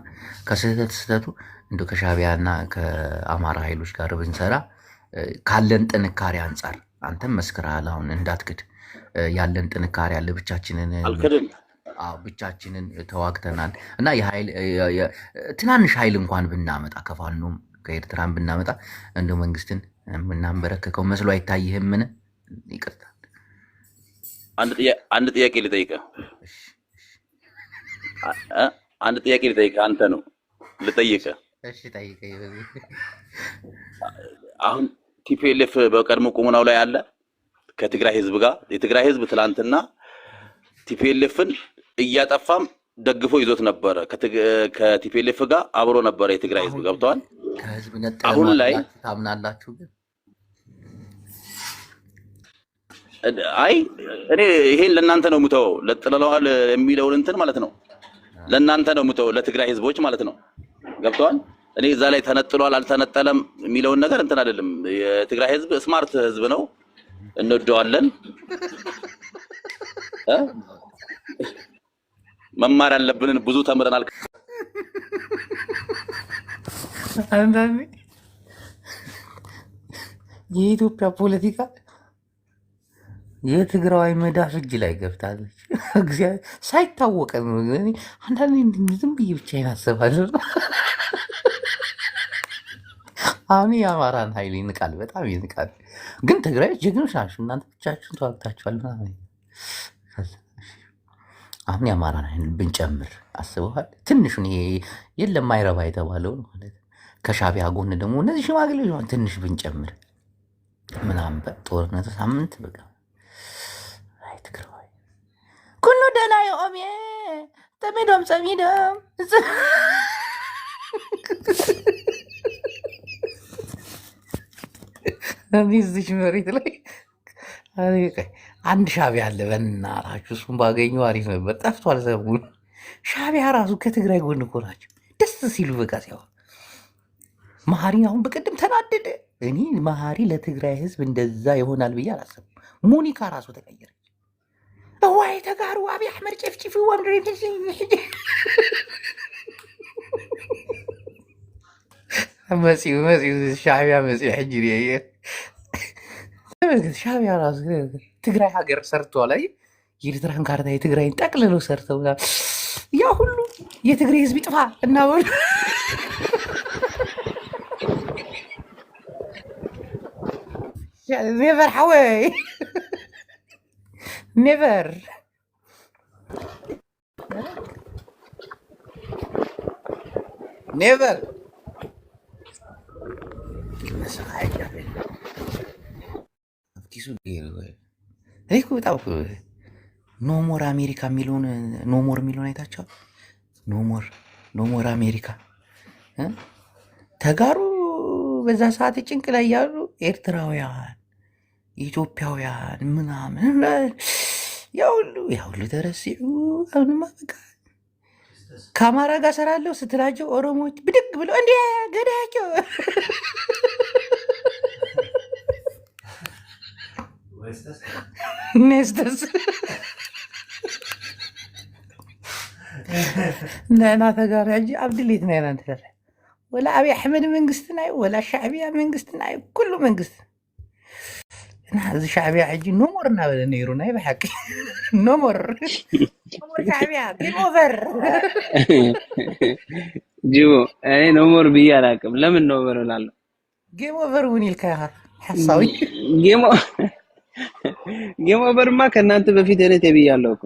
ከስህተቱ እንደ ከሻዕቢያና ከአማራ ኃይሎች ጋር ብንሰራ ካለን ጥንካሬ አንጻር አንተም መስክረሃል። አሁን እንዳትክድ ያለን ጥንካሬ ያለ ብቻችንን ተዋግተናል እና ትናንሽ ኃይል እንኳን ብናመጣ ከፋኖም ከኤርትራን ብናመጣ እንደ መንግስትን የምናንበረከከው መስሎ አይታይህምን? ይቅርታ አንድ ጥያቄ ልጠይቅህ። አንተ ነው ልጠይቅህ። አሁን ቲፒኤልኤፍ በቀድሞ ቁሙናው ላይ አለ ከትግራይ ህዝብ ጋር የትግራይ ህዝብ ትላንትና ቲፒኤልኤፍን እያጠፋም ደግፎ ይዞት ነበር ከቲፒኤልኤፍ ጋር አብሮ ነበር የትግራይ ህዝብ ገብቷል ከህዝብ ነጠለ አሁን ላይ ታምናላችሁ ግን አይ እኔ ይሄን ለእናንተ ነው ሙተው ለጥለለዋል የሚለው እንትን ማለት ነው ለእናንተ ነው ሙተው ለትግራይ ህዝቦች ማለት ነው ገብቷል እኔ እዛ ላይ ተነጥሏል አልተነጠለም የሚለው ነገር እንትን አይደለም የትግራይ ህዝብ ስማርት ህዝብ ነው እንወደዋለን መማር ያለብንን ብዙ ተምረናል አንዳንዴ የኢትዮጵያ ፖለቲካ የትግራይ መዳፍ እጅ ላይ ገብታለች ሳይታወቅ ነው አንዳንዴ ዝም ብዬ ብቻዬን አስባለሁ አሁን የአማራን ኃይል ይንቃል በጣም ይንቃል ግን ትግራይ ጀግኖች ናችሁ እናንተ ብቻችሁን ተዋግታችኋል አሁን የአማራን ኃይል ብንጨምር አስበዋል ትንሹን ይሄ የለም አይረባ የተባለውን ማለት ከሻዕቢያ ጎን ደግሞ እነዚህ ሽማግሌዎች ትንሽ ብንጨምር ምናምን በጦርነት ሳምንት በቃ አይ ትግራይ ኩሉ ደህና የኦሜ ተሜዶም ጸሚዶም እዚህ መሬት ላይ አንድ ሻዕቢያ አለ በእናታችሁ እሱን ባገኘው አሪፍ ነበር ጠፍቷል ሰሞኑን ሻዕቢያ ራሱ ከትግራይ ጎን እኮ ናቸው ደስ ሲሉ በቃ ሲያወሩ መሀሪ አሁን በቀደም ተናደደ እኔ መሀሪ ለትግራይ ህዝብ እንደዛ ይሆናል ብዬ አላሰብኩም ሞኒካ ራሱ ተቀየረች ወይ ተጋሩ አብይ አሕመድ ጨፍጭፊ ወምድር መሲው ሻዕቢያ መሲው ሕጅሪ ሻዕቢያ ራሱ ትግራይ ሀገር ሰርተዋል ላይ የኤርትራን ካርታ የትግራይን ጠቅልለው ሰርተው ያ ሁሉ የትግራይ ህዝብ ይጥፋ እና ኔቨር ሓወይ ኔቨር ኔቨር ኖሞር አሜሪካ የሚለውን ኖሞር የሚለውን አይታችኋል ኖሞር አሜሪካ ተጋሩ በዛ ሰዓት ጭንቅ ላይ ያሉ ኤርትራውያን ኢትዮጵያውያን ምናምን ያሁሉ ተረሲዑ አሁንማ በቃ ከአማራ ጋር ሰራለሁ ስትላቸው ኦሮሞዎች ብድግ ብለው እንዴ ገዳያቸው ኔስተስ ናና ተጋር ያጂ አብድሌት ናይና እንተረ ወላ አብይ አሕመድ መንግስት ናይ ወላ ሻዕቢያ መንግስት ናይ ኩሉ መንግስት እና እዚ ሻዕቢያ ሕጂ ኖሞር እናበለ ነይሩ ናይ ብሓቂ ኖሞር ሻዕቢያ ጌም ኦቨር ጅቦ እኔ ኖሞር ብዬ አላውቅም ለምን ኖሞር እላለሁ ጌም ኦቨር ውን ይልካ ሐሳዊ ጌም ኦቨርማ ከእናንተ በፊት እኔ ተብያለሁ እኮ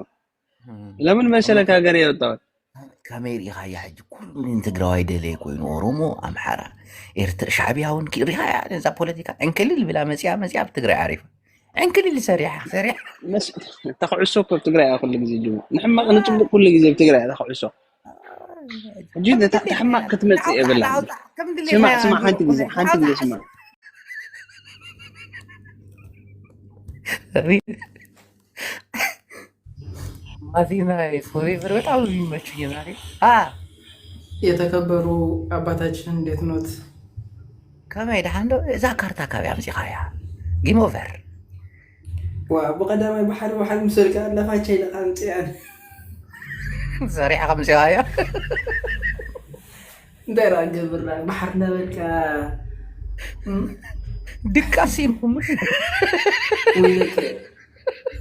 ለምን መሰለህ ከሀገር የወጣሁት ከአሜሪካ ያሕጂ ኩሉን ትግራዋይ ደለይ ኮይኑ ኦሮሞ ኣምሓራ ኤርትራ ሻዕቢያውን ሪኻ ነዛ ፖለቲካ ዕንክልል ብላ መፅያ ብትግራይ ዓሪፋ ዕንክልል ሰሪሓ ተኽዕሶ እኮ ብትግራይ ኩሉ ግዜ ጅቡ ንሕማቕ ንጭብጥ ኩሉ ግዜ ብትግራይ ተኽዕሶ ሕጂ ተሕማቕ ክትመፅእ የብላ ስማዕ ሓንቲ ግዜ ስማዕ ማዚና ፎሬቨር በጣም የሚመቹኝ ዛሬ የተከበሩ አባታችን እንዴት ኖት? ከመይ ድሓንዶ እዛ ካርታ ካበይ ኣምፂኻያ ጌም ኦቨር ብቀዳማይ ብሓደ ምሰልካ ኣለፋቻ ኢለካ ኣምፅያን ሰሪሕካ ምፅኻያ እንታይ ራ ገብራ ባሕር ነበልካ ድቃስ ኢንኩምሽ ወይለክ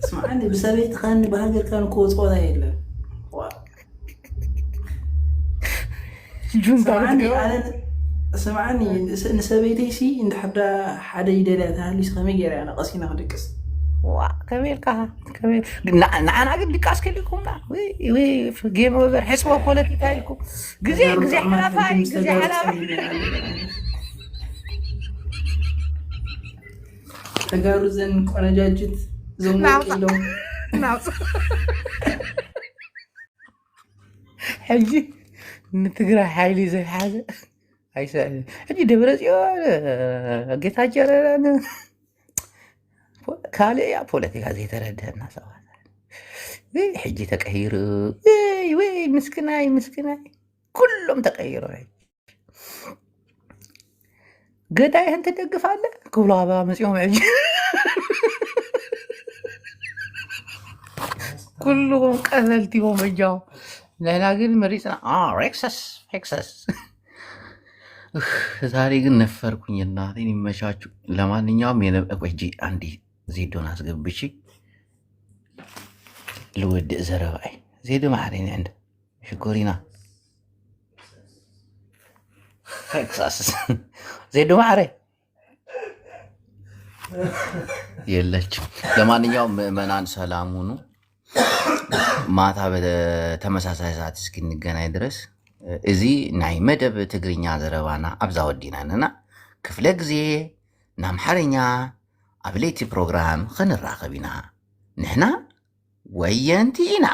اسمعني بسبيت خاني بهاجر كان كوت ولا يلا سمعني نسبيتي شي عند حدا يدلات هالي سخميجر انا قصينا هدكس وا كبير كبير انا قد دكاس كلكم وي في جيم اوفر حسبوا بوليتيكايكم غزي حلفاي ተጋሩ ዘን ቆነጃጅት ዘሞቅ ኢሎም ሕጂ ንትግራይ ሓይሊ ዘይሓዘ ኣይሰአልን ሕጂ ደብረፅዮን ጌታቸው ረዳን ካልእ እያ ፖለቲካ ዘይተረድአና ሰባት ሕጂ ተቀይሩ ወይ ምስክናይ ኩሎም ተቀይሮ ገዳይህን ትደግፋለ ክብሎ ኣባ መፅኦም ሕጂ ኩልዎም ቀለልቲዎም እጃዎም ንሕና ግን መሪፅና ሬክሰስ ዛሬ ግን ነፈርኩኝ እናቴን ይመቻችሁ ለማንኛውም የነቆጂ አንዲ ዜዶን አስገብቺ ልወድእ ዘረባይ ዜዶ ማዕረኝ ዕንድ ሽኮሪና ሬክሰስ ዜዶ ማዕረ የለችም ለማንኛውም ምእመናን ሰላም ሁኑ ማታ በተመሳሳይ ሰዓት እስክንገናኝ ድረስ እዚ ናይ መደብ ትግርኛ ዘረባና ኣብዛ ወዲናንና ክፍለ ግዜ ናምሓርኛ ኣብ ለይቲ ፕሮግራም ክንራኸብ ኢና ንሕና ወየንቲ ኢና